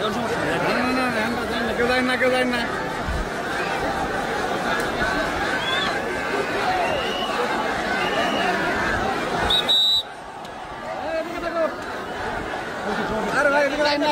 কেউ যায় না, কেউ যায় না। আরে ভাই এদিকে লাইন না,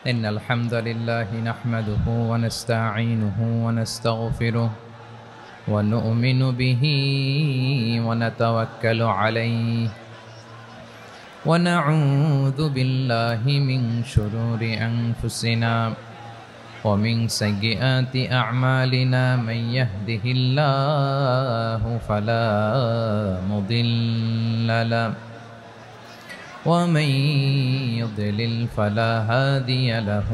إن الحمد لله نحمده ونستعينه ونستغفره ونؤمن به ونتوكل عليه ونعوذ بالله من شرور أنفسنا ومن سيئات أعمالنا من يهده الله فلا مضل له ومن يضلل فلا هادي له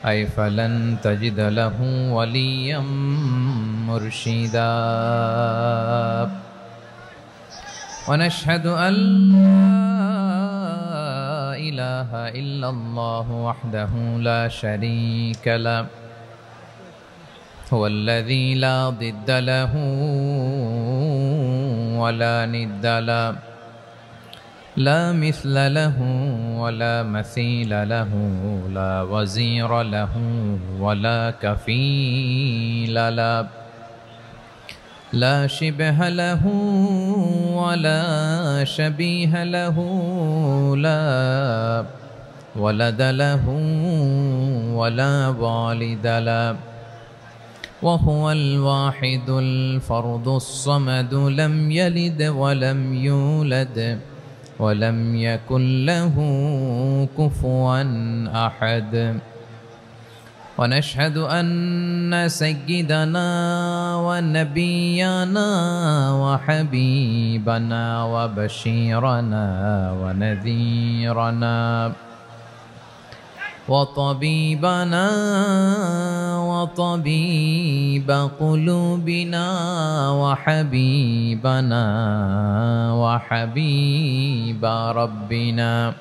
أي فلن تجد له وليا مرشدا ونشهد أن لا إله إلا الله وحده لا شريك له هو الذي لا ضد له ولا ند له لا مثل له ولا مثيل له لا وزير له ولا كفيل له لا شبه له ولا شبيه له لا ولد له ولا والد له وهو الواحد الفرد الصمد لم يلد ولم يولد ولم يكن له كفوا أحد ونشهد أن سيدنا ونبينا وحبيبنا وبشيرنا ونذيرنا وطبيبنا وطبيب قلوبنا وحبيبنا وحبيب ربنا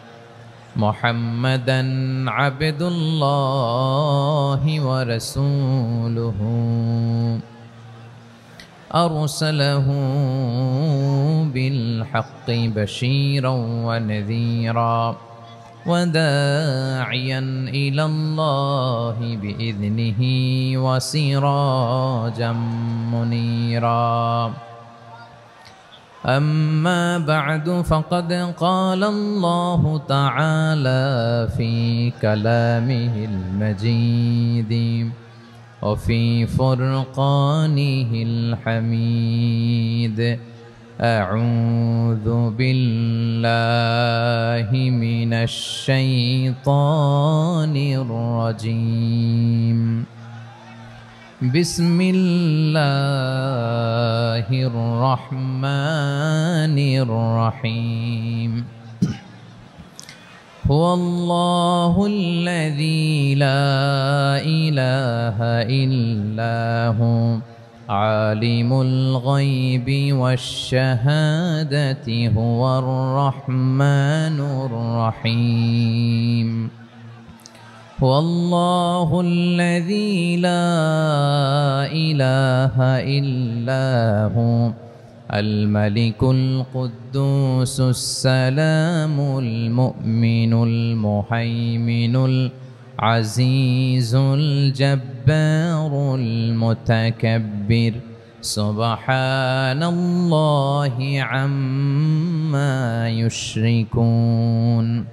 محمدا عبد الله ورسوله أرسله بالحق بشيرا ونذيرا وداعيا إلى الله بإذنه وسراجا منيرا أما بعد فقد قال الله تعالى في كلامه المجيد وفي فرقانه الحميد أعوذ بالله من الشيطان الرجيم بسم الله الرحمن الرحيم هو الله الذي لا إله إلا هو عالم الغيب والشهادة هو الرحمن الرحيم هو الله الذي لا إله إلا هو الملك القدوس السلام المؤمن المهيمن العزيز الجبار المتكبر سبحان الله عما يشركون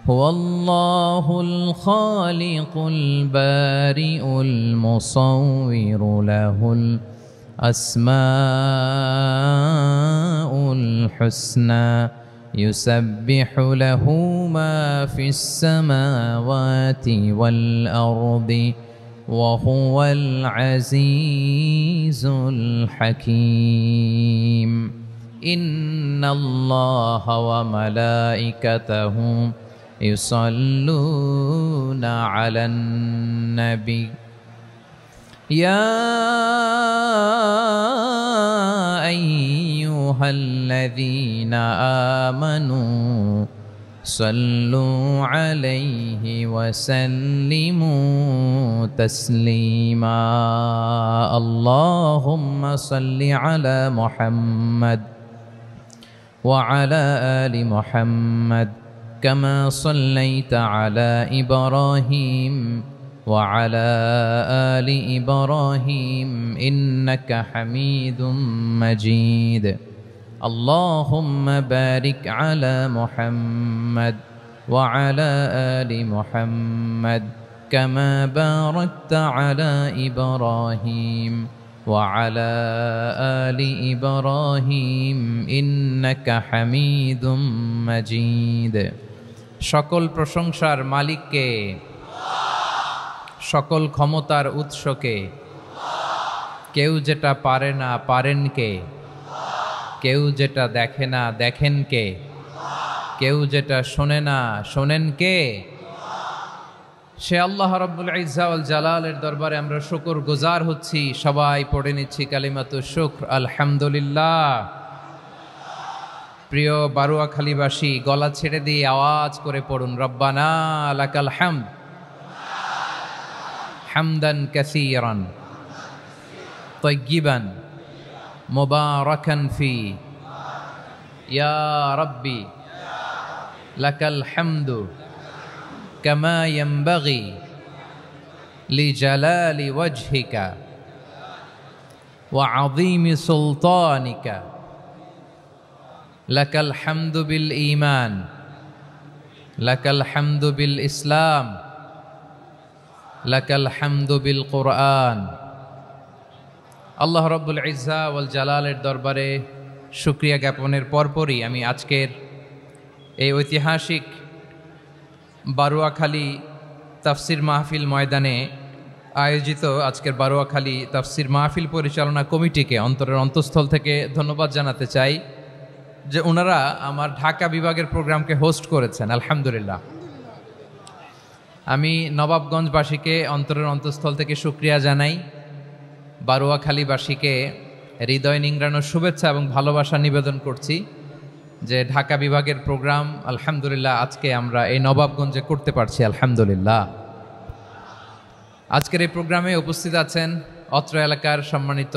هو الله الخالق البارئ المصور له الأسماء الحسنى يسبح له ما في السماوات والأرض وهو العزيز الحكيم إن الله وملائكته يصلون على النبي يا أيها الذين آمنوا صلوا عليه وسلموا تسليما اللهم صل على محمد وعلى آل محمد كما صليت على إبراهيم وعلى آل إبراهيم إنك حميد مجيد اللهم بارك على محمد وعلى آل محمد كما باركت على إبراهيم وعلى آل إبراهيم إنك حميد مجيد সকল প্রশংসার মালিককে সকল ক্ষমতার উৎসকে কেউ যেটা পারে না পারেন কে কেউ যেটা দেখে না দেখেন কে কেউ যেটা শোনে না শোনেন কে সে আল্লাহ রাব্বুল ইজ্জা ওয়াল জালালের দরবারে আমরা শুকর গুজার হচ্ছি সবাই পড়ে নিচ্ছি কালিমাতু শুকর আলহামদুলিল্লাহ প্রিয় বারুয়াখালীবাসী গলা ছেড়ে দিয়ে আওয়াজ করে পড়ুন রব্বানা লাকাল হামদ হামদান কাসীরান তাইয়্যিবান মুবারাকান ফি ইয়া রাব্বি লাকাল হামদু কামা ইয়ানবাগি লিজালালি ওয়াজহিকা ওয়া আযীমি সুলতানিকা লাকাল হামদু বিল ঈমান লাকাল হামদু বিল ইসলাম লাকাল হামদু বিল কুরআন। আল্লাহ রাব্বুল ইজ্জা ওয়াল জালালের দরবারে শুকরিয়া জ্ঞাপনের পরপরই আমি আজকের এই ঐতিহাসিক বারোয়াখালী তাফসির মাহফিল ময়দানে আয়োজিত আজকের বারোয়াখালী তাফসির মাহফিল পরিচালনা কমিটিকে অন্তরের অন্তঃস্থল থেকে ধন্যবাদ জানাতে চাই যে ওনারা আমার ঢাকা বিভাগের প্রোগ্রামকে হোস্ট করেছেন। আলহামদুলিল্লাহ। আমি নবাবগঞ্জবাসীকে অন্তরের অন্তঃস্থল থেকে শুকরিয়া জানাই, বারোয়াখালীবাসীকে হৃদয় নিংড়ানোর শুভেচ্ছা এবং ভালোবাসা নিবেদন করছি যে ঢাকা বিভাগের প্রোগ্রাম আলহামদুলিল্লাহ আজকে আমরা এই নবাবগঞ্জে করতে পারছি। আলহামদুলিল্লাহ। আজকের এই প্রোগ্রামে উপস্থিত আছেন অত্র এলাকার সম্মানিত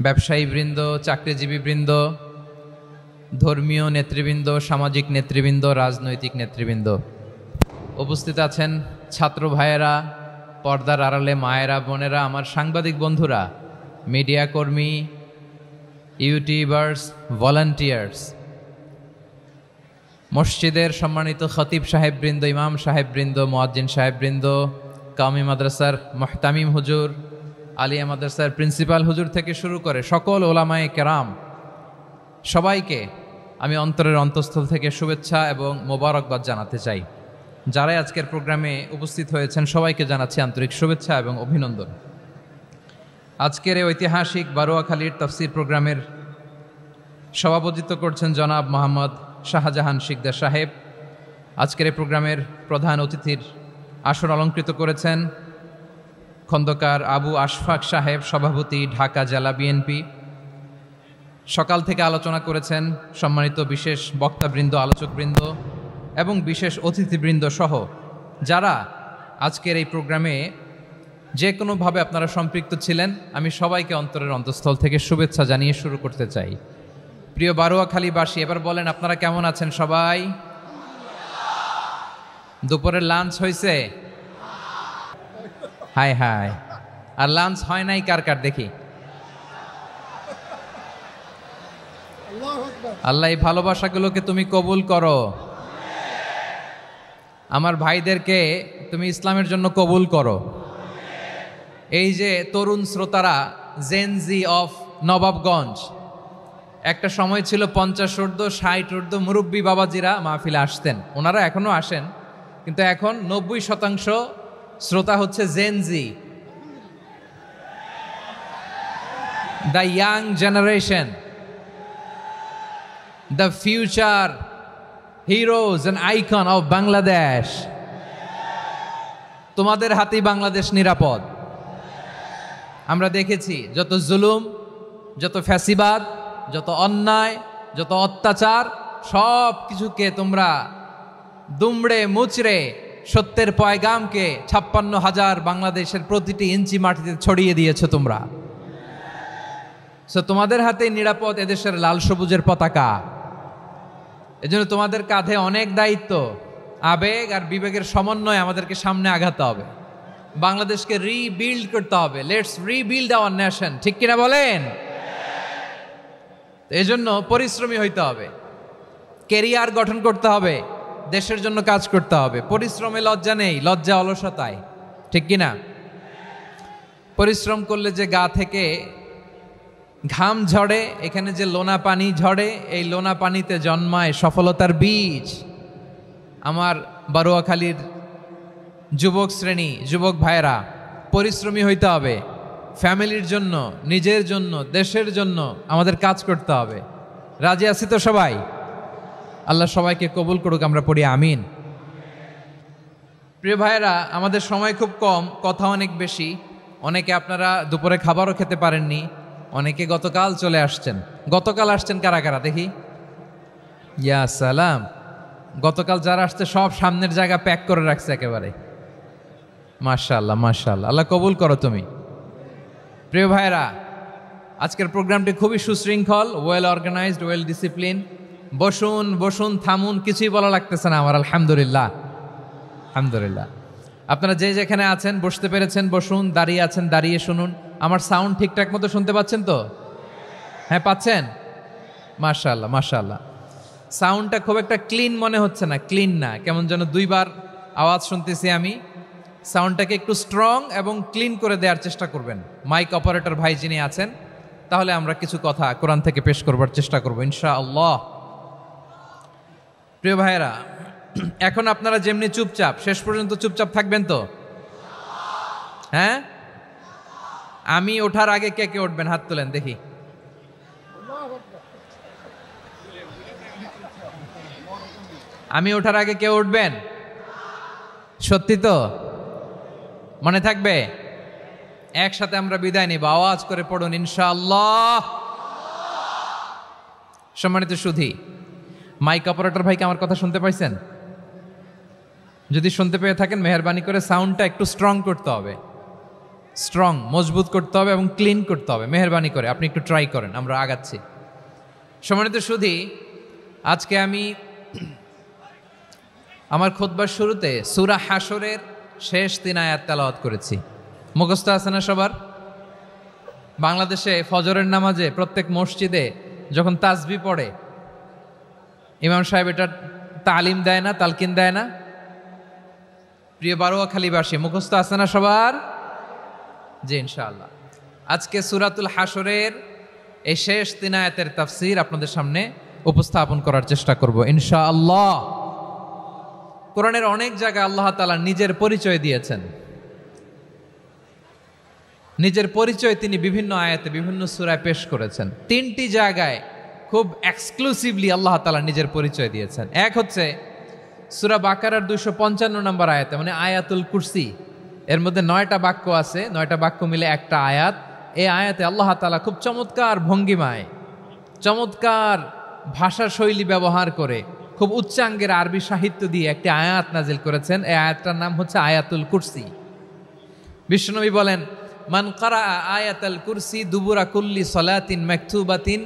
ব্যবসায়ীবৃন্দ, চাকরিজীবীবৃন্দ, ধর্মীয় নেতৃবৃন্দ, সামাজিক নেতৃবৃন্দ, রাজনৈতিক নেতৃবৃন্দ। উপস্থিত আছেন ছাত্র ভাইয়েরা, পর্দার আড়ালে মায়েরা, বোনেরা, আমার সাংবাদিক বন্ধুরা, মিডিয়া কর্মী, ইউটিউবার্স, ভলান্টিয়ার্স, মসজিদের সম্মানিত খতিব সাহেববৃন্দ, ইমাম সাহেববৃন্দ, মুয়াজ্জিন সাহেববৃন্দ, কাওমি মাদ্রাসার মুহতামিম হুজুর, আলিয়া মাদ্রাসার প্রিন্সিপাল হুজুর থেকে শুরু করে সকল ওলামায়ে কেরাম, সবাইকে আমি অন্তরের অন্তঃস্থল থেকে শুভেচ্ছা এবং মোবারকবাদ জানাতে চাই। যারাই আজকের প্রোগ্রামে উপস্থিত হয়েছেন সবাইকে জানাচ্ছি আন্তরিক শুভেচ্ছা এবং অভিনন্দন। আজকের এই ঐতিহাসিক বারোয়াখালীর তাফসির প্রোগ্রামের সভাপতিত্ব করছেন জনাব মোহাম্মদ শাহজাহান শিকদার সাহেব। আজকের এই প্রোগ্রামের প্রধান অতিথির আসন অলঙ্কৃত করেছেন খন্দকার আবু আশফাক সাহেব, সভাপতি, ঢাকা জেলা বিএনপি। সকাল থেকে আলোচনা করেছেন সম্মানিত বিশেষ বক্তাবৃন্দ, আলোচকবৃন্দ এবং বিশেষ অতিথিবৃন্দ সহ যারা আজকের এই প্রোগ্রামে যে কোনোভাবে আপনারা সম্পৃক্ত ছিলেন। আমি সবাইকে অন্তরের অন্তঃস্থল থেকে শুভেচ্ছা জানিয়ে শুরু করতে চাই। প্রিয় বারোয়াখালীবাসী, এবার বলেন আপনারা কেমন আছেন সবাই? দুপুরের লাঞ্চ হয়েছে? হাই হাই, আর লাঞ্চ হয় নাই কার কার দেখি? আল্লাহ এই ভালোবাসাগুলোকে তুমি কবুল করো। আমার ভাইদেরকে তুমি ইসলামের জন্য কবুল করো। এই যে তরুণ শ্রোতারা, জেনজি অফ নবাবগঞ্জ, একটা সময় ছিল 50 ঊর্ধ্ব 60 ঊর্ধ্ব মুরব্বী বাবাজিরা মাহফিলে আসতেন, ওনারা এখনো আসেন, কিন্তু এখন 90% শ্রোতা হচ্ছে Gen Z, the young generation, the future heroes and icon of Bangladesh. তোমাদের হাতেই বাংলাদেশ নিরাপদ। আমরা দেখেছি যত জুলুম, যত ফ্যাসিবাদ, যত অন্যায়, যত অত্যাচার, সব কিছুকে তোমরা দুমড়ে মুচড়ে সত্যের পয়গামকে 56,000 বাংলাদেশের প্রতিটি ইঞ্চি মাটিতে ছড়িয়ে দিয়েছো তোমরা। তোমাদের হাতে নিরাপদ এদেশের লাল সবুজের পতাকা। এজন্য তোমাদের কাঁধে অনেক দায়িত্ব, আবেগ আর বিবেকের সমন্বয়ে আমাদেরকে সামনে আগাতে হবে, বাংলাদেশকে রিবিল্ড করতে হবে। লেটস রিবিল্ড আওয়ার নেশন, ঠিক কিনা বলেন? এজন্য পরিশ্রমী হইতে হবে, কেরিয়ার গঠন করতে হবে, দেশের জন্য কাজ করতে হবে। পরিশ্রমে লজ্জা নেই, লজ্জা অলসতায়, ঠিক কিনা? পরিশ্রম করলে যে গা থেকে ঘাম ঝরে, এখানে যে লোনা পানি ঝরে, এই লোনা পানিতে জন্মায় সফলতার বীজ। আমার বারোয়াখালীর যুবক শ্রেণী, যুবক ভাইয়েরা, পরিশ্রমী হইতে হবে, ফ্যামিলির জন্য, নিজের জন্য, দেশের জন্য আমাদের কাজ করতে হবে। রাজি আছি তো সবাই? আল্লাহ সবাইকে কবুল করুক, আমরা পড়ি আমিন। প্রিয় ভাইয়েরা, আমাদের সময় খুব কম, কথা অনেক বেশি। অনেকে আপনারা দুপুরে খাবারও খেতে পারেননি, অনেকে গতকাল চলে আসছেন। গতকাল আসছেন কারা কারা দেখি? ইয়া সালাম। গতকাল যারা আসছে সব সামনের জায়গা প্যাক করে রাখছে একেবারে। মাশাআল্লাহ, মাশাআল্লাহ, আল্লাহ কবুল করো তুমি। প্রিয় ভাইয়েরা, আজকের প্রোগ্রামটি খুবই সুশৃঙ্খল, ওয়েল অর্গানাইজড, ওয়েল ডিসিপ্লিন। বসুন বসুন, থামুন, কিছুই বলা লাগতেছে না আমার। আলহামদুলিল্লাহ, আলহামদুলিল্লাহ। আপনারা যে যেখানে আছেন বসতে পেরেছেন বসুন, দাঁড়িয়ে আছেন দাঁড়িয়ে শুনুন। আমার সাউন্ড ঠিকঠাক মতো শুনতে পাচ্ছেন তো? হ্যাঁ, পাচ্ছেন? মাশাআল্লাহ, মাশাআল্লাহ। সাউন্ডটা খুব একটা ক্লিন মনে হচ্ছে না, ক্লিন না, কেমন যেন দুইবার আওয়াজ শুনতেছি আমি। সাউন্ডটাকে একটু স্ট্রং এবং ক্লিন করে দেওয়ার চেষ্টা করবেন মাইক অপারেটর ভাই যিনি আছেন। তাহলে আমরা কিছু কথা কোরআন থেকে পেশ করবার চেষ্টা করব ইনশাআল্লাহ। প্রিয় ভাইয়েরা, এখন আপনারা যেমনি চুপচাপ, শেষ পর্যন্ত চুপচাপ থাকবেন তো? হ্যাঁ, আমি ওঠার আগে কে কে উঠবেন হাত তোলেন দেখি। আমি ওঠার আগে কে উঠবেন? সত্যি তো? মনে থাকবে? একসাথে আমরা বিদায় নিব, আওয়াজ করে পড়ুন ইনশাআল্লাহ। সম্মানিত সুধী, মাইক অপারেটর ভাইকে আমার কথা শুনতে পাইছেন? যদি শুনতে পেয়ে থাকেন মেহেরবানি করে সাউন্ডটা একটু স্ট্রং করতে হবে, স্ট্রং মজবুত করতে হবে এবং ক্লিন করতে হবে। মেহেরবানি করে আপনি একটু ট্রাই করেন, আমরা আগাচ্ছি। সম্মানিত সুধী, আজকে আমি আমার খুতবার শুরুতে সূরা হাশরের শেষ 3 আয়াত তেলাওয়াত করেছি। মুখস্থ আছে না সবার? বাংলাদেশে ফজরের নামাজে প্রত্যেক মসজিদে যখন তাসবিহ পড়ে ইমাম সাহেব এটা তালিম দেয় না, তালকিন দেয় না? প্রিয় বারোয়াখালীবাসী, মুখস্থ আছে না সবার? জি ইনশাআল্লাহ। আজকে সূরাতুল হাশরের এই শেষ 3 আয়াতের তাফসীর আপনাদের সামনে উপস্থাপন করার চেষ্টা করব ইনশাআল্লাহ। কোরআনের অনেক জায়গায় আল্লাহ তাআলা নিজের পরিচয় দিয়েছেন। নিজের পরিচয় তিনি বিভিন্ন আয়াতে বিভিন্ন সূরায় পেশ করেছেন। 3টি জায়গায় খুব এক্সক্লুসিভলি আল্লাহ তাআলা নিজের পরিচয় দিয়েছেন। এক হচ্ছে সূরা বাকারার 255 নম্বর আয়াতে, মানে আয়াতুল কুরসি। এর মধ্যে 9টা বাক্য আছে, 9টা বাক্য মিলে একটা আয়াত। এই আয়াতে আল্লাহ তাআলা খুব চমৎকার ভঙ্গিমায়, চমৎকার ভাষা শৈলী ব্যবহার করে, খুব উচ্চাঙ্গের আরবি সাহিত্য দিয়ে একটি আয়াত নাজিল করেছেন। এই আয়াতটার নাম হচ্ছে আয়াতুল কুরসি। বিশ্বনবী বলেন, মান কারা আয়াতুল কুরসি দুবুরা কুল্লি সলাতিন মাকতুবাতিন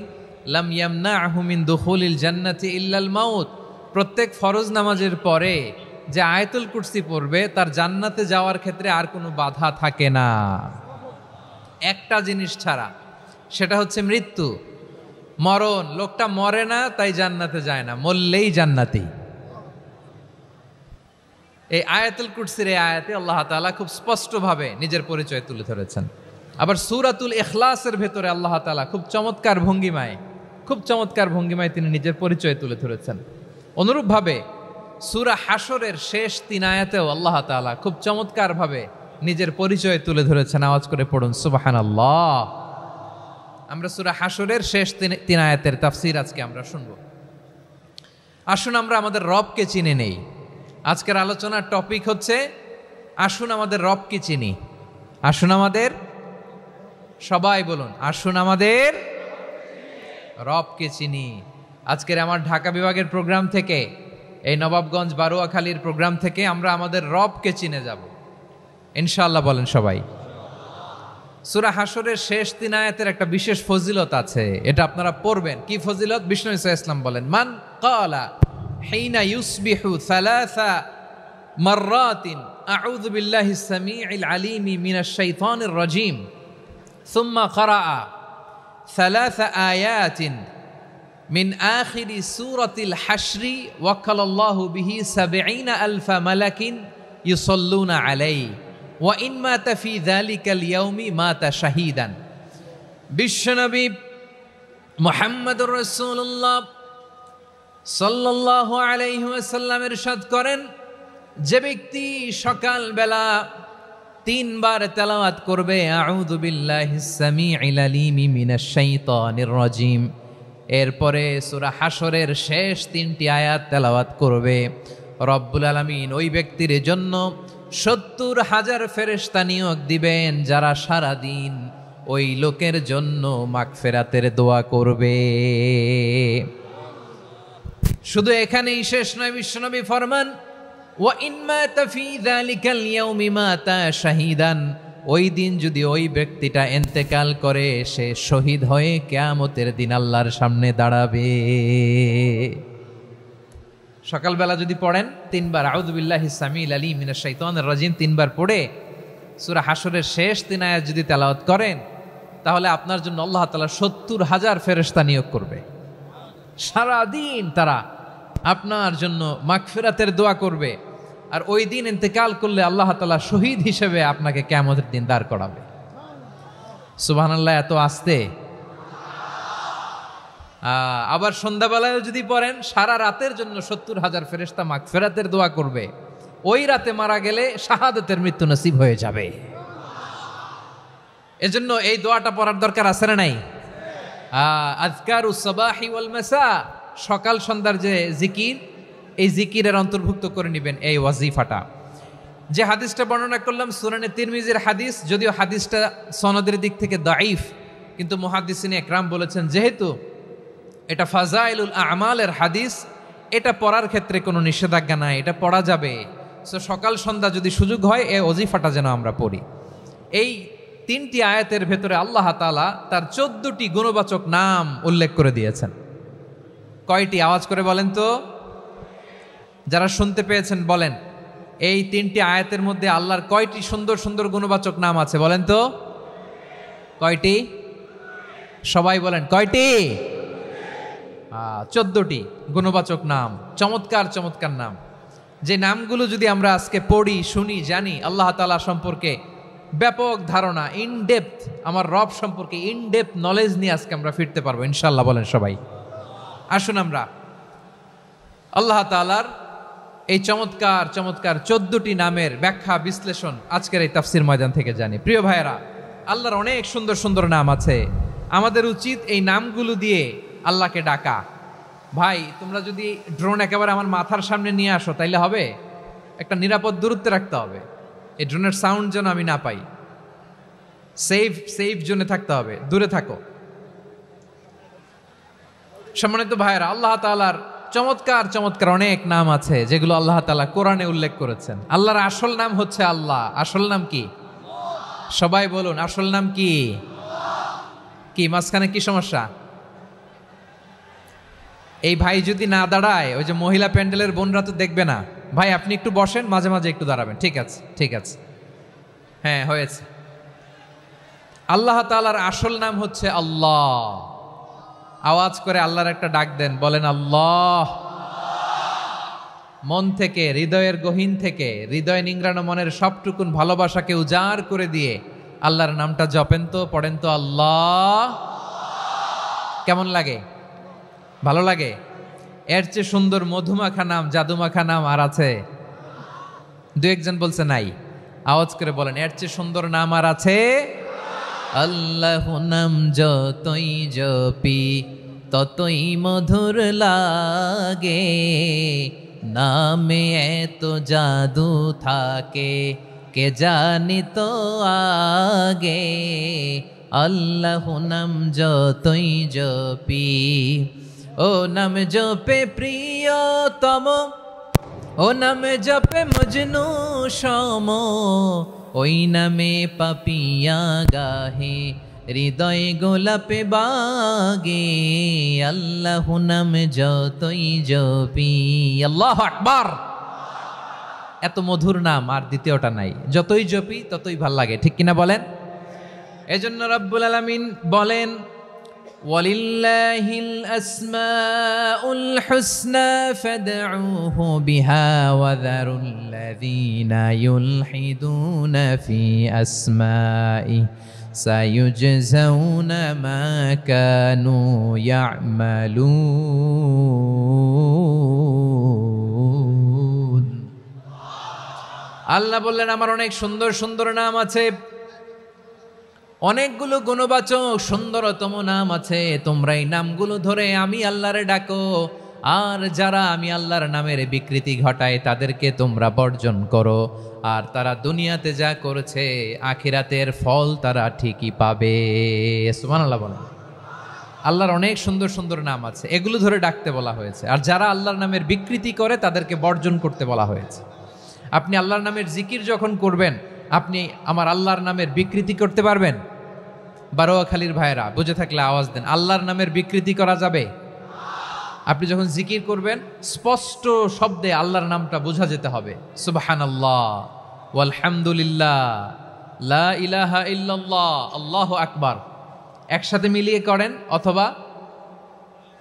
লাম ইয়ামনাহু মিন দুখুলিল জান্নাতি ইল্লাল মাউত। প্রত্যেক ফরজ নামাজের পরে যে আয়াতুল কুরসি পড়বে তার জান্নাতে যাওয়ার ক্ষেত্রে আর কোনো বাধা থাকে না, একটা জিনিস ছাড়া, সেটা হচ্ছে মৃত্যু, মরণ। লোকটা মরে না তাই জান্নাতে যায় না, মরলেই জান্নাতি। এই আয়াতুল কুরসির এই আয়াতে আল্লাহ তাআলা খুব স্পষ্টভাবে নিজের পরিচয় তুলে ধরেছেন। আবার সূরাতুল ইখলাসের ভেতরে আল্লাহ তাআলা খুব চমৎকার ভঙ্গিমায় তিনি নিজের পরিচয় তুলে ধরেছেন। অনুরূপভাবে সূরা হাশরের শেষ 3 আয়াতেও আল্লাহ তাআলা খুব চমৎকারভাবে নিজের পরিচয় তুলে ধরেছেন। আওয়াজ করে পড়ুন সুবহানাল্লাহ। আমরা সূরা হাশরের শেষ 3 আয়াতের তাফসীর আজকে আমরা শুনব। আসুন আমরা আমাদের রবকে চিনে নেই। আজকের আলোচনার টপিক হচ্ছে আসুন আমাদের রবকে চিনি। আসুন আমাদের, সবাই বলুন, আসুন আমাদের রবকে চিনি। আজকের আমার ঢাকা বিভাগের প্রোগ্রাম থেকে, এই নবাবগঞ্জ বারোয়াখালীর প্রোগ্রাম থেকে আমরা আমাদের রবকে চিনে যাব ইনশাআল্লাহ। বলেন সবাই। সূরা হাশরের শেষ 3 আয়াতের একটা বিশেষ ফজিলত আছে, এটা আপনারা পড়বেন। কি ফজিলত? বিষ্ণু ইসা ইসলাম বলেন, মান ক্বালা হিনা ইউসবিহু সালাসা মাররাতিন আউযু বিল্লাহিস সামিউল আলীম মিনাশ শাইতানির রাজীম সুম্মা ক্বারাআ সালাসা আয়াতিন মিন আখিরি সূরাতিল হাশরি ওয়াক্কালাল্লাহু বিহি ৭০,০০০ মালাকিন ইউসাল্লুনা আলাইহি ওয়া ইন মাতা ফি যালিকাল ইয়াউমি মাতা শাহীদান। বিশ্বনবী মুহাম্মদুর রাসূলুল্লাহ সাল্লাল্লাহু আলাইহি ওয়াসাল্লাম ইরশাদ করেন, যে ব্যক্তি সকালবেলা 3 বার তেলাওয়াত করবে আউযু বিল্লাহিস সামিউল আলীম মিনাশ শাইতানির রাজীম, এরপরে সূরা হাশরের শেষ 3টি আয়াত তেলাওয়াত করবে, রব্বুল আলামিন ওই ব্যক্তির জন্য ৭০,০০০ ফেরেশতা নিয়োগ দিবেন যারা সারা দিন ওই লোকের জন্য মাগফিরাতের দোয়া করবে। শুধু এখানেই শেষ নয়, বিশ্বনবী ফরমান, ওয়া ইন মাতা ফি যালিকাল ইয়াউমি মাতা শাহীদান, ওই দিন যদি ওই ব্যক্তিটা ইন্তেকাল করে সে শহীদ হয়ে কিয়ামতের দিন আল্লাহর সামনে দাঁড়াবে। সকালবেলা যদি পড়েন 3 বার আউযু বিল্লাহিস সামিউল আলীম মিনাশ শাইতানির রাজীম 3 বার পড়ে সূরা হাশরের শেষ 3 আয়াত যদি তেলাওয়াত করেন, তাহলে আপনার জন্য আল্লাহ তাআলা ৭০,০০০ ফেরেশতা নিয়োগ করবে। সারা দিন তারা আপনার জন্য মাগফিরাতের দোয়া করবে। আর ওই দিন ইন্তেকাল করলে আল্লাহ তাআলা শহীদ হিসেবে আপনাকে কিয়ামতের দিন দাঁড় করাবে। সুবহানাল্লাহ, এত আস্তে। আবার সন্ধ্যাবেলায় যদি পড়েন, সারা রাতের জন্য 70,000 ফেরেশতা মাগফিরাতের দোয়া করবে। ওই রাতে মারা গেলে শাহাদাতের মৃত্যু নসিব হয়ে যাবে। এজন্য এই দোয়াটা পড়ার দরকার আছে না নাই? আযকারুস সাবাহি ওয়াল মাসা, সকাল সন্ধ্যার যে জিকির, এই জিকিরের অন্তর্ভুক্ত করে নেবেন এই ওয়াজিফাটা। যে হাদিসটা বর্ণনা করলাম সুনানে তিরমিজির হাদিস, যদিও হাদিসটা সনদের দিক থেকে দাঈফ, কিন্তু মুহাদ্দিসিনে একরাম বলেছেন যেহেতু এটা ফাজাইলুল আমালের হাদিস, এটা পড়ার ক্ষেত্রে কোনো নিষেধাজ্ঞা নাই, এটা পড়া যাবে। সো সকাল সন্ধ্যা যদি সুযোগ হয় এই ওয়াজিফাটা যেন আমরা পড়ি। এই 3টি আয়াতের ভেতরে আল্লাহ তাআলা তার 14টি গুণবাচক নাম উল্লেখ করে দিয়েছেন। কয়টি? আওয়াজ করে বলেন তো, যারা শুনতে পেয়েছেন বলেন। এই 3টি আয়াতের মধ্যে আল্লাহর কয়টি সুন্দর সুন্দর গুণবাচক নাম আছে বলেন তো? কয়টি? সবাই বলেন কয়টি? 14টি গুণবাচক নাম, চমৎকার চমৎকার নাম। যে নামগুলো যদি আমরা আজকে পড়ি, শুনি, জানি, আল্লাহ তাআলা সম্পর্কে ব্যাপক ধারণা, ইনডেপথ, আমার রব সম্পর্কে ইনডেপথ নলেজ নিয়ে আজকে আমরা ফিরতে পারবো ইনশাআল্লাহ। বলেন সবাই। আসুন আমরা আল্লাহ তাআলার এই চমৎকার চমৎকার 14টি নামের ব্যাখ্যা বিশ্লেষণ আজকের এই তাফসীর ময়দান থেকে জানি। প্রিয় ভাইয়েরা, আল্লাহর অনেক সুন্দর সুন্দর নাম আছে। আমাদের উচিত এই নামগুলো দিয়ে আল্লাহকে ডাকা। ভাই, তোমরা যদি ড্রোন একেবারে আমার মাথার সামনে নিয়ে আসো তাইলে হবে? একটা নিরাপদ দূরত্বে রাখতে হবে, এই ড্রোনের সাউন্ড যেন আমি না পাই। সেফ জোনে থাকতে হবে, দূরে থাকো। সম্মানিত ভাইয়েরা, আল্লাহ তাআলার চমৎকার চমৎকার অনেক নাম আছে যেগুলো আল্লাহ তাআলা কোরআনে উল্লেখ করেছেন। আল্লাহর আসল নাম হচ্ছে আল্লাহ। আসল নাম কি? সবাই বলুন, আসল নাম কি? কি মাঝখানে কি সমস্যা? এই ভাই যদি না দাঁড়ায়, ওই যে মহিলা প্যান্ডেলের বোনরা তো দেখবে না। ভাই আপনি একটু বসেন, মাঝে মাঝে একটু দাঁড়াবেন। ঠিক আছে, ঠিক আছে, হ্যাঁ হয়েছে। আল্লাহ তাআলার আসল নাম হচ্ছে আল্লাহ। আওয়াজ করে আল্লাহর একটা ডাক দেন, বলেন আল্লাহ। মন থেকে, হৃদয়ের গহীন থেকে, হৃদয় নিংড়ানো মনের সবটুকুন ভালোবাসাকে উজাড় করে দিয়ে আল্লাহর নামটা জপেন তো, পড়েন তো আল্লাহ। কেমন লাগে? ভালো লাগে? এর চেয়ে সুন্দর মধুমাখা নাম, জাদুমাখা নাম আর আছে? দু একজন বলছে নাই। আওয়াজ করে বলেন, এর চেয়ে সুন্দর নাম আর আছে? আল্লাহ নাম যতই জপি ততই মধুর লাগে, নামে এত জাদু থাকে কে জানি তো আগে। আল্লাহ নাম যতই জপি, ও নাম জপে প্রিয়তম, ও নাম জপে মজনু সম, ওই নামে পাপিয়া গাহে হৃদয় গোলাপে বাগে। আল্লাহ নাম যতই জপি। আল্লাহু আকবার। এত মধুর নাম আর দ্বিতীয়টা নাই। যতই জপি ততই ভাল লাগে, ঠিক কিনা বলেন? এজন্য রব্বুল আলামিন বলেন, ওয়ালিল্লাহিল আসমাউল হুসনা ফাদউহু বিহা ওয়া যারুল্লাযীনা ইউলহিদুনা ফি আসমাই সায়ুজজাউনা মা কানু ইয়ামালুন। আল্লাহ বললেন, আমার অনেক সুন্দর সুন্দর নাম আছে, অনেকগুলো গুণবাচক সুন্দরতম নাম আছে। তোমরা এই নামগুলো ধরে আমি আল্লাহরে ডাকো, আর যারা আমি আল্লাহর নামের বিকৃতি ঘটায় তাদেরকে তোমরা বর্জন করো। আর তারা দুনিয়াতে যা করেছে আখিরাতের ফল তারা ঠিকই পাবে। সুবহানাল্লাহ বলেন। আল্লাহর অনেক সুন্দর সুন্দর নাম আছে, এগুলো ধরে ডাকতে বলা হয়েছে। আর যারা আল্লাহর নামের বিকৃতি করে তাদেরকে বর্জন করতে বলা হয়েছে। আপনি আল্লাহর নামের জিকির যখন করবেন, আপনি আমার আল্লাহর নামের বিকৃতি করতে পারবেন? বারোয়াখালীর ভাইয়েরা বুঝে থাকলে আওয়াজ দেন, আল্লাহর নামের বিকৃতি করা যাবে? আপনি যখন জিকির করবেন স্পষ্ট শব্দে আল্লাহর নামটা বোঝা যেতে হবে। সুবহানাল্লাহ, ওয়ালহামদুলিল্লাহ, লা ইলাহা ইল্লাল্লাহ, আল্লাহু আকবার। একসাথে মিলিয়ে করেন অথবা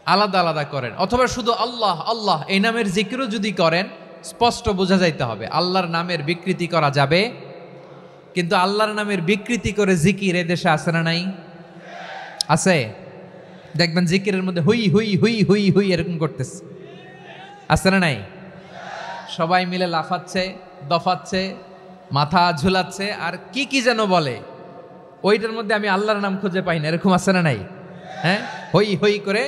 আলাদা আলাদা করেন, অথবা শুধু আল্লাহ আল্লাহ এই নামের জিকিরও যদি করেন স্পষ্ট বোঝা যাইতে হবে। আল্লাহর নামের বিকৃতি করা যাবে, কিন্তু আল্লাহর নামের বিকৃতি করে জিকির এদেশে আছে না নাই? আছে। দেখবেন জিকিরের মধ্যে হুই হুই হুই হুই হুই এরকম করতেছে, আছে না নাই? সবাই মিলে লাফাচ্ছে, দফাচ্ছে, মাথা ঝুলাচ্ছে, আর কি কি যেন বলে, ওইটার মধ্যে আমি আল্লাহর নাম খুঁজে পাই না, এরকম আছে না নাই? হ্যাঁ, হই হই করে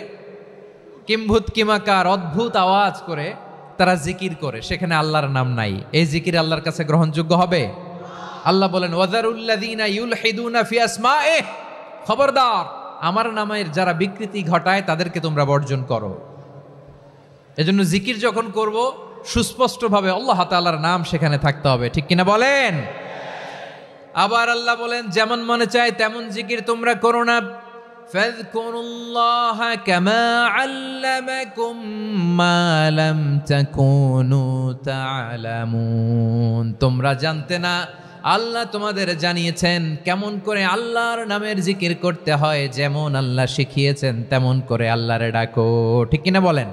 কিম্ভূত কিমাকার অদ্ভুত আওয়াজ করে তারা জিকির করে, সেখানে আল্লাহর নাম নাই। এই জিকির আল্লাহর কাছে গ্রহণযোগ্য হবে? আল্লাহ বলেন ওয়াযারুল্লাযীনা ইউলহিদুনা ফি আসমাইহি, খবরদার আমার নামের যারা বিকৃতি ঘটায় তাদেরকে তোমরা বর্জন করো। এজন্য জিকির যখন করব সুস্পষ্টভাবে আল্লাহ তাআলার নাম সেখানে থাকতে হবে, ঠিক কিনা বলেন? আবার আল্লাহ বলেন যেমন মনে চায় তেমন জিকির তোমরা করো না। ফাযকুরুল্লাহা কামা আল্লামাকুম মা লাম তাকুনু তা'লামুন, তোমরা জানতে না, আল্লাহ তোমাদের জানিয়েছেন কেমন করে আল্লাহর নামের জিকির করতে হয়, যেমন আল্লাহ শিখিয়েছেন তেমন করে আল্লাহরে ডাকো, ঠিক কিনা বলেন?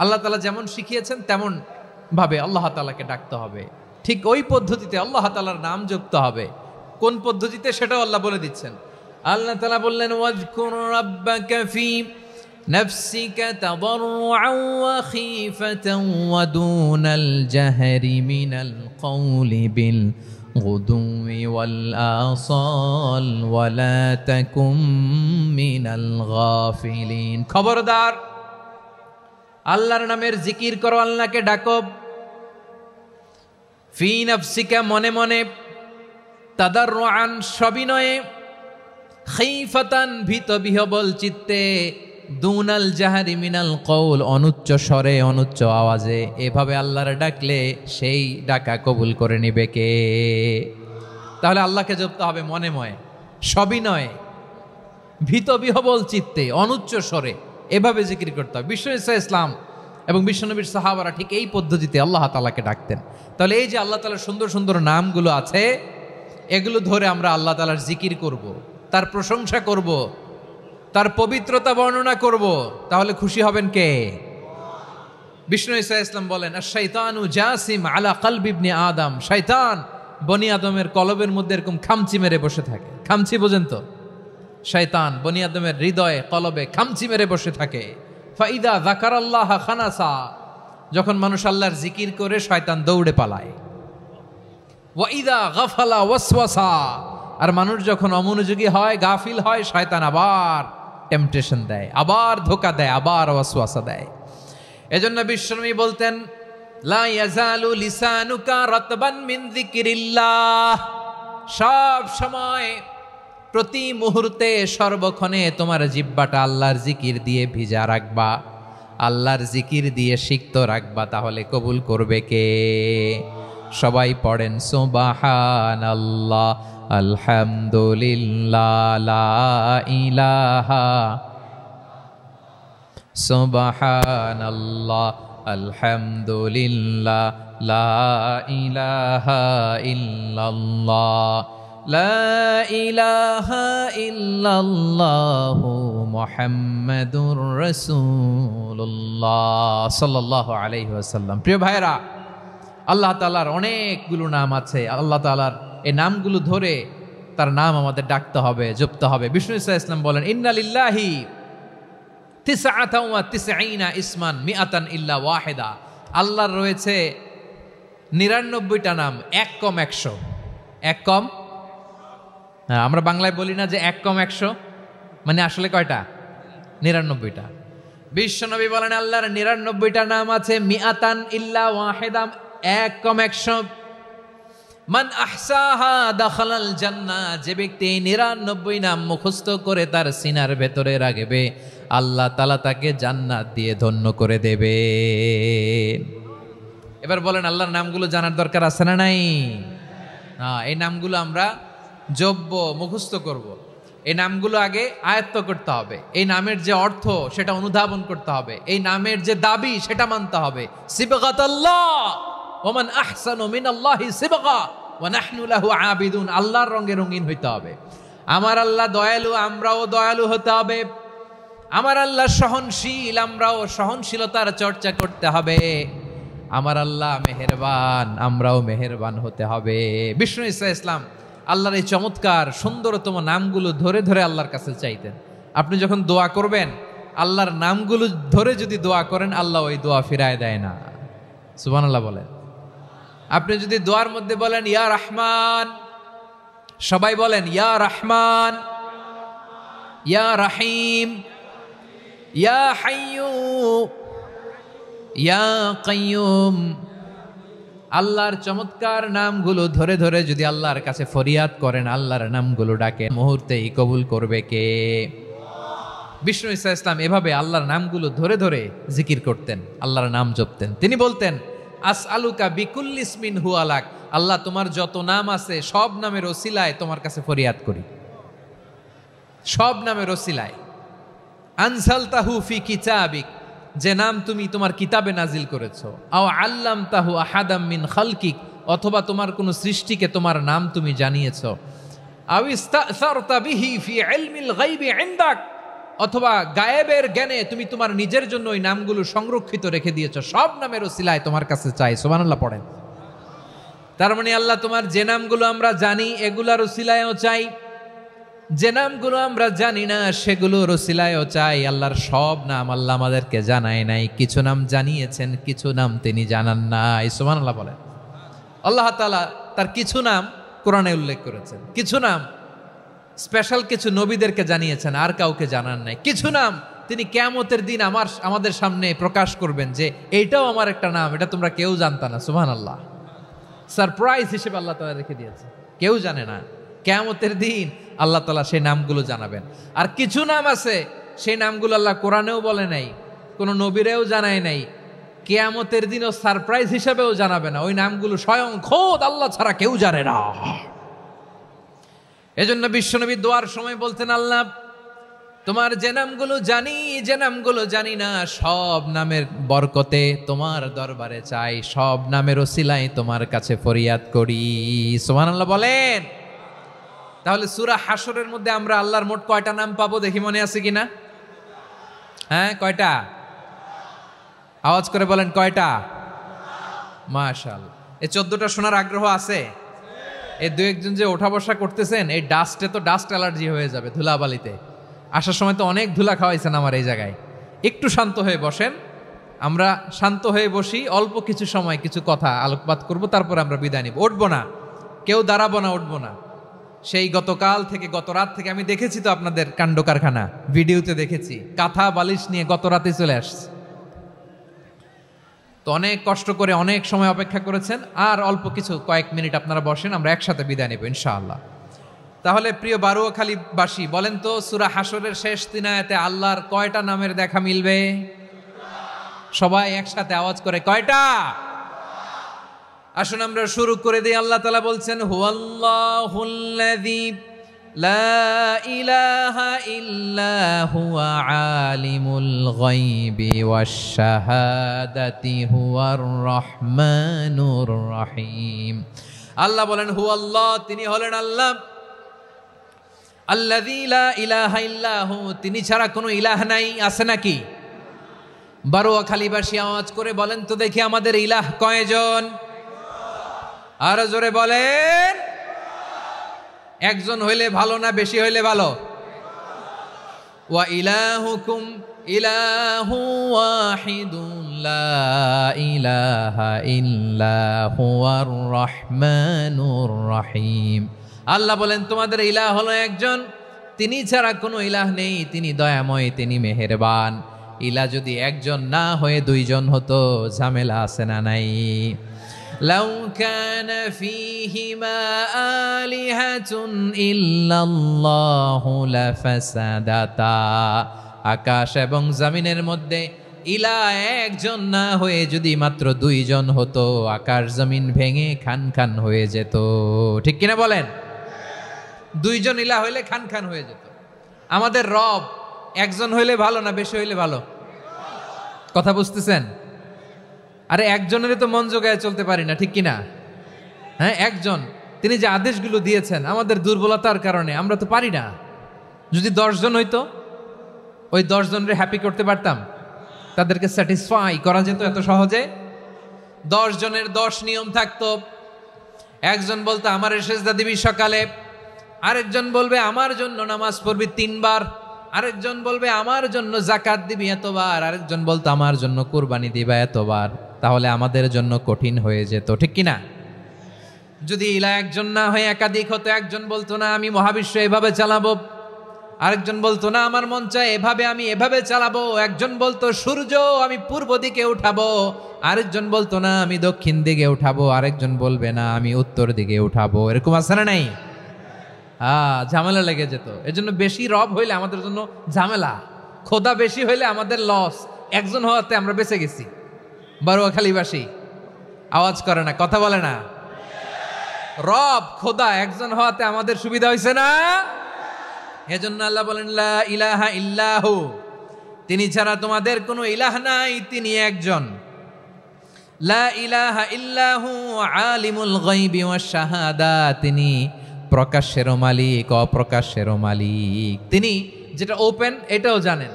আল্লাহ তাআলা যেমন শিখিয়েছেন তেমন ভাবে আল্লাহ তাআলাকে ডাকতে হবে, ঠিক ওই পদ্ধতিতে আল্লাহ তাআলার নাম জপতে হবে। কোন পদ্ধতিতে সেটাও আল্লাহ বলে দিচ্ছেন। আল্লাহ তাআলা বললেন ওয়াজকুর রাব্বাকা ফি নাফসিকা তাদাররুআন ওয়া খীফাতান ওয়া দুনাল জাহরি মিনাল কওলি বিল গুদুই ওয়াল আসাল ওয়া লা তাকুম মিনাল গাফিলিন, খবরদার আল্লাহর নামের জিকির করো, আল্লাহকে ডাকো। ফি নাফসিকা মনে মনে, তাদাররুআন সবিনয়ে, খীফাতান ভীত বিহবল চিত্তে, দুনাল জাহারি মিনাল কওল অনুচ্চ স্বরে অনুচ্চ আওয়াজে। এভাবে আল্লাহর ডাকলে সেই ডাকা কবুল করে নিবে কে? তাহলে আল্লাহকে জপতে হবে মনে মনে, সবিনয়ে, ভীত বিহবল চিত্তে, অনুচ্চ স্বরে, এভাবে জিকির করতে হবে। বিশ্ব ইসলাম এবং বিশ্বনবীর সাহাবারা ঠিক এই পদ্ধতিতে আল্লাহ তাআলাকে ডাকতেন। তাহলে এই যে আল্লাহ তাআলার সুন্দর সুন্দর নামগুলো আছে, এগুলো ধরে আমরা আল্লাহ তাআলার জিকির করব, তার প্রশংসা করব, তার পবিত্রতা বর্ণনা করব, তাহলে খুশি হবেন কে? বিষ্ণু ঈসা ইসলাম বলেন আশ-শাইতানু জাসিম আলা কলবি ইবনে আদম, শয়তান বনি আদমের কলবের মধ্যে এরকম খামচি মেরে বসে থাকে। খামচি বোঝেন তো? শয়তান বনি আদমের হৃদয়ে কলবে খামচি মেরে বসে থাকে। ফাইদা যাকারাল্লাহ খানাসা, যখন মানুষ আল্লাহর জিকির করে শয়তান দৌড়ে পালায়। ওয়াইদা গাফালা ওয়াসওয়াসা, আর মানুষ যখন অমনোযোগী হয়, গাফিল হয়, শয়তান আবার টেম্পটেশন দেয়, আবার ধোঁকা দেয়, আবার ওয়াসওয়াসা দেয়। এজন্য বিশ্বনবী বলতেন লা ইয়াজালু লিসানুকা রাতবান মিন যিকরিল্লাহ, সব সময় প্রতি মুহূর্তে সর্বক্ষণে তোমার জিহ্বাটা আল্লাহর জিকির দিয়ে ভিজা রাখবা, আল্লাহর জিকির দিয়ে সিক্ত রাখবা, তাহলে কবুল করবে কে? সবাই পড়েন সুবহানাল্লাহ আলহামদুলিল্লাহ লা ইলাহা, সুবহানাল্লাহ আলহামদুলিল্লাহ লা ইলাহা ইল্লাল্লাহ, লা ইলাহা ইল্লাল্লাহু মুহাম্মাদুর রাসূলুল্লাহ সাল্লাল্লাহু আলাইহি ওয়াসাল্লাম। প্রিয় ভাইরা, আল্লাহ তাআলার অনেকগুলো নাম আছে। আল্লাহ তাআলার এই নামগুলো ধরে তার নাম আমাদের ডাকতে হবে, জপতে হবে। বিষ্ণু ঈসা ইসলাম বলেন ইন্না লিল্লাহি 99 ইসমান মিআতান ইল্লা ওয়াহিদা, আল্লাহর রয়েছে 99টা নাম, এক কম 100। এক কম, হ্যাঁ, আমরা বাংলায় বলি না যে এক কম 100, মানে আসলে কয়টা? 99টা। বিশ্বনবী বলেন আল্লাহর 99টা নাম আছে, মিআতান ইল্লা ওয়াহিদা, এক কম 100। মান আহসাহা দাখালাল জান্নাহ, যে ব্যক্তি 99 নাম মুখস্থ করে তার সিনার ভেতরে রাখবে, আল্লাহ তাআলা তাকে জান্নাত দিয়ে ধন্য করে দেবে। এবার বলেন আল্লাহর নামগুলো জানার দরকার আছে না নাই? এই নামগুলো আমরা জপব, মুখস্থ করব। এই নামগুলো আগে আয়ত্ত করতে হবে। এই নামের যে অর্থ সেটা অনুধাবন করতে হবে। এই নামের যে দাবি সেটা মানতে হবে। সিবগাতাল্লাহ ওয়া মান আহসানু মিনাল্লাহি সিবগা ওয়া নাহনু লাহু আবিদুন, আল্লাহর রঙে রঙিন হইতে হবে। আমার আল্লাহ দয়ালু, আমরাও দয়ালু হতে হবে। আমার আল্লাহ সহনশীল, আমরাও সহনশীলতার চর্চা করতে হবে। আমার আল্লাহ মেহেরবান, আমরাও মেহেরবান হতে হবে। বিষ্ণু ঈসা ইসলাম আল্লাহর এই চমৎকার সুন্দরতম নামগুলো ধরে ধরে আল্লাহর কাছে চাইতেন। আপনি যখন দোয়া করবেন, আল্লাহর নামগুলো ধরে যদি দোয়া করেন, আল্লাহ ওই দোয়া ফিরায় দেয় না। সুবহানাল্লাহ বলেন। আপনি যদি দোয়ার মধ্যে বলেন ইয়া রহমান, সবাই বলেন ইয়া রহমান, ইয়া রহিম, ইয়া হাইয়্যু, ইয়া কাইয়্যুম, আল্লাহর চমৎকার নামগুলো ধরে ধরে যদি আল্লাহর কাছে ফরিয়াদ করেন, আল্লাহর নামগুলো ডাকে, মুহূর্তেই কবুল করবে কে? বিষ্ণু ঈসা ইসলাম এভাবে আল্লাহর নামগুলো ধরে ধরে জিকির করতেন, আল্লাহর নাম জপতেন। তিনি বলতেন আসআলুকা বিকুল্লি ইসমিন হুয়া লাক, আল্লাহ তোমার যত নাম আছে সব নামের ওসিলায় তোমার কাছে ফরিয়াদ করি, সব নামের ওসিলায়। আনজালতাহু ফি কিতাবিক, যে নাম তুমি তোমার কিতাবে নাজিল করেছো। আও আল্লামতাহু আহাদাম মিন খালকিক, অথবা তোমার কোন সৃষ্টিকে তোমার নাম তুমি জানিয়েছো। আও ইস্তাসারতা বিহি ফি ইলমিল গায়বি ইনদাক, অথবা গায়েবের জ্ঞানে তুমি তোমার নিজের জন্য ওই নামগুলো সংরক্ষিত রেখে দিয়েছো। সব নামের ওসিলায় তোমার কাছে চাই। সুবহানাল্লাহ পড়েন। তার মানে আল্লাহ তোমার যে নামগুলো আমরা জানি এগুলার ওসিলায়ও চাই, যে নামগুলো আমরা জানি না সেগুলোর ওসিলায়ও চাই। আল্লাহর সব নাম আল্লাহ আমাদেরকে জানায় নাই, কিছু নাম জানিয়েছেন, কিছু নাম তিনি জানান নাই। সুবহানাল্লাহ বলেন। আল্লাহ তাআলা তার কিছু নাম কোরআনে উল্লেখ করেছেন, কিছু নাম স্পেশাল কিছু নবীদেরকে জানিয়েছেন, আর কাউকে জানান নাই। কিছু নাম তিনি কিয়ামতের দিন আমাদের সামনে প্রকাশ করবেন যে এইটাও আমার একটা নাম, এটা তোমরা কেউ জানতা না। সুবহানাল্লাহ। সারপ্রাইজ হিসেবে আল্লাহ তাআলা রেখে দিয়েছে, কেউ জানে না। কিয়ামতের দিন আল্লাহ তাআলা সেই নামগুলো জানাবেন। আর কিছু নাম আছে সেই নামগুলো আল্লাহ কোরআনেও বলে নাই, কোনো নবীরেও জানায় নাই, কিয়ামতের দিনও সারপ্রাইজ হিসেবেও জানাবে না। ওই নামগুলো স্বয়ং খোদ আল্লাহ ছাড়া কেউ জানে না। এজন্য বিশ্বনবী দোয়ার সময় বলতেন, আল্লাহ তোমার যে নামগুলো জানি, যে নামগুলো জানি না, সব নামের বরকতে তোমার দরবারে চাই, সব নামের ওসিলায় তোমার কাছে ফরিয়াদ করি। সুবহানাল্লাহ বলেন। তাহলে সূরা হাশরের মধ্যে আমরা আল্লাহর মোট কয়টা নাম পাবো দেখি, মনে আছে কিনা? হ্যাঁ, কয়টা? আওয়াজ করে বলেন কয়টা? মাশাআল্লাহ। এই 14টা শোনার আগ্রহ আছে? এই দু একজন যে ওঠা বসা করতেছেন, এই ডাস্টে তো ডাস্ট অ্যালার্জি হয়ে যাবে, ধুলাবালিতে আসার সময় তো অনেক ধুলা খাওয়াইছেন আমার এই জায়গায়। একটু শান্ত হয়ে বসেন, আমরা শান্ত হয়ে বসি, অল্প কিছু সময় কিছু কথা আলোকপাত করব, তারপর আমরা বিদায় নিব। উঠবো না, কেউ দাঁড়াবো না, উঠবো না। সেই গতকাল থেকে, গত রাত থেকে আমি দেখেছি তো আপনাদের কাণ্ড কারখানা, ভিডিওতে দেখেছি, কাঁথা বালিশ নিয়ে গত রাতে চলে আসছে। তো অনেক কষ্ট করে অনেক সময় অপেক্ষা করেছেন, আর অল্প কিছু কয়েক মিনিট আপনারা বসেন, আমরা একসাথে বিদায় নেব ইনশাআল্লাহ। তাহলে প্রিয় বারুয়াখালীবাসী, বলেন তো সূরা হাশরের শেষ 3 আয়াতে আল্লাহর কয়টা নামের দেখা মিলবে? সবাই একসাথে আওয়াজ করে কয়টা? আসুন আমরা শুরু করে দিই। আল্লাহ তাআলা বলছেন, হুয়াল্লাহুল্লাযী লা ইলাহা ইল্লা হুয়া আলিমুল গায়বি ওয়াশ শাহাদাতি হুয়ার রহমানুর রহিম। আল্লাহ বলেন হুয়াল্লাহ, তিনি হলেন আল্লাহ, আল্লাযী লা ইলাহা ইল্লা হু, তিনি ছাড়া কোনো ইলাহ নাই। আছে নাকি? বারুয়াখালীবাসী আওয়াজ করে বলেন তো দেখি, আমাদের ইলাহ কয়জন? আর জোরে বলেন। একজন হইলে ভালো না বেশি হইলে ভালো? ওয়া ইলাহুকুম ইলাহু ওয়াহিদুন লা ইলাহা ইল্লা হুয়ার রহমানুর রহিম। আল্লাহ বলেন তোমাদের ইলাহ হলো একজন, তিনি ছাড়া কোনো ইলাহ নেই, তিনি দয়াময়, তিনি মেহেরবান। ইলাহ যদি একজন না হয়ে দুইজন হতো, ঝামেলা আছে না নাই? লাউ কানা ফীহিমা আলিহাতুন ইল্লাল্লাহু লাফাসাদাতা, আকাশ এবং জমিনের মধ্যে ইলাহ একজন না হয়ে যদি মাত্র দুইজন হতো, আকাশ জমিন ভেঙে খান খান হয়ে যেত। ঠিক কিনা বলেন? দুইজন ইলাহ হইলে খান খান হয়ে যেত। আমাদের রব একজন হইলে ভালো না বেশি হইলে ভালো? কথা বুঝতেছেন? আরে একজনের তো মন জোগায় চলতে পারি না, ঠিক কিনা? হ্যাঁ, একজন, তিনি যে আদেশগুলো দিয়েছেন আমাদের দুর্বলতার কারণে আমরা তো পারি না। যদি 10 জন হইতো, ওই 10 জনের হ্যাপি করতে পারতাম, তাদেরকে স্যাটিসফাই করা যেত এত সহজে? 10 জনের 10 নিয়ম থাকতো। একজন বলতো আমার সেজদা দিবি সকালে, আরেকজন বলবে আমার জন্য নামাজ পড়বি 3 বার, আরেকজন বলবে আমার জন্য যাকাত দিবি এতবার, আরেকজন বলতো আমার জন্য কুরবানি দিবা এতবার। তাহলে আমাদের জন্য কঠিন হয়ে যেত, ঠিক কিনা? যদি ইলা একজন না হয়ে একাধিক হতো, একজন বলতো না আমি মহাবিশ্ব এভাবে চালাবো, আরেকজন বলতো না আমার মন চায় এভাবে, আমি এভাবে চালাবো, একজন বলতো সূর্য আমি পূর্ব দিকে উঠাবো, আরেকজন বলতো না আমি দক্ষিণ দিকে উঠাবো, আরেকজন বলবে না আমি উত্তর দিকে উঠাবো। এরকম আছে না নাই? ঝামেলা লেগে যেত। এজন্য বেশি রব হইলে আমাদের জন্য ঝামেলা, খোদা বেশি হইলে আমাদের লস। একজন হওয়াতে আমরা বেঁচে গেছি। বারুয়াখালীবাসী আওয়াজ করে না, কথা বলে না। রব খোদা একজন হওয়াতে আমাদের সুবিধা হয়েছে না? এজন্য আল্লাহ বলেন লা ইলাহা ইল্লাহু, তিনি ছাড়া তোমাদের কোনো ইলাহ নাই, তিনি একজন। লা ইলাহা ইল্লাহু আলিমুল গায়বি ওয়াশ শাহাদা, তিনি প্রকাশেরও মালিক অপ্রকাশেরও মালিক। তিনি যেটা ওপেন এটাও জানেন,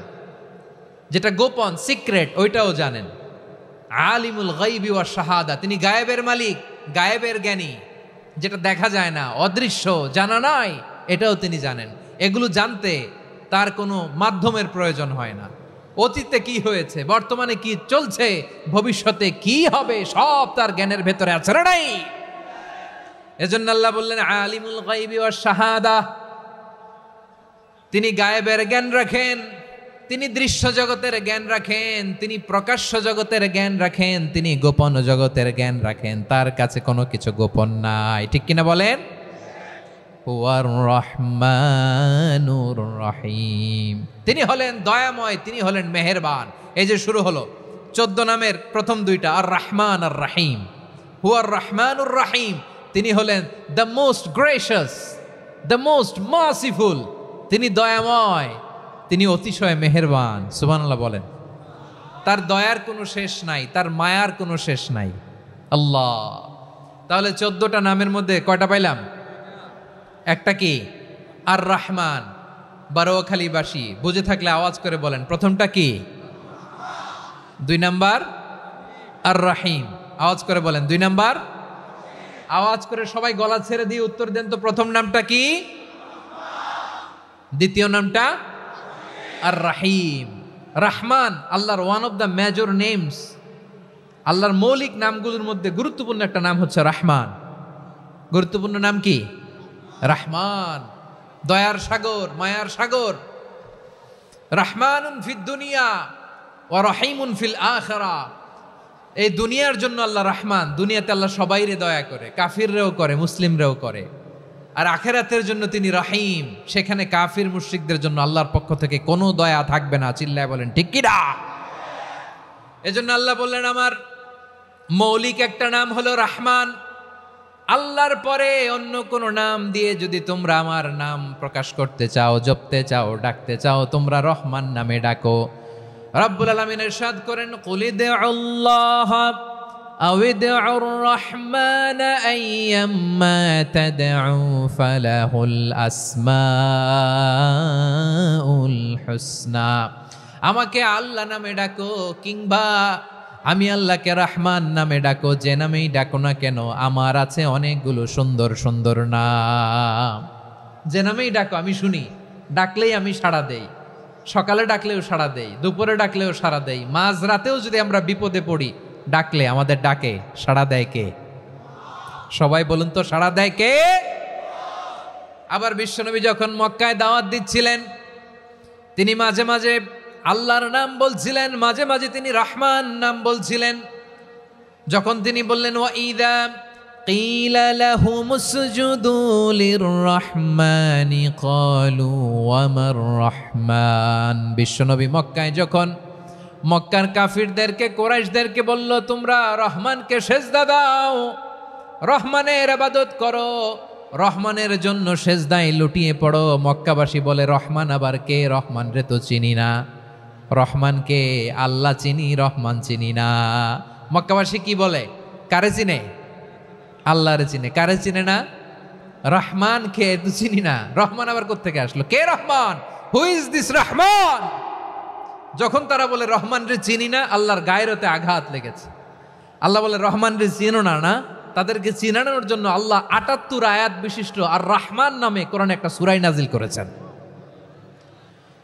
যেটা গোপন সিক্রেট ওইটাও জানেন। আলিমুল গায়বি ওয়াশ শাহাদা, তিনি গায়েবের মালিক, গায়েবের জ্ঞানী, যেটা দেখা যায় না, অদৃশ্য, জানা নাই, এটাও তিনি জানেন। এগুলো জানতে তার কোনো মাধ্যমের প্রয়োজন হয় না। অতীতে কি হয়েছে, বর্তমানে কি চলছে, ভবিষ্যতে কি হবে, সব তার জ্ঞানের ভেতরে আছে না নাই? এজন্য আল্লাহ বললেন আলিমুল গায়বি ওয়াশ শাহাদা, তিনি গায়েবের জ্ঞান রাখেন, তিনি দৃশ্য জগতের জ্ঞান রাখেন, তিনি প্রকাশ্য জগতের জ্ঞান রাখেন, তিনি গোপন জগতের জ্ঞান রাখেন। তার কাছে কোনো কিছু গোপন নাই, ঠিক কিনা বলেন? হুয়ার রহমানুর রহিম, তিনি হলেন দয়াময়, তিনি হলেন মেহেরবান। এই যে শুরু হলো 14 নামের প্রথম 2টা, আর রহমান আর রহিম। হুয়ার রহমানুর রহিম, তিনি হলেন the most gracious, the most merciful, তিনি দয়াময়, তিনি অতিশয় মেহেরবান। সুবহানাল্লাহ বলেন। তার দয়ার কোনো শেষ নাই, তার মায়ার কোনো শেষ নাই। আল্লাহ, তাহলে 14টা নামের মধ্যে কয়টা পাইলাম? একটা কি? আর রহমান। বারোয়াখালীবাসী বুঝে থাকলে আওয়াজ করে বলেন, প্রথমটা কি? 2 নাম্বার আর রহিম। আওয়াজ করে বলেন 2 নাম্বার। আওয়াজ করে সবাই গলা ছেড়ে দিয়ে উত্তর দেন তো, প্রথম নামটা কি? দ্বিতীয় নামটা? আর রহিম। রহমান আল্লাহর one of the major names. আল্লাহর মৌলিক নামগুলোর মধ্যে গুরুত্বপূর্ণ একটা নাম হচ্ছে রহমান। গুরুত্বপূর্ণ নাম কি? রহমান, দয়ার সাগর, মায়ার সাগর। রহমানুন ফিদ দুনিয়া ওয়া রহিমুন ফিল আখিরা। এই দুনিয়ার জন্য আল্লাহ রহমান, দুনিয়াতে আল্লাহ সবাইরে দয়া করে, কাফিররেও করে, মুসলিমরেও করে। আর আখিরাতের জন্য তিনি রহিম, সেখানে কাফির মুশরিকদের জন্য আল্লাহর পক্ষ থেকে কোনো দয়া থাকবে না। চিল্লায় বলেন ঠিক কি না? এজন্য আল্লাহ বললেন আমার মৌলিক একটা নাম হলো রহমান। আল্লাহর পরে অন্য কোন নাম দিয়ে যদি তোমরা আমার নাম প্রকাশ করতে চাও, জপতে চাও, ডাকতে চাও, তোমরা রহমান নামে ডাকো। রব্বুল আলামিন ইরশাদ করেন, কুলিদুল্লাহ আউদুর রহমান আইয়াম্মা তাদউ ফালাহুল আসমাউল হুসনা। আমাকে আল্লাহ নামে ডাকো, কিংবা আমি আল্লাহকে রহমান নামে ডাকো, যে নামেই ডাকো না কেন আমার আছে অনেকগুলো সুন্দর সুন্দর নাম। যে নামেই ডাকো আমি শুনি, ডাকলেই আমি সাড়া দেই। সকালে ডাকলেও সাড়া দেই, দুপুরে ডাকলেও সাড়া দেই, মাঝ রাতেও যদি আমরা বিপদে পড়ি ডাকলে আমাদের ডাকে সাড়া দেয় কে? সবাই বলুন তো, সাড়া দেয় কে? আবার বিশ্বনবী যখন মক্কায় দাওয়াত দিচ্ছিলেন, তিনি মাঝে মাঝে আল্লাহর নাম বলছিলেন, মাঝে মাঝে তিনি রহমান নাম বলছিলেন। যখন তিনি বললেন ওয়াইদা কিলা লাহুমুসজুদু লিররহমানি ক্বালু ওয়ামার রহমান। বিশ্বনবী মক্কায় যখন মক্কার কাফিরদেরকে, কুরাইশদেরকে বলল তোমরা রহমানকে সেজদা দাও, রহমানের ইবাদত করো, রহমানের জন্য সেজদায় লুটিয়ে পড়ো, মক্কাবাসী বলে রহমান আবার কে? রহমান রে তো চিনি না। রহমানকে আল্লাহ চিনি, রহমান চিনি না। মক্কাবাসী কি বলে? কারে চিনে? আল্লাহরে চিনে। কারে চিনে না? রহমান কে তো চিনি না। রহমান আবার কোত্থেকে আসলো? কে Rahman? Who is this Rahman? যখন তারা বলে রহমান রে চিনি না, আল্লাহর গায়রতে আঘাত লেগেছে। আল্লাহ বলে রহমান রে চিনো না, না তাদেরকে চিনানোর জন্য আল্লাহ ৭৮ আয়াত বিশিষ্ট আর রহমান নামে কোরআনে একটা সূরা নাজিল করেছেন।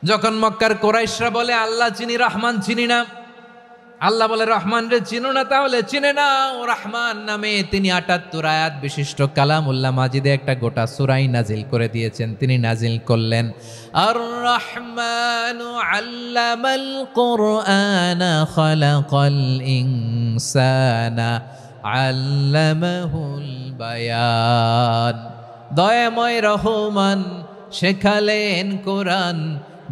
যখন মক্কার কুরাইশরা বলে আল্লাহ চিনি রহমান চিনি না, আল্লাহ বলে রহমান রে চিনো না, তাহলে চিনে নাও রহমান নামে তিনি ৭৮ আয়াত বিশিষ্ট কালামুল্লাহ মাজিদে একটা গোটা সূরাই নাজিল করে দিয়েছেন। তিনি নাজিল করলেন আর রহমানু আল্লামাল কুরআনা খালাকাল ইনসানা আল্লামাহুল বায়ান। দয়াময় রহমান শেখালেন কোরআন,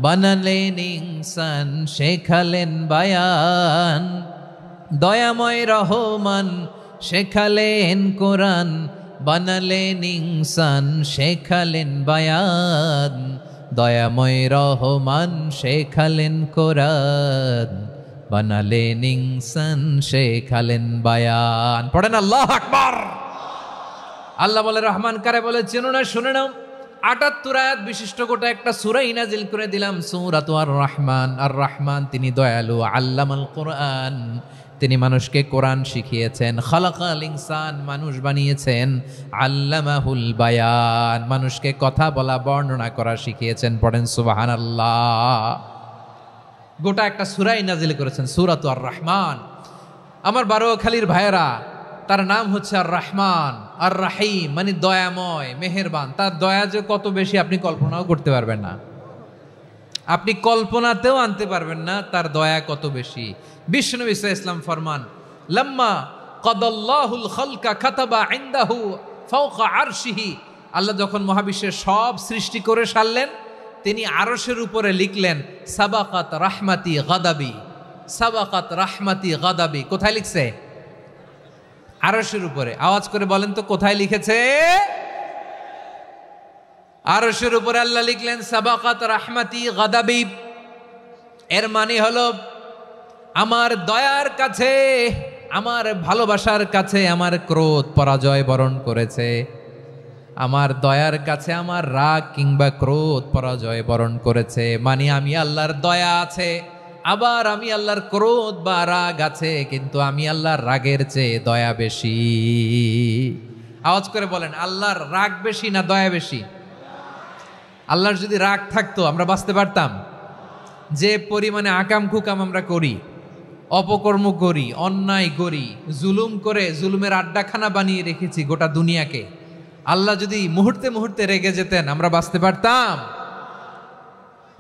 বানালেন ইনসান শেখালেন বায়ান। দয়াময় রহমান শেখালেন কোরআন, বানালেন ইনসান শেখালেন বায়ান। দয়াময় রহমান শেখালেন কোরআন, বানালেন ইনসান শেখালেন বায়ান। পড়েন আল্লাহু আকবার। আল্লাহ বলে রহমান কারে বলে চেনো না, শুনে নাও। ৭৮ আয়াত বিশিষ্ট গোটা একটা সূরাই নাজিল করে দিলাম, সূরাতু আর রহমান। আর রহমান তিনি দয়ালু, আল্লামাল কোরআন তিনি মানুষকে কোরআন শিখিয়েছেন, খালাকাল ইনসান মানুষ বানিয়েছেন, আল্লামাহুল বায়ান মানুষকে কথা বলা বর্ণনা করা শিখিয়েছেন। পড়েন সুবহানাল্লাহ। গোটা একটা সূরাই নাজিল করেছেন, সূরাতু আর রহমান। আমার বারোয়াখালীর ভাইয়েরা, তার নাম হচ্ছে আর রহমান আর রাহিম, মানে দয়াময় মেহেরবান। তার দয়া যে কত বেশি আপনি কল্পনাও করতে পারবেন না, আপনি কল্পনাতেও আনতে পারবেন না তার দয়া কত বেশি। বিশ্বনবী সাল্লাল্লাহু আলাইহি ওয়াসাল্লাম ফরমান, লাম্মা কাদাল্লাহুল খালকা কাতাবা ইনদাহু ফাওকা আরশিহি। আল্লাহ যখন মহাবিশ্বের সব সৃষ্টি করে সারলেন, তিনি আরশের উপরে লিখলেন সাবাকাত রাহমাতি গাদাবি, সাবাকাত রাহমাতি গাদাবি। কোথায় লিখছে? আরশের উপরে। আওয়াজ করে বলেন তো কোথায় লিখেছে? আরশের উপরে আল্লাহ লিখলেন সাবাকাত রাহমাতি গাদাবি। এর মানে হলো আমার দয়ার কাছে, আমার ভালোবাসার কাছে আমার ক্রোধ পরাজয় বরণ করেছে, আমার দয়ার কাছে আমার রাগ কিংবা ক্রোধ পরাজয় বরণ করেছে। মানে আমি আল্লাহর দয়া আছে, আবার আমি আল্লাহর ক্রোধ বা রাগ আছে, কিন্তু আমি আল্লাহর রাগের চেয়ে দয়া বেশি। আওয়াজ করে বলেন আল্লাহর রাগ বেশি না দয়া বেশি? আল্লাহর যদি রাগ থাকতো আমরা বাঁচতে পারতাম? যে পরিমাণে আকাম কুকাম আমরা করি, অপকর্ম করি, অন্যায় করি, জুলুম করে জুলুমের আড্ডাখানা বানিয়ে রেখেছি গোটা দুনিয়াকে, আল্লাহ যদি মুহূর্তে মুহূর্তে রেগে যেতেন আমরা বাঁচতে পারতাম?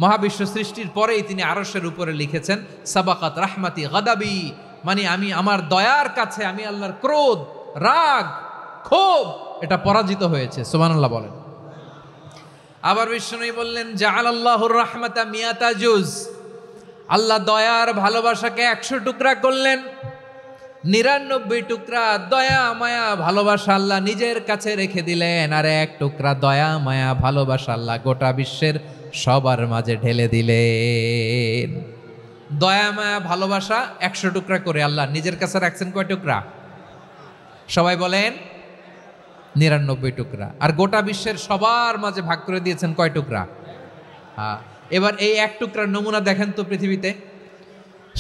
মহাবিশ্ব সৃষ্টির পরেই তিনি আরশের উপরে লিখেছেন সাবাকাত রাহমাতি গাদাবি, মানে আমি আমার দয়ার কাছে আমি আল্লাহর ক্রোধ, রাগ, ক্ষোভ এটা পরাজিত হয়েছে। সুবহানাল্লাহ বলেন। আবার বিষ্ণু বললেন জাআলাল্লাহুর রাহমাতা মিয়াতা জুজ। আল্লাহ দয়ার ভালোবাসাকে 100 টুকরা করলেন, 99 টুকরা দয়া মায়া ভালোবাসা আল্লাহ নিজের কাছে রেখে দিলেন, আর 1 টুকরা দয়া মায়া ভালোবাসা আল্লাহ গোটা বিশ্বের সবার মাঝে ঢেলে দিলেন। দয়া মায়া ভালোবাসা 100 টুকরা করে আল্লাহ নিজের কাছে রাখছেন কয় টুকরা? সবাই বলেন 99 টুকরা। আর গোটা বিশ্বের সবার মাঝে ভাগ করে দিয়েছেন কয় টুকরা? হ্যাঁ। এবার এই 1 টুকরার নমুনা দেখেন তো পৃথিবীতে।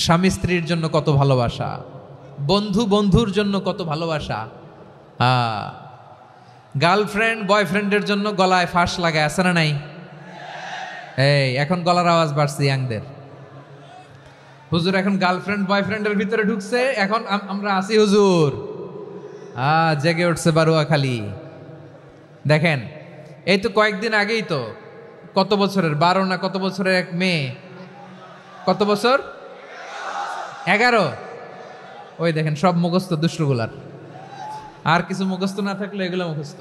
স্বামী স্ত্রীর জন্য কত ভালোবাসা, বন্ধু বন্ধুর জন্য কত ভালোবাসা, হ্যাঁ, গার্লফ্রেন্ড বয়ফ্রেন্ডের জন্য গলায় ফাঁস লাগায়, আছে না নাই? এই এখন গলার আওয়াজ বাড়ছে ইয়াংদের। হুজুর এখন গার্লফ্রেন্ড বয়ফ্রেন্ডের ভিতরে ঢুকছে, এখন আমরা আছি হুজুর। জেগে উঠছে বারোয়াখালী। দেখেন এই তো কয়েকদিন আগেই তো, কত বছরের 12 না কত বছরের এক মেয়ে, কত বছর? 11। ওই দেখেন সব মুখস্থ দুষ্টগুলার, আর কিছু মুখস্থ না থাকলে এগুলো মুখস্থ।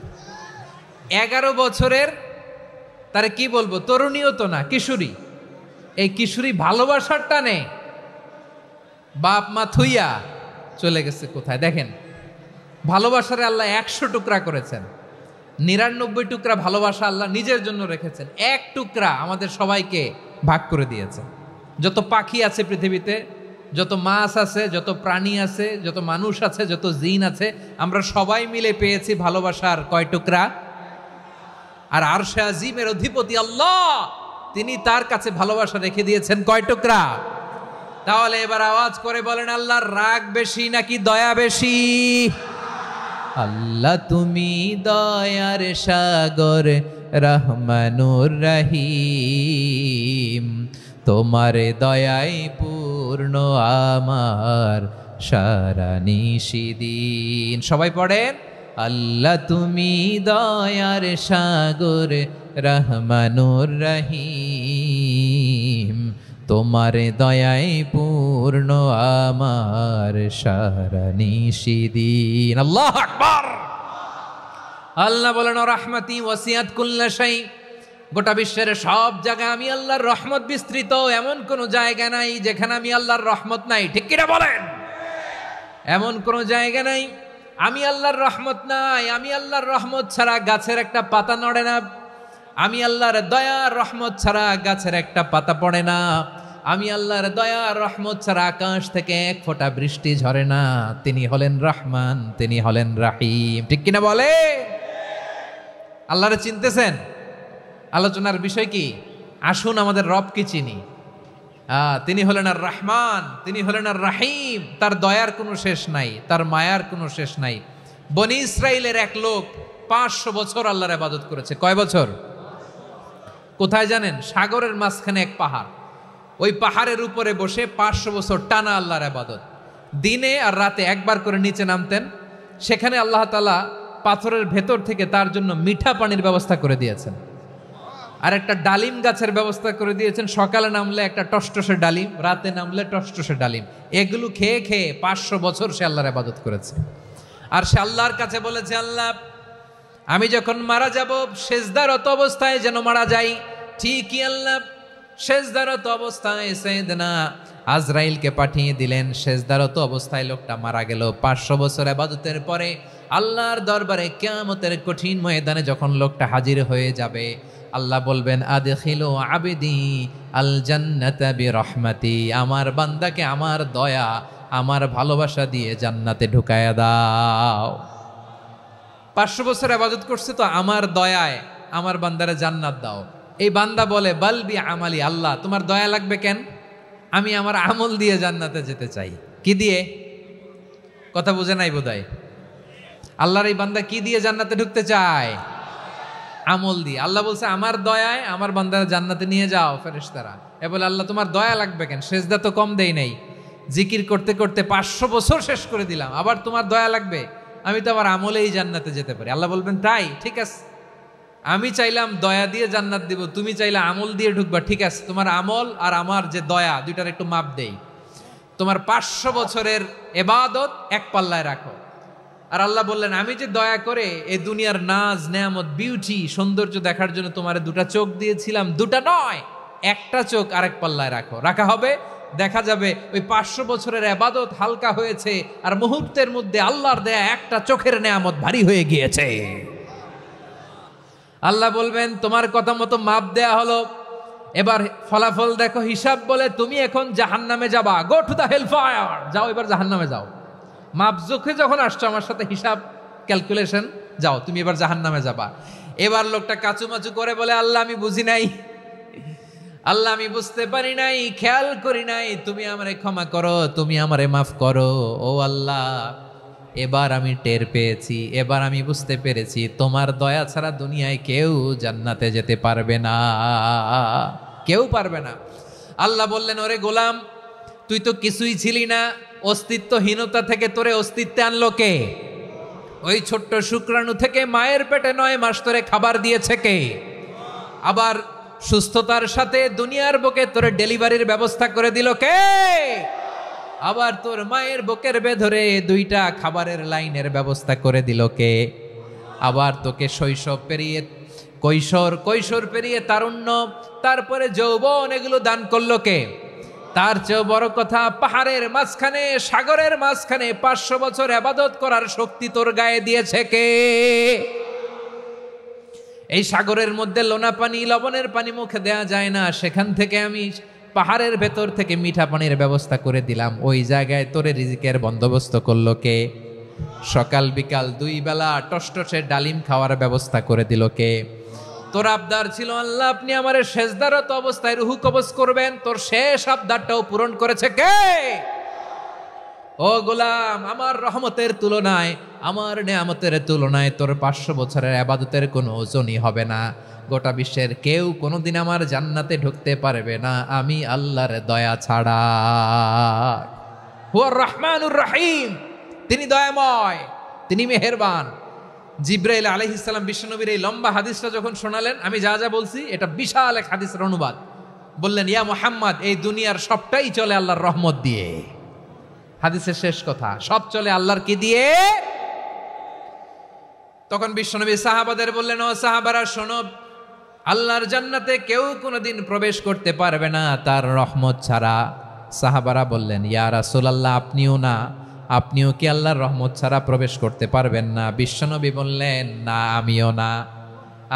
11 বছরের, তারে কি বলবো, তরুণীও তো না, কিশোরী। এই কিশোরী ভালোবাসার টানে বাপ মা থুইয়া চলে গেছে কোথায়? দেখেন ভালোবাসারে আল্লাহ 100 টুকরা করেছেন, 99 টুকরা ভালোবাসা আল্লাহ নিজের জন্য রেখেছেন, 1 টুকরা আমাদের সবাইকে ভাগ করে দিয়েছেন। যত পাখি আছে পৃথিবীতে, যত মাছ আছে, যত প্রাণী আছে, যত মানুষ আছে, যত জিন আছে, আমরা সবাই মিলে পেয়েছি ভালোবাসার কয় টুকরা? আর আরশে আজিমের অধিপতি আল্লাহ তিনি তার কাছে ভালোবাসা রেখে দিয়েছেন কয় টুকরা? তাহলে এবার আওয়াজ করে বলেন, আল্লাহর রাগ বেশি নাকি দয়া বেশি? আল্লাহ তুমি দয়ার সাগর রহমানুর রহিম, তোমার দয়ায় পূর্ণ আমার সারা নিশিদিন। সবাই পড়েন, আল্লাহ তুমি দয়ার সাগর রহমানুর রহিম, তোমার দয়ায় পূর্ণ আমার সারা নিশিদিন। আল্লাহু আকবার। আল্লাহ বলেন, রাহমাতি ওয়াসিআত কুল্লা শাই, গোটা বিশ্বের সব জায়গায় আমি আল্লাহর রহমত বিস্তৃত, এমন কোন জায়গা নাই যেখানে আমি আল্লাহর রহমত নাই। ঠিক কিনা বলেন? এমন কোন জায়গা নাই আমি আল্লাহর রহমত নাই। আমি আল্লাহর রহমত ছাড়া গাছের একটা পাতা নড়ে না। আমি আল্লাহর দয়ার রহমত ছাড়া গাছের একটা পাতা পড়ে না। আমি আল্লাহর দয়ার রহমত ছাড়া আকাশ থেকে এক ফোঁটা বৃষ্টি ঝরে না। তিনি হলেন রহমান, তিনি হলেন রাহিম। ঠিক কিনা বলে? আল্লাহরে চিনতেছেন? আলোচনার বিষয় কি? আসুন আমাদের রবকে চিনি। তিনি হলেন আর রহমান, তিনি হলেন আর রাহিম। তার দয়ার কোনো শেষ নাই, তার মায়ার কোনো শেষ নাই। বনি ইসরাইলের এক লোক 500 বছর আল্লাহর ইবাদত করেছে। কয় বছর? কোথায় জানেন? সাগরের মাঝখানে এক পাহাড়। ওই পাহাড়ের উপরে বসে 500 বছর টানা আল্লাহর ইবাদত। দিনে আর রাতে একবার করে নিচে নামতেন। সেখানে আল্লাহ তাআলা পাথরের ভেতর থেকে তার জন্য মিঠা পানির ব্যবস্থা করে দিয়েছেন, আর একটা ডালিম গাছের ব্যবস্থা করে দিয়েছেন। সকালে নামলে একটা টসটসে ডালিম, রাতে নামলে টসটসে ডালিম। এগুলো খেয়ে খেয়ে 500 বছর সে আল্লাহর ইবাদত করেছে। আর সে আল্লাহর কাছে বলেছে, আল্লাহ আমি যখন মারা যাব সেজদারত অবস্থায় যেন মারা যাই। ঠিকই আল্লাহ সেজদারত অবস্থায় সাইয়েদনা আজরাইলকে পাঠিয়ে দিলেন। সেজদারত অবস্থায় লোকটা মারা গেল। 500 বছর ইবাদতের পরে আল্লাহর দরবারে কিয়ামতের কঠিন ময়দানে যখন লোকটা হাজির হয়ে যাবে, আল্লাহ বলবেন, আদখিলু আবদি আল জান্নাতা বিরহমাতি, আমার বান্দাকে আমার দয়া, আমার ভালোবাসা দিয়ে জান্নাতে ঢুকায়া দাও। 500 বছর ইবাদত করছে তো আমার দয়ায় আমার বান্দারে জান্নাত দাও। এই বান্দা বলে, বালবি আমালি, আল্লাহ তোমার দয়া লাগবে কেন? আমি আমার আমল দিয়ে জান্নাতে যেতে চাই। কি দিয়ে? কথা বুঝে নাই বোধহয়। আল্লাহর এই বান্দা কি দিয়ে জান্নাতে ঢুকতে চায়? আমল দিয়ে। আল্লাহ বলছে, আমার দয়ায় আমার বান্দারা জান্নাতে নিয়ে যাও। ফেরেশতারা এ বলে, আল্লাহ তোমার দয়া লাগবে কেন? সেজদা তো কম দেই নাই, জিকির করতে করতে 500 বছর শেষ করে দিলাম, আবার তোমার দয়া লাগবে? আমি তো আমার আমলেই জান্নাতে যেতে পারি। আল্লাহ বলবেন, তাই ঠিক আছে, আমি চাইলাম দয়া দিয়ে জান্নাত দিব, তুমি চাইলে আমল দিয়ে ঢুকবা। ঠিক আছে, তোমার আমল আর আমার যে দয়া দুইটার একটু মাপ দেই। তোমার 500 বছরের ইবাদত এক পাল্লায় রাখো। আর আল্লাহ বললেন, আমি যে দয়া করে এই দুনিয়ার নাজ নেয়ামত বিউটি সৌন্দর্য দেখার জন্য তোমার 2টা চোখ দিয়েছিলাম, 2টা নয়, একটা চোখ আরেক পাল্লায় রাখো। রাখা হবে, দেখা যাবে ওই 500 বছরের ইবাদত হালকা হয়েছে, আর মুহূর্তের মধ্যে আল্লাহর দেয়া একটা চোখের নেয়ামত ভারী হয়ে গিয়েছে। আল্লাহ বলবেন, তোমার কথা মতো মাপ দেয়া হলো, এবার ফলাফল দেখো, হিসাব বলে তুমি এখন জাহান্নামে যাবা। Go to the hell fire, যাও এবার জাহান্নামে যাও। মাপ জোখে যখন আসছো আমার সাথে হিসাব ক্যালকুলেশন, যাও তুমি এবার জাহান্নামে যাবা। এবার লোকটা কাচুমাচু করে বলে, আল্লাহ আমি বুঝি নাই, আল্লাহ আমি বুঝতে পারি নাই, খেয়াল করি নাই, তুমি আমারে ক্ষমা করো, তুমি আমারে মাফ করো। ও আল্লাহ, এবার আমি টের পেয়েছি, এবার আমি বুঝতে পেরেছি, তোমার দয়া ছাড়া দুনিয়ায় কেউ জান্নাতে যেতে পারবে না, কেউ পারবে না। আল্লাহ বললেন, ওরে গোলাম, তুই তো কিছুই ছিলি না, অস্তিত্বহীনতা থেকে তোরে অস্তিত্বে আনলো কে? ওই ছোট্ট শুক্রাণু থেকে মায়ের পেটে 9 মাস ধরে খাবার দিয়েছে কে? আবার সুস্থতার সাথে দুনিয়ার বুকে তোরে ডেলিভারির ব্যবস্থা করে দিল কে? আবার তোর মায়ের বুকের ভেতরে 2টা খাবারের লাইনের ব্যবস্থা করে দিল কে? আবার তোকে শৈশব পেরিয়ে কৈশোর পেরিয়ে তারুণ্য, তারপরে যৌবন, এগুলো দান করলো কে? তার চেয়েও বড় কথা, পাহাড়ের মাঝখানে, সাগরের মাঝখানে 500 বছর ইবাদত করার শক্তি তোর গায়ে দিয়েছে কে? এই সাগরের মধ্যে লোনা পানি, লবণের পানি মুখে দেয়া যায় না, সেখান থেকে আমি পাহাড়ের ভেতর থেকে মিঠা পানির ব্যবস্থা করে দিলাম। ওই জায়গায় তোরে রিজিকের বন্দোবস্ত করলো কে? সকাল বিকাল 2 বেলা টসটসে ডালিম খাওয়ার ব্যবস্থা করে দিল কে? তোর আবদার ছিল আল্লাহ আপনি আমার সেজদারত অবস্থায় রুহু কবজ করবেন, তোর শেষ আবদারটাও পূরণ করেছে কে? ও গোলাম, আমার রহমতের তুলনায়, আমার নেয়ামতের তুলনায় তোর 500 বছরের ইবাদতের কোনো ওজনই হবে না। গোটা বিশ্বের কেউ কোনোদিন আমার জান্নাতে ঢুকতে পারবে না আমি আল্লাহর দয়া ছাড়া। হুয়ার রহমানুর রহিম, তিনি দয়াময়, তিনি মেহেরবান। জিব্রাইল আলাইহিস সালাম বিশ্বনবীর এই লম্বা হাদিসটা যখন শোনালেন, আমি যা যা বলছি এটা বিশাল এক হাদিসের অনুবাদ। বললেন, ইয়া মুহাম্মদ, এই দুনিয়ার সবটাই চলে আল্লাহর রহমত দিয়ে। হাদিসের শেষ কথা, সব চলে আল্লাহর কি দিয়ে? তখন বিশ্বনবী সাহাবাদের বললেন, ও সাহাবারা শোনো, আল্লাহর জান্নাতে কেউ কোনোদিন প্রবেশ করতে পারবে না তার রহমত ছাড়া। সাহাবারা বললেন, ইয়া রাসূলুল্লাহ, আপনিও না, আপনিও কি আল্লাহর রহমত ছাড়া প্রবেশ করতে পারবেন না? বিশ্বনবী বললেন, না, আমিও না,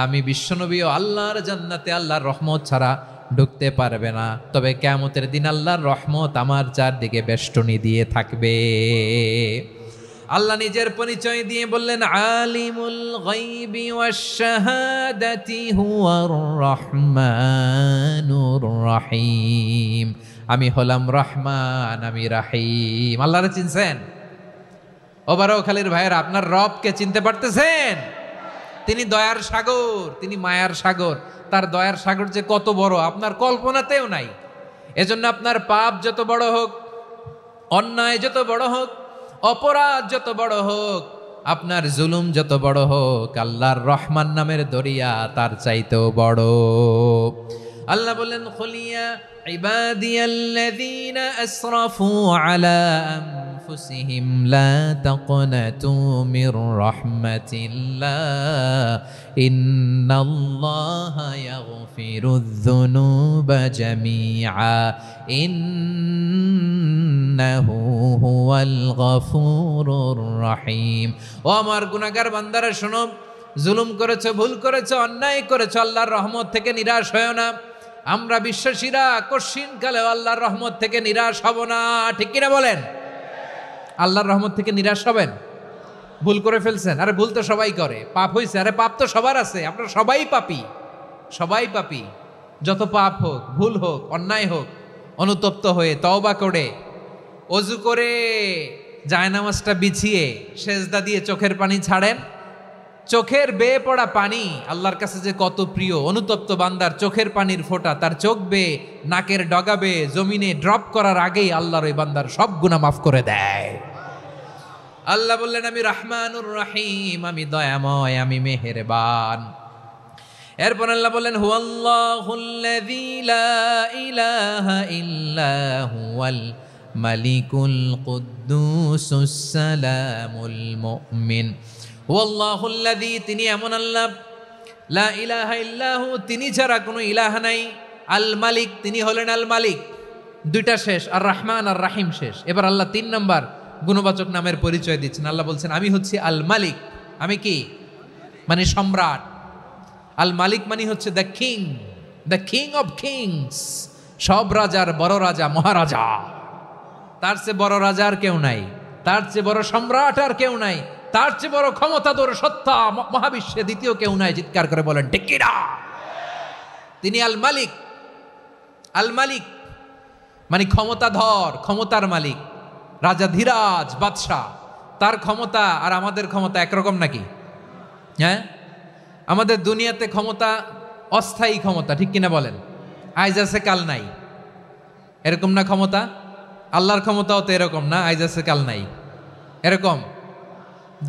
আমি বিশ্বনবীও আল্লাহর জান্নাতে আল্লাহর রহমত ছাড়া ঢুকতে পারবে না। তবে কিয়ামতের দিন আল্লাহর রহমত আমার চারদিকে বেষ্টনী দিয়ে থাকবে। আল্লাহ নিজের পরিচয় দিয়ে বললেন, আলিমুল গায়বি ওয়াশ শাহাদাতি হুয়ার রহমানুর রহিম। আমি হলাম রহমান, আমি রাহিম। আল্লাহরে চিনছেন? ওবারখালীর ভাইয়েরা, আপনার রবকে চিনতে পারতেছেন? তিনি দয়ার সাগর, তিনি মায়ার সাগর। তার দয়ার সাগর যে কত বড় আপনার কল্পনাতেও নাই। এজন্য আপনার পাপ যত বড় হোক, অন্যায় যত বড় হোক, অপরাধ যত বড় হোক, আপনার জুলুম যত বড় হোক, আল্লাহর রহমান নামের দরিয়া তার চাইতেও বড়। আল্লাহ বললেন, খুলিয়া ইবাদিয়াল্লাযীনা আসরাফু আলা আনফুসিহিম লা তাকনাতু মির রাহমাতিল্লাহ ইন্নাল্লাহা ইয়াগফিরুয যুনুবা জামিআ ইন্নাহু হুয়াল গফুরুর রহিম। ও আমার গুনাহগার বান্দারা শোনো, জুলুম করেছো, ভুল করেছো, অন্যায় করেছো, আল্লাহর রহমত থেকে নিরাশ হয়ো না। আমরা বিশ্বাসীরা কশিনকালেও আল্লাহর রহমত থেকে নিরাশ হব না। ঠিক কিনা বলেন? আল্লাহর রহমত থেকে নিরাশ হবেন? ভুল করে ফেলছেন, আরে ভুল তো সবাই করে। পাপ হয়েছে, আরে পাপ তো সবার আছে। আপনারা সবাই পাপী, সবাই পাপী। যত পাপ হোক, ভুল হোক, অন্যায় হোক, অনুতপ্ত হয়ে তওবা করে, ওযু করে, জায়নামাজটা বিছিয়ে সেজদা দিয়ে চোখের পানি ছাড়েন। চোখের বেয়ে পড়া পানি আল্লাহর কাছে যে কত প্রিয়। অনুতপ্ত বান্দার চোখের পানির ফোঁটা তার চোখ বেয়ে, নাকের ডগা বেয়ে জমিনে ড্রপ করার আগেই আল্লাহর ওই বান্দার সব গুনাহ মাফ করে দেয়। আল্লাহ বললেন, আমি রহমানুর রহিম, আমি দয়াময়, আমি মেহেরবান। এরপর আল্লাহ বললেন, হুয়াল্লাহুল্লাযী লা ইলাহা ইল্লা হুয়াল মালিকুল কুদ্দুসুস সালামুল মুমিন। হুয়াল্লাহুল্লাযী, তিনি এমন আল্লাহ, লা ইলাহা ইল্লাহু, তিনি ছাড়া কোনো ইলাহ নাই। আল মালিক, তিনি হলেন আল মালিক। দুইটা শেষ, আর রহমান আর রাহিম শেষ। এবার আল্লাহ 3 নম্বর গুণবাচক নামের পরিচয় দিচ্ছেন। আল্লাহ বলছেন, আমি হচ্ছি আল মালিক। আমি কি? মানে সম্রাট। আল মালিক মানে হচ্ছে the king, the king of kings. সব রাজার বড় রাজা, মহারাজা। তার চেয়ে বড় রাজা আর কেউ নাই, তার চেয়ে বড় সম্রাট আর কেউ নাই, তার চেয়ে বড় ক্ষমতাধর সত্তা মহাবিশ্বে দ্বিতীয় কেউ নাই। চিৎকার করে বলেন ঠিক কিনা? তিনি আল মালিক। আল মালিক মানে ক্ষমতাধর, ক্ষমতার মালিক, রাজা ধীরাজ বাদশাহ। তার ক্ষমতা আর আমাদের ক্ষমতা একরকম নাকি? হ্যাঁ, আমাদের দুনিয়াতে ক্ষমতা অস্থায়ী ক্ষমতা, ঠিক কিনা বলেন? আইজ আছে কাল নাই, এরকম না ক্ষমতা? আল্লাহর ক্ষমতাও তো এরকম না, আইজ আছে কাল নাই এরকম।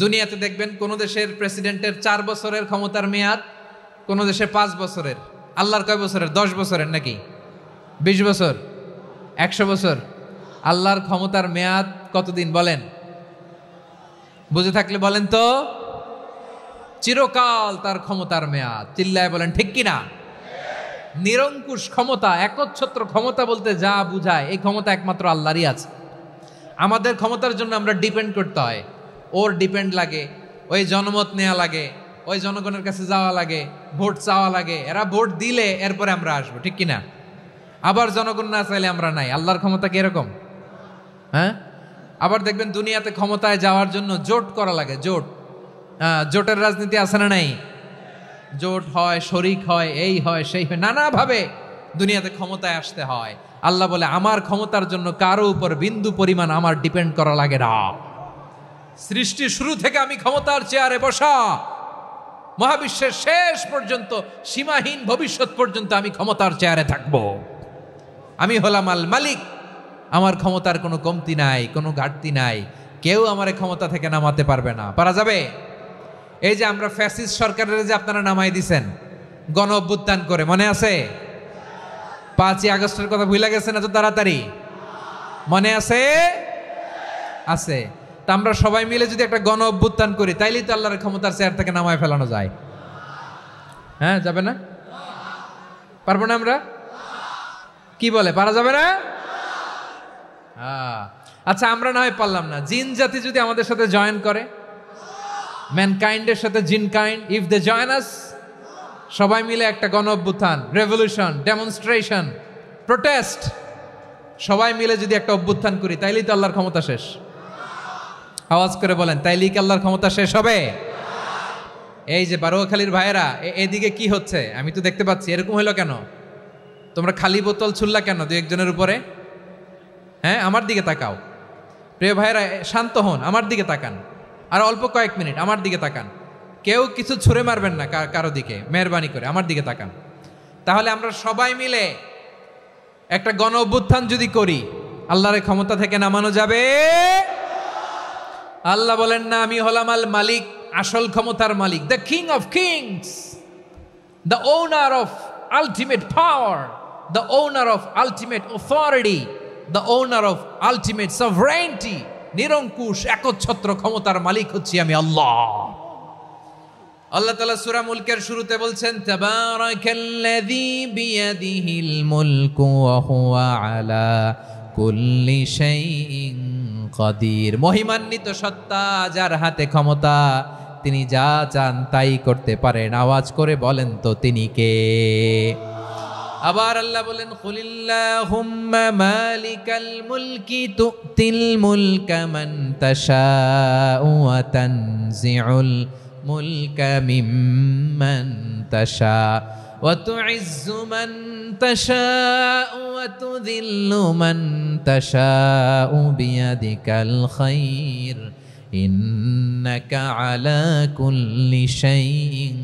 দুনিয়াতে দেখবেন কোন দেশের প্রেসিডেন্টের 4 বছরের ক্ষমতার মেয়াদ, কোন দেশে 5 বছরের। আল্লাহর কয় বছরের? 10 বছরের নাকি 20 বছর, 100 বছর? আল্লাহর ক্ষমতার মেয়াদ কতদিন বলেন? বুঝে থাকলে বলেন তো। চিরকাল তার ক্ষমতার মেয়াদ। চিল্লায় বলেন ঠিক কিনা? নিরঙ্কুশ ক্ষমতা, একচ্ছত্র ক্ষমতা বলতে যা বুঝায়, এই ক্ষমতা একমাত্র আল্লাহরই আছে। আমাদের ক্ষমতার জন্য আমরা ডিপেন্ড করতে হয়, ওর ডিপেন্ড লাগে, ওই জনমত নেওয়া লাগে, ওই জনগণের কাছে যাওয়া লাগে, ভোট চাওয়া লাগে। এরা ভোট দিলে এরপরে আমরা আসবো, ঠিক কিনা? আবার জনগণ না চাইলে আমরা নাই। আল্লাহর ক্ষমতা কি এরকম? হ্যাঁ, আবার দেখবেন দুনিয়াতে ক্ষমতায় যাওয়ার জন্য জোট করা লাগে। জোট, জোটের রাজনীতি আছে না নাই? জোট হয়, শরিক হয়, এই হয় সেই হয়, নানাভাবে দুনিয়াতে ক্ষমতায় আসতে হয়। আল্লাহ বলে আমার ক্ষমতার জন্য কারো উপর বিন্দু পরিমাণ আমার ডিপেন্ড করা লাগে না। সৃষ্টির শুরু থেকে আমি ক্ষমতার চেয়ারে বসা, মহাবিশ্বের শেষ পর্যন্ত, সীমাহীন ভবিষ্যৎ পর্যন্ত আমি ক্ষমতার চেয়ারে থাকব। আমি হলাম আল মালিক, আমার ক্ষমতার কোনো কমতি নাই, কোনো ঘাটতি নাই, কেউ আমার ক্ষমতা থেকে নামাতে পারবে না। পারা যাবে? এই যে আমরা ফ্যাসিস্ট সরকারের যে আপনারা নামাই দিছেন গণ অভ্যুত্থান করে, মনে আছে? 5ই আগস্টের কথা ভুলে গেছেন এত তাড়াতাড়ি? মনে আছে? আছে। তা আমরা সবাই মিলে যদি একটা গণ অভ্যুত্থান করি, তাইলেই তো আল্লাহর ক্ষমতার চেয়ার থেকে নামায় ফেলানো যায়। হ্যাঁ, যাবে না? পারবো না আমরা? কি বলে, পারা যাবে না? আচ্ছা, আমরা না হয় পারলাম না, জিন জাতি যদি আমাদের সাথে জয়েন করে, ম্যানকাইন্ডের সাথে জিনকাইন্ড, ইফ দে জয়েন আস, সবাই মিলে একটা গণ অভ্যুত্থান, রেভলিউশন, ডেমনস্ট্রেশন, প্রোটেস্ট, সবাই মিলে যদি একটা অভ্যুত্থান করি, তাইলেই তো আল্লাহর ক্ষমতা শেষ। আওয়াজ করে বলেন, তাইলেই কি আল্লাহর ক্ষমতা শেষ হবে? এই যে বারোয়াখালীর ভাইয়েরা, এদিকে কি হচ্ছে আমি তো দেখতে পাচ্ছি, এরকম হইলো কেন? তোমরা খালি বোতল ছুড়লা কেন দু একজনের উপরে? হ্যাঁ, আমার দিকে তাকাও প্রিয় ভাইয়েরা, শান্ত হন, আমার দিকে তাকান, আর অল্প কয়েক মিনিট আমার দিকে তাকান। কেউ কিছু ছুঁড়ে মারবেন না কারো দিকে, মেহরবানি করে আমার দিকে তাকান। তাহলে আমরা সবাই মিলে একটা গণ অভ্যুত্থান যদি করি, আল্লাহর ক্ষমতা থেকে নামানো যাবে? আল্লাহ বলেন না, আমি হলাম আল মালিক, আসল ক্ষমতার মালিক, the king of kings, the owner of ultimate power, the owner of ultimate authority, the owner of ultimate sovereignty. নিরঙ্কুশ একচ্ছত্র ক্ষমতার মালিক হচ্ছি আমি আল্লাহ। আল্লাহ তাআলা সূরা মুলকের শুরুতে বলছেন, তাবারাকাল্লাযী বিয়াদিহিল মুলকু ওয়া হুয়া আলা কুল্লি শাইইন কাদির। মহিমান্বিত সত্তা, যার হাতে ক্ষমতা, তিনি যা চান তাই করতে পারেন। আওয়াজ করে বলেন তো তিনি কে? আবার আল্লাহ বলেন, কুলিল্লাহুম্মা মালিকাল মুলকি তুতিল মুলকা মান তাশাউ ওয়া তানজিউল মুলকা মিম্মান তাশা ওয়া তুইজ্জু মান তাশাউ ওয়া তুযিল্লু মান তাশাউ বিয়াদিকাল খায়র ইন্নাকা আলা কুল্লি শাইইন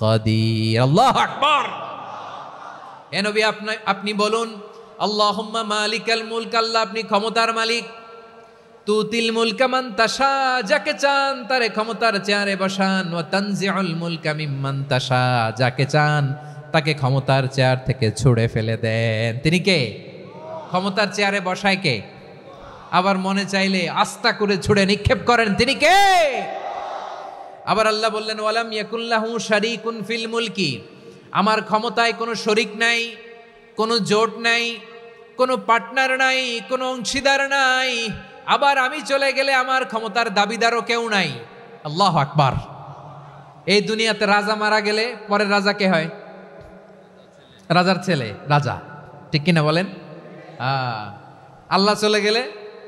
কাদির। আল্লাহু আকবার। এ নবী, আপনি বলুন, আল্লাহুম্মা মালিকাল মুলক, আল্লাহ আপনি ক্ষমতার মালিক, তুতিল মুলকা মান তাশা, যাকে চান তারে ক্ষমতার চেয়ারে বসান, ওয়া তানজিউল মুলকা মিম্মান তাশা, যাকে চান তাকে ক্ষমতার চেয়ার থেকে ছুঁড়ে ফেলে দেন। তিনি কে? ক্ষমতার চেয়ারে বসায় কে? আবার মনে চাইলে আস্থা করে ছুঁড়ে নিক্ষেপ করেন, তিনি কে? আবার আল্লাহ বললেন, ওয়ালাম ইয়াকুল্লাহু শারীকুন ফিল মুলকি, আমার ক্ষমতায় কোনো শরিক নাই, কোনো জোট নাই, কোনো পার্টনার নাই, কোনো অংশীদার নাই। আবার আমি চলে গেলে আমার ক্ষমতার দাবিদারও কেউ নাই। আল্লাহু আকবার। এই দুনিয়াতে রাজা মারা গেলে পরের রাজা কে হয়? রাজার ছেলে রাজা, ঠিক কিনা বলেন? আল্লাহ চলে গেলে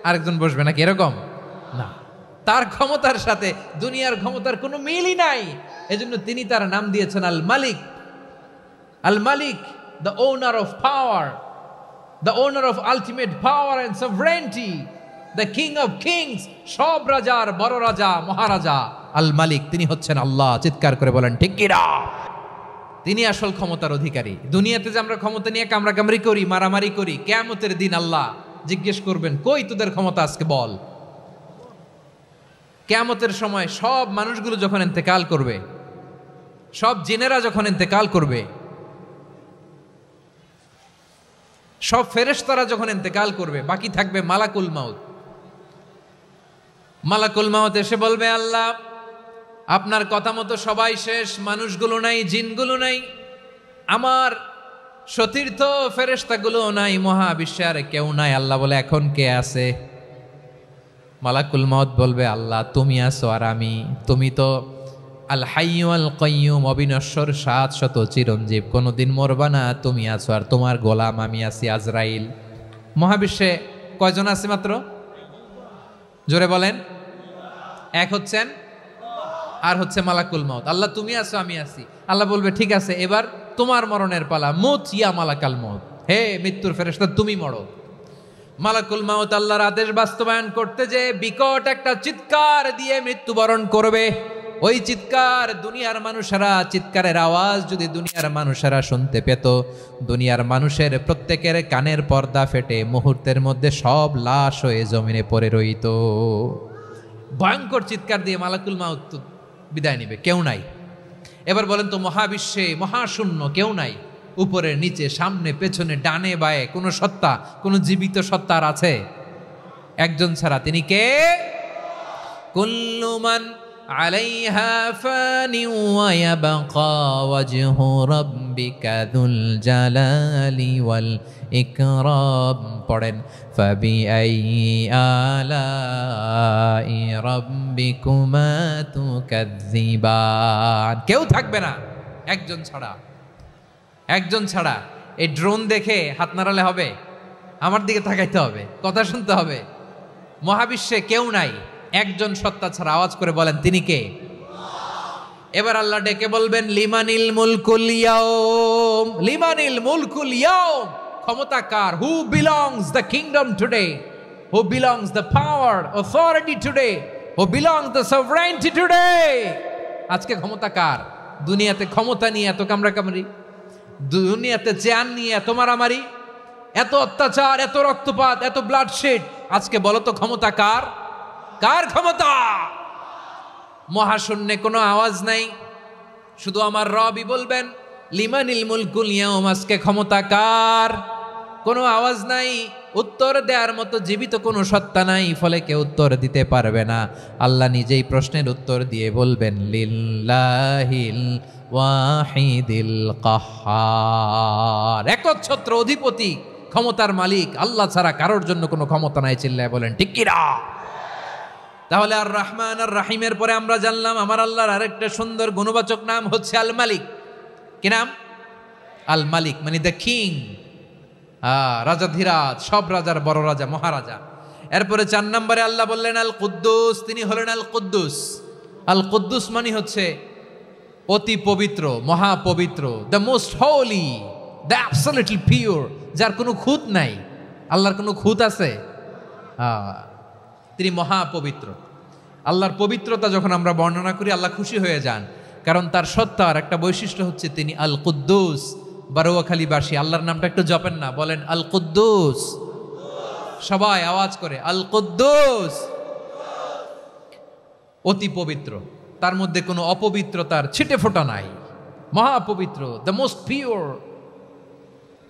আরেকজন বসবে নাকি? এরকম না, তার ক্ষমতার সাথে দুনিয়ার ক্ষমতার কোনো মিলই নাই। এজন্য তিনি তার নাম দিয়েছেন আল মালিক। আল মালিক, the owner of power, the owner of ultimate power and sovereignty, the king of kings, সব রাজার বড় রাজা, মহারাজা আল মালিক, তিনি হচ্ছেন আল্লাহ। চিৎকার করে বলেন ঠিক কিনা? তিনি আসল ক্ষমতার অধিকারী। দুনিয়াতে যে আমরা ক্ষমতা নিয়ে কামড়াকামড়ি করি, মারামারি করি, কিয়ামতের দিন আল্লাহ জিজ্ঞেস করবেন, কই তোদের ক্ষমতা আজকে বল। কিয়ামতের সময় সব মানুষগুলো যখন ইন্তেকাল করবে, সব জিনেরা যখন ইন্তেকাল করবে, সব ফেরেশতারা যখন ইন্তেকাল করবে, বাকি থাকবে মালাকুল মাউত। মালাকুল মাউত এসে বলবে, আল্লাহ আপনার কথা মতো সবাই শেষ, মানুষগুলো নাই, জিনগুলো নাই, আমার সতীর্থ ফেরেশতাগুলো নাই, মহাবিশ্বে আর কেউ নাই। আল্লাহ বলে, এখন কে আছে? মালাকুল মাউত বলবে, আল্লাহ তুমি আছো আর আমি। তুমি তো আল হাইয়্যু আল কাইয়্যুম, অবিনশ্বর, শাশ্বত, চিরঞ্জীব, কোনোদিন মরবা না, তুমি আছো আর তোমার গোলাম আমি আছি আজরাইল। মহাবিশ্বে কয়জন আছে মাত্র? জোরে বলেন। এক হচ্ছেন আর হচ্ছে মালাকুল মউত। আল্লাহ তুমি আছো, আমি আছি। আল্লাহ বলবে ঠিক আছে, এবার তোমার মরণের পালা, মুত ইয়া মালাকাল মউত, হে মৃত্যুর ফেরেশতা তুমি মরো। মালাকুল মউত আল্লাহর আদেশ বাস্তবায়ন করতে যে বিকট একটা চিৎকার দিয়ে মৃত্যুবরণ করবে। ওই চিৎকার দুনিয়ার মানুষেরা, চিৎকারের আওয়াজ যদি দুনিয়ার মানুষেরা শুনতে পেত, দুনিয়ার মানুষের প্রত্যেকের কানের পর্দা ফেটে মুহূর্তের মধ্যে সব লাশ হয়ে জমিনে পড়ে রইত। ভয়ঙ্কর চিৎকার দিয়ে মালাকুল মউত বিদায় নিবে, কেউ নাই। এবার বলেন তো, মহাবিশ্বে মহাশূন্য, কেউ নাই, উপরে নিচে সামনে পেছনে ডানে বায়ে কোনো সত্তা, কোনো জীবিত সত্তার আছে? একজন ছাড়া, তিনি কে? কুল্লু মান আলাইহা ফানি ওয়া ইয়াবকা ওয়াজহু রাব্বিকা যুল জালালি ওয়াল ইকরাম। পড়েন, ফাবিআইয়ি আলাই রাব্বিকুমা তুকাযযিবান। কেউ থাকবে না একজন ছাড়া, একজন ছাড়া। এই ড্রোন দেখে হাত নাড়ালে হবে? আমার দিকে তাকাইতে হবে, কথা শুনতে হবে। মহাবিশ্বে কেউ নাই একজন সত্তা ছাড়া। আওয়াজ করে বলেন, তিনি কে? এবার আল্লাহ ডেকে বলবেন, লিমানিল মুলকুল ইয়াউম, লিমানিল মুলকুল ইয়াউম। ক্ষমতা কার? Who belongs the kingdom today, who belongs the power authority today, who belongs the sovereignty today. আজকে ক্ষমতা কার? দুনিয়াতে ক্ষমতা নিয়ে এত কামড়াকামড়ি, দুনিয়াতে চেয়ার নিয়ে এত মারামারি, এত অত্যাচার, এত রক্তপাত, এত ব্লাডশেড। আজকে বলো তো ক্ষমতা কার? কার ক্ষমতা? মহাশূন্যে কোনো আওয়াজ নাই, শুধু আমার রবই বলবেন লিমানিল মুলকুল ইয়াউম। আজকে ক্ষমতা কার? কোনো আওয়াজ নাই, উত্তর দেওয়ার মতো জীবিত কোনো সত্তা নাই, ফলে কেউ উত্তর দিতে পারবে না। আল্লাহ নিজেই প্রশ্নের উত্তর দিয়ে বলবেন, লিল্লাহিল ওয়াহিদিল কাহ্হার। একচ্ছত্র অধিপতি, ক্ষমতার মালিক আল্লাহ ছাড়া কারোর জন্য কোনো ক্ষমতা নাই। চিল্লায় বলেন ঠিক কি না? তাহলে আর রহমান আর রাহিমের পরে আমরা জানলাম আমার আল্লাহর আরেকটা সুন্দর গুণবাচক নাম হচ্ছে আল মালিক। কি নাম? আল মালিক, মানে দ্য কিং, রাজাধিরাজ, সব রাজার বড় রাজা, মহারাজা। এরপরে 4 নম্বরে আল্লাহ বললেন আল কুদ্দুস, তিনি হলেন আল কুদ্দুস। আল কুদ্দুস মানে হচ্ছে অতি পবিত্র, মহাপবিত্র, the most holy, the absolutely pure, যার কোনো খুঁত নাই। আল্লাহর কোনো খুঁত আছে? তিনি মহাপবিত্র। আল্লাহর পবিত্রতা যখন আমরা বর্ণনা করি আল্লাহ খুশি হয়ে যান, কারণ তার সত্তার একটা বৈশিষ্ট্য হচ্ছে তিনি আল কুদ্দুস। বারোয়াখালীবাসী আল্লাহর নামটা একটু জপেন না, বলেন আল কুদ্দুস, সবাই আওয়াজ করে আল কুদ্দুস। অতি পবিত্র, তার মধ্যে কোনো অপবিত্রতার ছিটে ফোঁটা নাই, মহাপবিত্র, the most pure,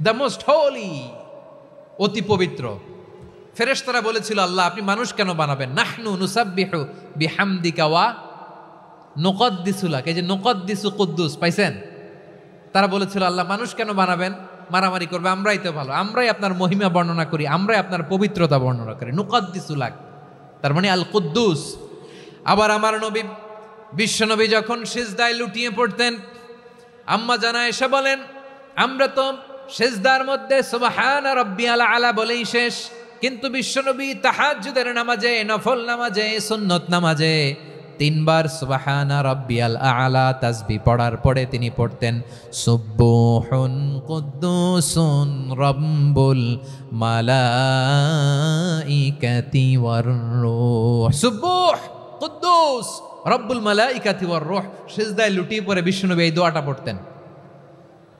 the most holy, অতি পবিত্র। ফেরেশতারা বলেছিল, আল্লাহ আপনি মানুষ কেন বানাবেন? নাহনু নুসাব্বিহু বিহামদিকা ওয়া নুকদ্দিসু লাক। এই যে নুকদ্দিসু কুদ্দুস পাইছেন? তারা বলেছিল, আল্লাহ মানুষ কেন বানাবেন? মারামারি করবে, আমরাই তো ভালো, আমরাই আপনার মহিমা বর্ণনা করি, আমরাই আপনার পবিত্রতা বর্ণনা করি। নুকদ্দিসু লাক, তার মানে আল কুদ্দুস। আবার আমার নবী, বিশ্বনবী যখন সিজদায় লুটিয়ে পড়তেন, আম্মা জানা এসে বলেন, আমরা তো সিজদার মধ্যে সুবহানা রাব্বিয়াল আলা বলেই শেষ, কিন্তু বিশ্বনবী তাহাজ্জুদের নামাজে, নফল নামাজে, সুন্নত নামাজে 3 বার সুবহানা রাব্বিয়াল আলা তাসবিহ পড়ার পরে তিনি পড়তেন সুবহুন কুদ্দুসুন রাব্বুল মালাইকাতি ওয়ার রূহ। সুবহ কুদ্দুস রব্বুল মালাইকাতি ওয়ার রূহ। সিজদায় লুটিয়ে পড়ে বিশ্বনবী এই দোয়াটা পড়তেন।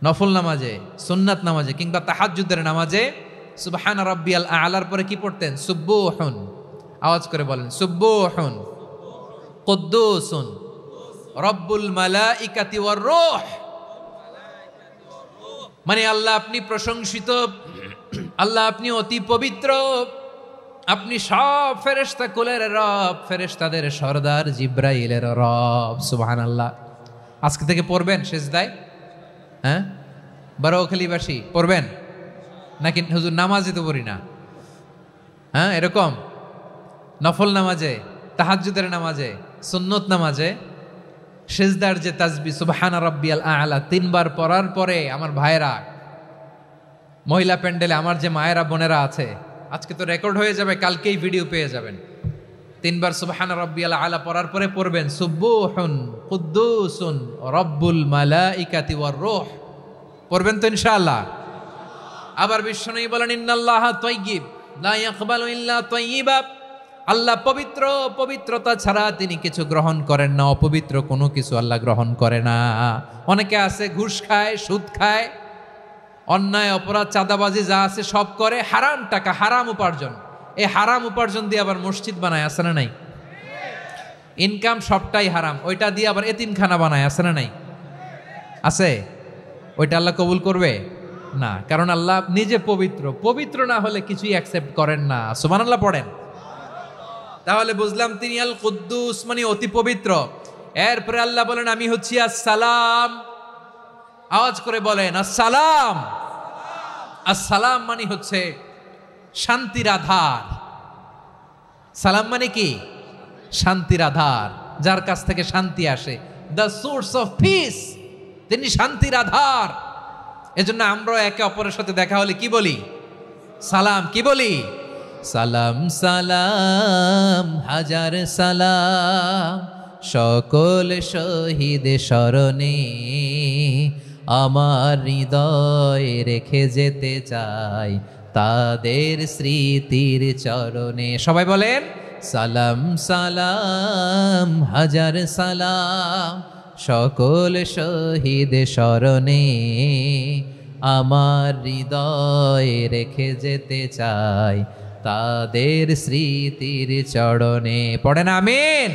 নফল নামাজে, সুন্নাত নামাজে কিংবা তাহাজ্জুদের নামাজে সুবহানা রাব্বিয়াল আলার পরে কি পড়তেন? সুবহুন। আওয়াজ করে বলেন, সুবহুন কুদ্দুসুন রব্বুল মালাইকাতি ওয়ার রূহ। মানে আল্লাহ আপনি প্রশংসিত, আল্লাহ আপনি অতি পবিত্র, আপনি সব ফেরেশতা কুলের রব, ফেরেশতাদের সরদার জিব্রাইলের রব। সুবহানাল্লাহ। আজকে থেকে পড়বেন সিজদায়? হ্যাঁ, বারোয়াখালীবাসী পড়বেন নাকি? হুজুর নামাজে তো পড়ি না। হ্যাঁ, এরকম নফল নামাজে, তাহাজ্জুদের নামাজে, সুন্নত নামাজে সিজদার যে তাসবিহ সুবহানা রাব্বিয়াল আলা 3 বার পড়ার পরে আমার ভাইরা, মহিলা প্যান্ডেলে আমার যে মায়েরা বোনেরা আছে, আজকে তো রেকর্ড হয়ে যাবে, কালকেই ভিডিও পেয়ে যাবেন। তিনবার সুবহান রাব্বিয়াল আলা পড়ার পরে পড়বেন সুবুহুন কুদ্দুসুন রব্বুল মালাইকাতি ওয়ার রূহ। পড়বেন তো ইনশাআল্লাহ। আবার বিশ্বনবী বলেন ইন্নাল্লাহা তাইয়্যিব লা ইয়াকবালু ইল্লা তাইয়্যিবা। আল্লাহ পবিত্র, পবিত্রতা ছাড়া তিনি কিছু গ্রহণ করেন না, অপবিত্র কোনো কিছু আল্লাহ গ্রহণ করে না। অনেকে আছে ঘুষ খায়, সুদ খায়, অন্যায় অপরাধ চাঁদাবাজি যা আছে সব করে, হারাম টাকা, হারাম উপার্জন। এই হারাম উপার্জন দিয়ে আবার মসজিদ বানায়, আছে না নাই? ইনকাম সবটাই হারাম, ওইটা দিয়ে আবার এতিমখানা বানায়, আছে না নাই? আছে। ওইটা আল্লাহ কবুল করবে না, কারণ আল্লাহ নিজে পবিত্র। পবিত্র না হলে কিছুই অ্যাকসেপ্ট করেন না। সুবহানাল্লাহ পড়েন। তাহলে বুঝলাম তিনি আল কুদ্দুস মানে অতি পবিত্র। এরপরে আল্লাহ বলেন আমি হচ্ছি আসসালাম। আওয়াজ করে বলেন আসসালাম। আসসালাম মানে হচ্ছে শান্তির আধার। সালাম মানে কি? শান্তির আধার, যার কাছ থেকে শান্তি আসে। দ্য সোর্স অফ পিস, তিনি শান্তির আধার। এজন্য আমরা একে অপরের সাথে দেখা হলে কি বলি? সালাম। কি বলি? সালাম সালাম হাজার সালাম সকল শহীদ স্মরণে আমার হৃদয় রেখে যেতে চাই তাদের স্মৃতির চরণে। সবাই বলেন সালাম সালাম হাজার সালাম সকল শহীদ স্মরণে আমার হৃদয় রেখে যেতে চাই তাদের স্মৃতির চরণে। পড়েন আমিন।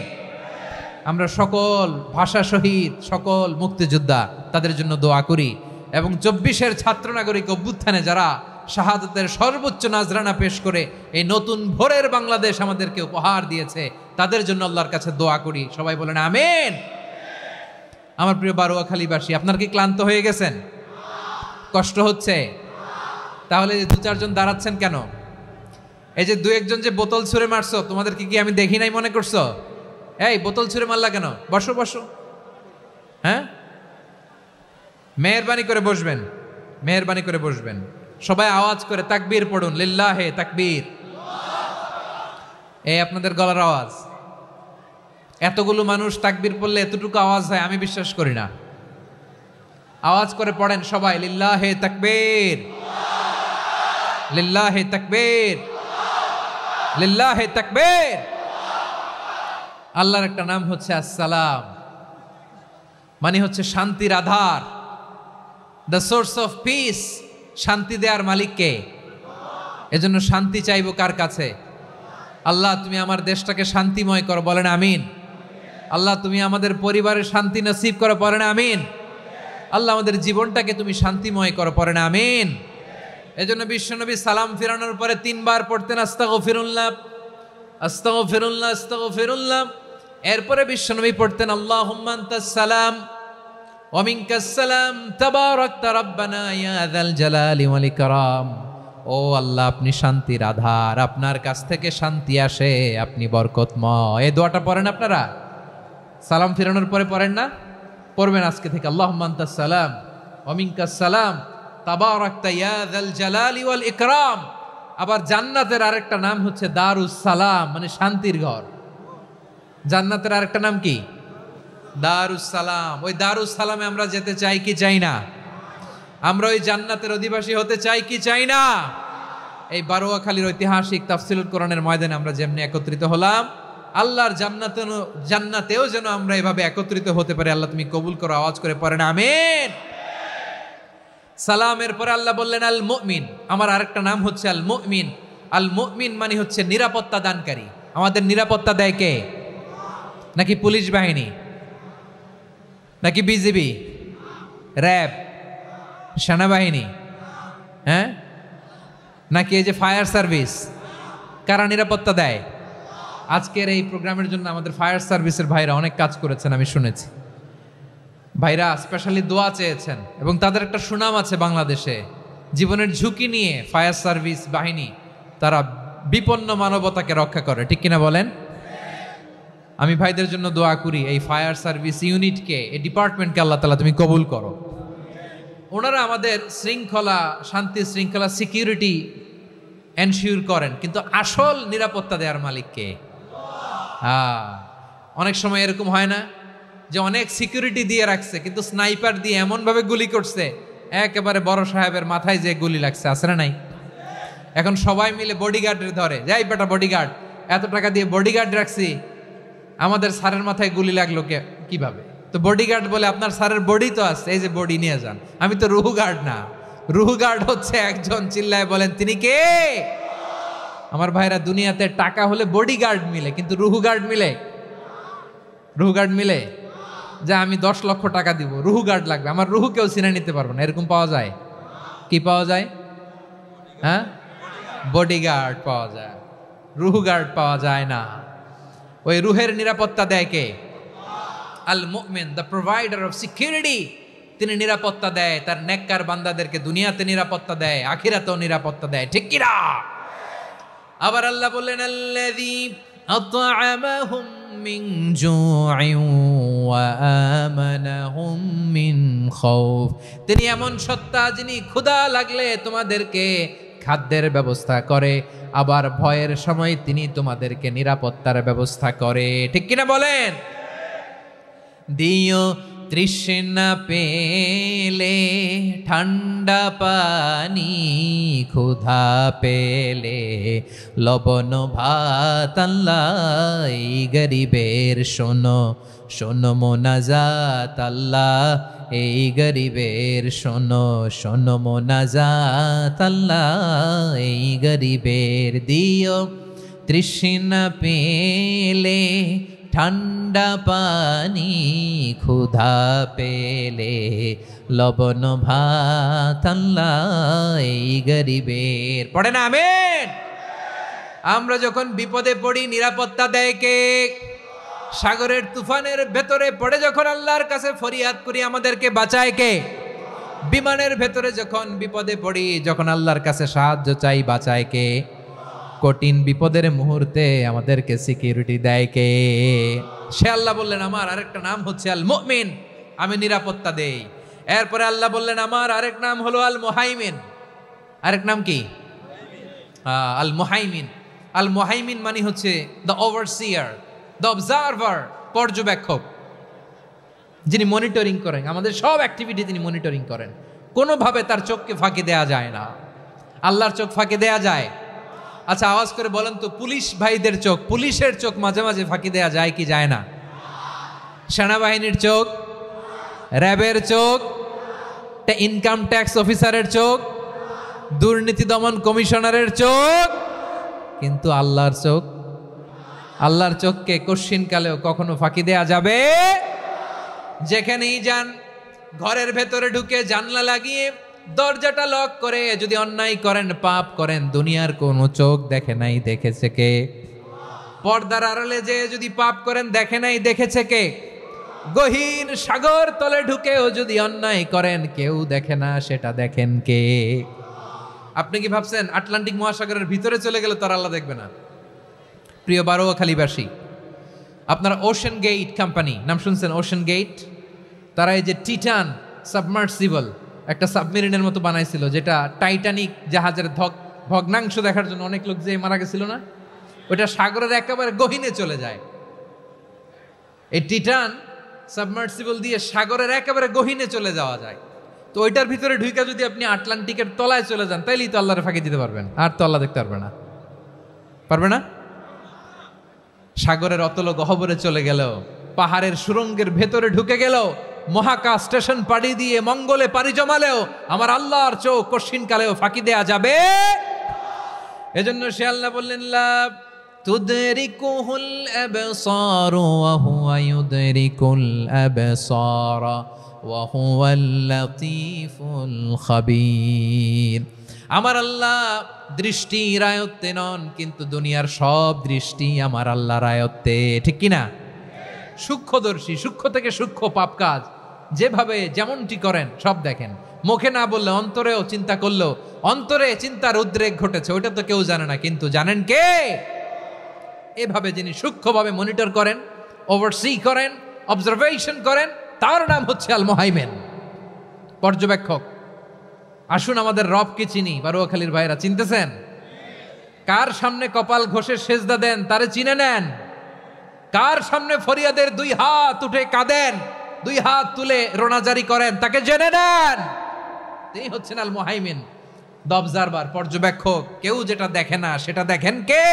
আমরা সকল ভাষা শহীদ, সকল মুক্তিযোদ্ধা, তাদের জন্য দোয়া করি এবং 24-এর ছাত্র নাগরিক অভ্যুত্থানে যারা শাহাদাতের সর্বোচ্চ নাজরানা পেশ করে এই নতুন ভোরের বাংলাদেশ আমাদেরকে উপহার দিয়েছে, তাদের জন্য আল্লাহর কাছে দোয়া করি। সবাই বলেন আমিন। আমার প্রিয় বারোয়াখালীবাসী, আপনার কি ক্লান্ত হয়ে গেছেন? কষ্ট হচ্ছে? তাহলে 2-4 জন দাঁড়াচ্ছেন কেন? এই যে 2-1 জন যে বোতল ছুঁড়ে মারছো, তোমাদেরকে কি আমি দেখি নাই মনে করছো? এই বোতল ছুঁড়ে মারলা কেন? বসো বসো। হ্যাঁ, মেহেরবানি করে বসবেন, মেহেরবানি করে বসবেন। সবাই আওয়াজ করে তাকবীর পড়ুন, লিল্লাহে তাকবীর। এই আপনাদের গলার আওয়াজ। এতগুলো মানুষ তাকবীর পড়লে এতটুকু আওয়াজ হয় আমি বিশ্বাস করি না। আওয়াজ করে পড়েন সবাই, লিল্লাহে তাকবীর, লিল্লাহে তাকবীর, লিল্লাহে তাকবীর। আল্লাহর একটা নাম হচ্ছে আসসালাম, মানে হচ্ছে শান্তির আধার, দ্য সোর্স অফ পিস। শান্তি দেওয়ার মালিক কে? এজন্য শান্তি চাইবো কার কাছে? আল্লাহ তুমি আমার দেশটাকে শান্তিময় করো, বলেন আমিন। আল্লাহ তুমি আমাদের পরিবারের শান্তি নসিব করো, পড়েন আমিন। আল্লাহ আমাদের জীবনটাকে তুমি শান্তিময় করো, পড়েন আমিন। এজন্য বিশ্বনবী সালাম ফিরানোর পরে 3 বার পড়তেন আস্তাগফিরুল্লাহ, আস্তাগফিরুল্লাহ, আস্তাগফিরুল্লাহ। এরপরে বিশ্বনবী পড়তেন আল্লাহুম্মা আনতাস সালাম ওয়া মিনকাস সালাম তাবারাকতা রাব্বানা ইয়া যাল জালালি ওয়াল ইকরাম। ও আল্লাহ আপনি শান্তির আধার, আপনার কাছ থেকে শান্তি আসে, আপনি বরকতময়। এই দোয়াটা পড়েন আপনারা সালাম ফিরানোর পরে, পড়েন না? পড়বেন আজকে থেকে আল্লাহুম্মা আনতাস সালাম ওয়া মিনকাস সালাম তাবারাকতা ইয়া যাল জালালি ওয়াল ইকরাম। আবার জান্নাতের আরেকটা নাম হচ্ছে দারুস সালাম, মানে শান্তির ঘর। জান্নাতের আরেকটা নাম কি? দারুস সালাম। ওই দারুস সালামে আমরা যেতে চাই কি চাই না? আমরা ওই জান্নাতের অধিবাসী হতে চাই কি চাই না? এই বারোয়াখালীর ঐতিহাসিক তাফসীরুল কোরআনের ময়দানে আমরা যেমনি একত্রিত হলাম, আল্লাহর জান্নাতেও যেন আমরা এভাবে একত্রিত হতে পারি। আল্লাহ তুমি কবুল করো। আওয়াজ করে পড়েন আমিন। সালামের পরে আল্লাহ বললেন আল মুমিন। আমার আরেকটা নাম হচ্ছে আল মুমিন। আল মুমিন মানে হচ্ছে নিরাপত্তা দানকারী। আমাদের নিরাপত্তা দেয় কে? নাকি পুলিশ বাহিনী, নাকি বিজিবি, র্যাব, সেনাবাহিনী, হ্যাঁ, নাকি এই যে ফায়ার সার্ভিস? কারা নিরাপত্তা দেয়? আজকের এই প্রোগ্রামের জন্য আমাদের ফায়ার সার্ভিসের ভাইরা অনেক কাজ করেছেন, আমি শুনেছি। ভাইরা স্পেশালি দোয়া চেয়েছেন এবং তাদের একটা সুনাম আছে বাংলাদেশে। জীবনের ঝুঁকি নিয়ে ফায়ার সার্ভিস বাহিনী তারা বিপন্ন মানবতাকে রক্ষা করে, ঠিক কিনা বলেন? আমি ভাইদের জন্য দোয়া করি, এই ফায়ার সার্ভিস ইউনিটকে, এই ডিপার্টমেন্টকে আল্লাহ তাআলা তুমি কবুল করো। ওনারা আমাদের শৃঙ্খলা, শান্তি শৃঙ্খলা, সিকিউরিটি এনশিওর করেন, কিন্তু আসল নিরাপত্তা দেওয়ার মালিক কে? অনেক সময় এরকম হয় না যে অনেক সিকিউরিটি দিয়ে রাখছে, কিন্তু স্নাইপার দিয়ে এমনভাবে গুলি করছে একেবারে বড় সাহেবের মাথায় যে গুলি লাগছে, আছে না নাই? এখন সবাই মিলে বডিগার্ডের ধরে, যাই বেটা বডিগার্ড, এত টাকা দিয়ে বডিগার্ড রাখছি, আমাদের স্যারের মাথায় গুলি লাগলো কিভাবে? তো বডিগার্ড বলে, আপনার স্যারের বডি তো আছে, এই যে বডি নিয়ে যান। আমি তো রুহু গার্ড না, রুহু গার্ড হচ্ছে একজন, চিল্লায় বলেন তিনি কে? আমার ভাইরা, দুনিয়াতে টাকা হলে বডিগার্ড মিলে, কিন্তু রুহু গার্ড মিলে? রুহু গার্ড মিলে? যা আমি 10 লক্ষ টাকা দিব, রুহু গার্ড লাগবে, আমার রুহু কেউ চিনে নিতে পারবো না, এরকম পাওয়া যায়? কি পাওয়া যায়? হ্যাঁ, বডিগার্ড পাওয়া যায়, রুহু গার্ড পাওয়া যায় না। ওই রুহের নিরাপত্তা দেয় কে? আল মুমিন, দ্য প্রোভাইডার অফ সিকিউরিটি। তিনি নিরাপত্তা দেয় তার নেককার বান্দাদেরকে, দুনিয়াতে নিরাপত্তা দেয়, আখিরাতেও নিরাপত্তা দেয়, ঠিক কি না? আবার আল্লাহ বললেন, আল্লাযী আত'আমাহুম মিন জু'ইন ওয়া আমানাহুম মিন খাউফ। তিনি এমন সত্তা যিনি ক্ষুধা লাগলে তোমাদেরকে খাদ্যের ব্যবস্থা করে, আবার ভয়ের সময় তিনি তোমাদেরকে নিরাপত্তার ব্যবস্থা করে, ঠিক কিনা বলেন? দিও তৃষ্ণা পেলে ঠান্ডা পানি, ক্ষুধা পেলে লবণ ভাত, আল্লাহ এই গরিবের শোনো শোনো মোনাজাত, আল্লাহ এই গরিবের শোনো শোনো মোনাজাত, আল্লাহ এই গরিবের। দিও তৃষ্ণা পেলে ঠান্ডা পানি, ক্ষুধা পেলে লবণ ভাত, আল্লাহ এই গরিবের। পড়ে না আমিন? আমরা যখন বিপদে পড়ি নিরাপত্তা দেয় কে? সাগরের তুফানের ভেতরে পড়ে যখন আল্লাহর কাছে ফরিয়াদ করি আমাদেরকে বাঁচায় কে? বিমানের ভেতরে যখন বিপদে পড়ি, যখন আল্লাহর কাছে সাহায্য চাই, বাঁচায় কে? কঠিন বিপদের মুহূর্তে আমাদেরকে সিকিউরিটি দেয় কে? সে আল্লাহ বললেন, আমার আরেকটা নাম হচ্ছে আল মুমিন, আমি নিরাপত্তা দেই। এরপরে আল্লাহ বললেন, আমার আরেক নাম হলো আল মুহাইমিন। আরেক নাম কি? আল মুহাইমিন। আল মুহাইমিন মানে হচ্ছে দ্য ওভারসিয়ার, দ্য অবজারভার, পর্যবেক্ষক, যিনি মনিটরিং করেন আমাদের সব অ্যাক্টিভিটি, তিনি মনিটরিং করেন। কোনোভাবে তার চোখকে ফাঁকি দেয়া যায় না। আল্লাহর চোখ ফাঁকি দেয়া যায়? আচ্ছা, আওয়াজ করে বলেন তো, পুলিশ ভাইদের চোখ, পুলিশের চোখ মাঝে মাঝে ফাঁকি দেয়া যায় কি যায় না? সেনাবাহিনীর চোখ, র্যাবের চোখ, ইনকাম ট্যাক্স অফিসারের চোখ, দুর্নীতি দমন কমিশনারের চোখ, কিন্তু আল্লাহর চোখ? আল্লাহর চোখকে কশ্চিনকালেও কখনো ফাঁকি দেয়া যাবে? যেখানেই যান, ঘরের ভেতরে ঢুকে জানলা লাগিয়ে দরজাটা লক করে যদি অন্যায় করেন, পাপ করেন, দুনিয়ার কোনো চোখ দেখে নাই, দেখেছে কে? পর্দার আড়ালে যে যদি পাপ করেন, দেখে নাই, দেখেছে কে? গহীন সাগর তলে ঢুকেও যদি অন্যায় করেন, কেউ দেখে না, সেটা দেখেন কে? আপনি কি ভাবছেন আটলান্টিক মহাসাগরের ভিতরে চলে গেলে তার আল্লাহ দেখবে না? প্রিয় বারোয়াখালীবাসী, আপনারা ওশেন গেট কোম্পানি নাম শুনছেন? ওশেন গেট, তারা এই যে টিটান সাবমার্সিবল একটা সাবমেরিনের মতো বানাইছিল, যেটা টাইটানিক জাহাজের ভগ্নাংশ দেখার জন্য অনেক লোক যে মারা গেছিল না, ওটা সাগরের একেবারে গহীনে চলে যায়। এই টিটান সাবমার্সিবল দিয়ে সাগরের একেবারে গহীনে চলে যাওয়া যায়। তো ওইটার ভিতরে ঢুইকা যদি আপনি আটলান্টিকের তলায় চলে যান, তাইলেই তো আল্লাহরে ফাঁকি দিতে পারবেন, আর তো আল্লাহ দেখতে পারবে না। পারবে না? সাগরের অতল গহ্বরে চলে গেল, পাহাড়ের সুরঙ্গের ভেতরে ঢুকে গেল, মহাকাশ স্টেশন পাড়ি দিয়ে মঙ্গলে পাড়ি জমালেও আমার আল্লাহর চোখ কশ্চিনকালেও ফাঁকি দেয়া যাবে? এজন্য সে আল্লাহ বললেন, লা তুদরিকুহুল আবসার ওয়া হুয়া ইউদরিকুল আবসার ওয়া হুয়াল লাতীফুল খাবীর। আমার আল্লাহ দৃষ্টির আয়ত্তে নন, কিন্তু দুনিয়ার সব দৃষ্টি আমার আল্লাহর আয়ত্তে, ঠিক কিনা? সূক্ষ্মদর্শী, সূক্ষ্ম থেকে সূক্ষ্ম পাপ কাজ যেভাবে যেমনটি করেন সব দেখেন। মুখে না বললে অন্তরেও চিন্তা করলেও অন্তরে চিন্তার উদ্রেক ঘটেছে, ওইটা তো কেউ জানে না, কিন্তু জানেন কে? এভাবে যিনি সূক্ষ্মভাবে মনিটর করেন, ওভারসি করেন, অবজারভেশন করেন, তার নাম হচ্ছে আল মুহাইমিন, পর্যবেক্ষক। আসুন আমাদের রবকে চিনি। বারোয়াখালীর ভাইরা, চিনতেছেন? কার সামনে কপাল ঘষে সেজদা দেন তারে চিনে নেন। কার সামনে ফরিয়াদের দুই হাত উঠে কাঁদেন, দুই হাত তুলে রোনাজারি করেন, তাকে জেনে নেন তিনি হচ্ছেন আল মুহাইমিন, দ্য অবজারভার, পর্যবেক্ষক। কেউ যেটা দেখে না সেটা দেখেন কে?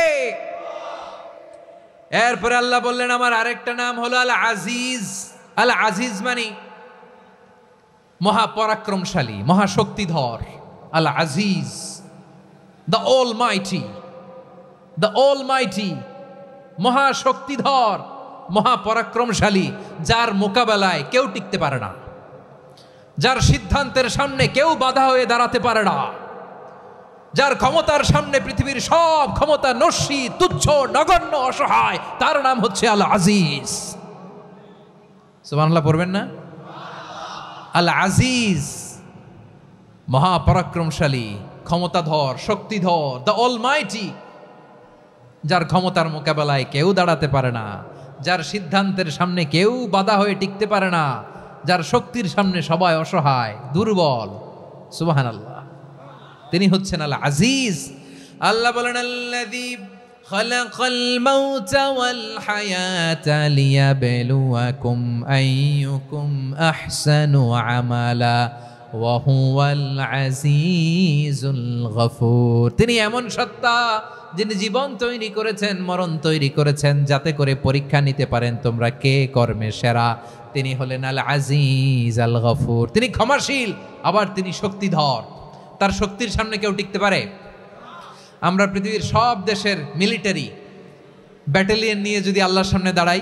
এরপরে আল্লাহ বললেন আমার আরেকটা নাম হলো আল আজিজ। আল আজিজ মানে মহাপরাক্রমশালী, মহাশক্তিধর। আল আজিজ, দ্য অলমাইটি, দ্য অলমাইটি, মহাশক্তিধর, মহাপরাক্রমশালী, যার মোকাবেলায় কেউ টিকতে পারে না, যার সিদ্ধান্তের সামনে কেউ বাধা হয়ে দাঁড়াতে পারে না, যার ক্ষমতার সামনে পৃথিবীর সব ক্ষমতা নস্যি, তুচ্ছ, নগণ্য, অসহায়, তার নাম হচ্ছে আল আজিজ। সুবহানাল্লাহ পড়বেন না? আল আজিজ, মহাপরাক্রমশালী, ক্ষমতাধর, শক্তিধর, দ্য অলমাইটি, যার ক্ষমতার মোকাবেলায় কেউ দাঁড়াতে পারে না, যার সিদ্ধান্তের সামনে কেউ বাধা হয়ে টিকতে পারে না, যার শক্তির সামনে সবাই অসহায়, দুর্বল। সুবহানাল্লাহ, তিনি হচ্ছেন আল আজিজ। আল্লাহ বলেন আল্লাযী খালাকাল মাউতা ওয়াল হায়াতা লিয়াবলুয়াকুম আইয়ুকুম আহসানু আমালা ওয়া হুয়াল আজিজুল গফুর। তিনি এমন সত্তা যিনি জীবন তৈরি করেছেন, মরণ তৈরি করেছেন, যাতে করে পরীক্ষা নিতে পারেন তোমরা কে কর্মে সেরা। তিনি হলেন আল আজিজ আল গফুর। তিনি ক্ষমাশীল, আবার তিনি শক্তিধর। তার শক্তির সামনে কেউ টিকতে পারে? আমরা পৃথিবীর সব দেশের মিলিটারি ব্যাটালিয়ন নিয়ে যদি আল্লাহর সামনে দাঁড়াই,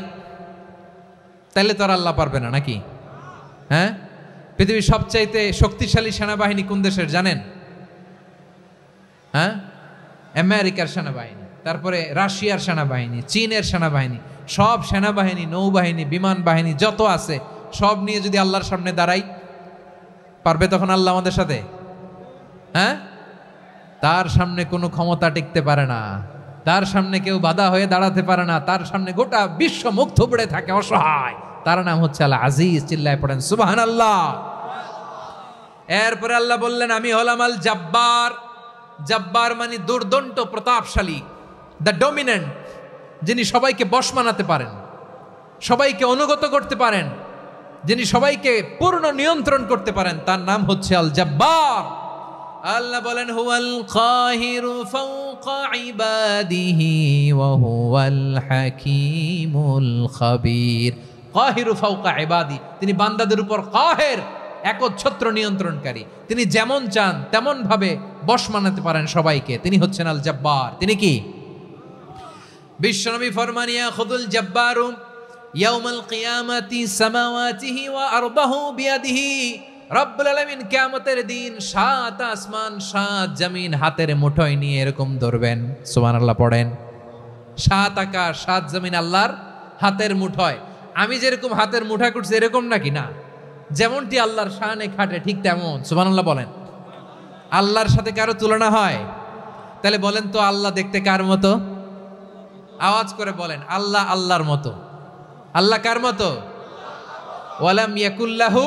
তাহলে তো আর আল্লাহ পারবে না, নাকি? হ্যাঁ, পৃথিবীর সবচাইতে শক্তিশালী সেনাবাহিনী কোন দেশের জানেন? হ্যাঁ, আমেরিকার সেনাবাহিনী, তারপরে রাশিয়ার সেনাবাহিনী, চীনের সেনাবাহিনী, সব সেনাবাহিনী, নৌবাহিনী, বিমান বাহিনী যত আছে সব নিয়ে যদি আল্লাহর সামনে দাঁড়াই, পারবে তখন আল্লাহ আমাদের সাথে? হ্যাঁ, তার সামনে কোনো ক্ষমতা টিকতে পারে না, তার সামনে কেউ বাধা হয়ে দাঁড়াতে পারে না, তার সামনে গোটা বিশ্ব মুখ থুবড়ে থাকে, অসহায়। তার নাম হচ্ছে আল আজিজ। চিল্লায় পড়েন সুবহানাল্লাহ। এরপরে আল্লাহ বললেন আমি হলাম আল জব্বার। জব্বার মানে দুর্দণ্ড, প্রতাপশালী, দ্য ডমিনেন্ট, যিনি সবাইকে বশ মানাতে পারেন, সবাইকে অনুগত করতে পারেন, যিনি সবাইকে পূর্ণ নিয়ন্ত্রণ করতে পারেন, তার নাম হচ্ছে আল জব্বার। আল্লাহ বলেন হুয়াল কাহিরু ফাওকা ইবাদিহি ওয়া হুয়াল হাকীমুল খাবীর। কাহিরু ফাওকা ইবাদি, তিনি বান্দাদের উপর কাহের, একচ্ছত্র নিয়ন্ত্রণকারী। তিনি যেমন চান তেমন ভাবে বশ মানাতে পারেন সবাইকে। তিনি হচ্ছেন আল জব্বার। তিনি কি? বিশ্বনবী ফরমান ইয়াখুদুল জব্বারু ইয়াউমাল কিয়ামাতি সামাওয়াতিহি ওয়া আরদাহু বিয়াদিহি। রব্বুল আলামিন কিয়ামতের দিন 7 আসমান 7 জমিন হাতের মুঠোয় নিয়ে এরকম ধরবেন। সুবহানাল্লাহ পড়েন। 7 আকাশ 7 জমিন আল্লাহর হাতের মুঠোয়। আমি যেরকম হাতের মুঠা করছি এরকম নাকি? না, যেমনটি আল্লাহর শানে খাটে ঠিক তেমন। সুবহানাল্লাহ বলেন। আল্লাহর সাথে কারো তুলনা হয়? তাহলে বলেন তো আল্লাহ দেখতে কার মতো? আওয়াজ করে বলেন, আল্লাহ আল্লাহর মতো। আল্লাহ কার মতো? ওয়ালাম ইয়াকুল্লাহু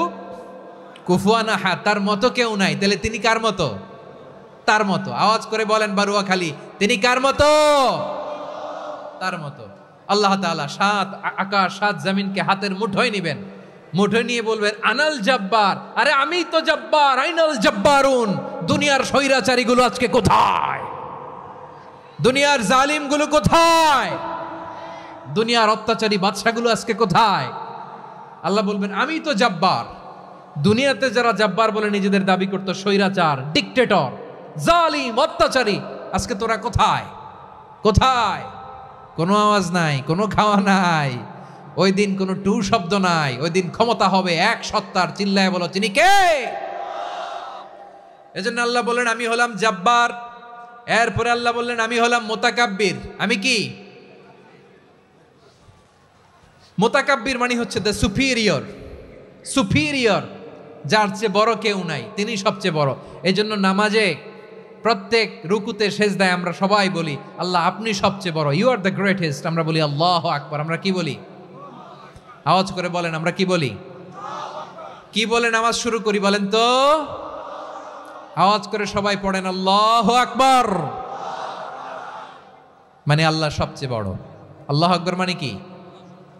কুফুয়ান আহাদ, তার মতো কেউ নাই। তাহলে তিনি কার মতো? তার মতো। আওয়াজ করে বলেন বারুয়াখালী, তিনি কার মতো? তার মতো। আল্লাহ তাআলা 7 আকাশ 7 জমিনকে হাতের মুঠোয় নিবেন, মুঠোয় নিয়ে বলবেন আনাল জব্বার। আরে আমি তো জব্বার, আইনাল জব্বারুন। দুনিয়ার স্বৈরাচারীগুলো আজকে কোথায়? দুনিয়ার জালিমগুলো কোথায়? দুনিয়ার অত্যাচারী বাদশাগুলো আজকে কোথায়? আল্লাহ বলবেন আমি তো জব্বার। দুনিয়াতে যারা জব্বার বলে নিজেদের দাবি করত, স্বৈরাচার, ডিক্টেটর, জালিম, অত্যাচারী, আজকে তোরা কোথায়? কোথায়? কোনো আওয়াজ নাই, কোনো খাওয়া নাই, ওই দিন কোনো টু শব্দ নাই। ওই দিন ক্ষমতা হবে এক সত্তার। চিল্লায় বলো তিনি কে? এজন্য আল্লাহ বললেন আমি হলাম জব্বার। এরপরে আল্লাহ বললেন আমি হলাম মুতাকাব্বির। আমি কি? মুতাকাব্বির মানে হচ্ছে দ্য সুপিরিয়র। সুপিরিয়র, যার চেয়ে বড় কেউ নাই, তিনি সবচেয়ে বড়। এই জন্য নামাজে প্রত্যেক রুকুতে সেজদায় আমরা সবাই বলি আল্লাহ আপনি সবচেয়ে বড়, ইউ আর দ্য গ্রেটেস্ট। আমরা বলি আল্লাহু আকবার। আমরা কি বলি? আওয়াজ করে বলেন, আমরা কি বলি? কি বলে নামাজ শুরু করি বলেন তো? আওয়াজ করে সবাই পড়েন আল্লাহু আকবার। মানে আল্লাহ সবচেয়ে বড়। আল্লাহু আকবার মানে কি?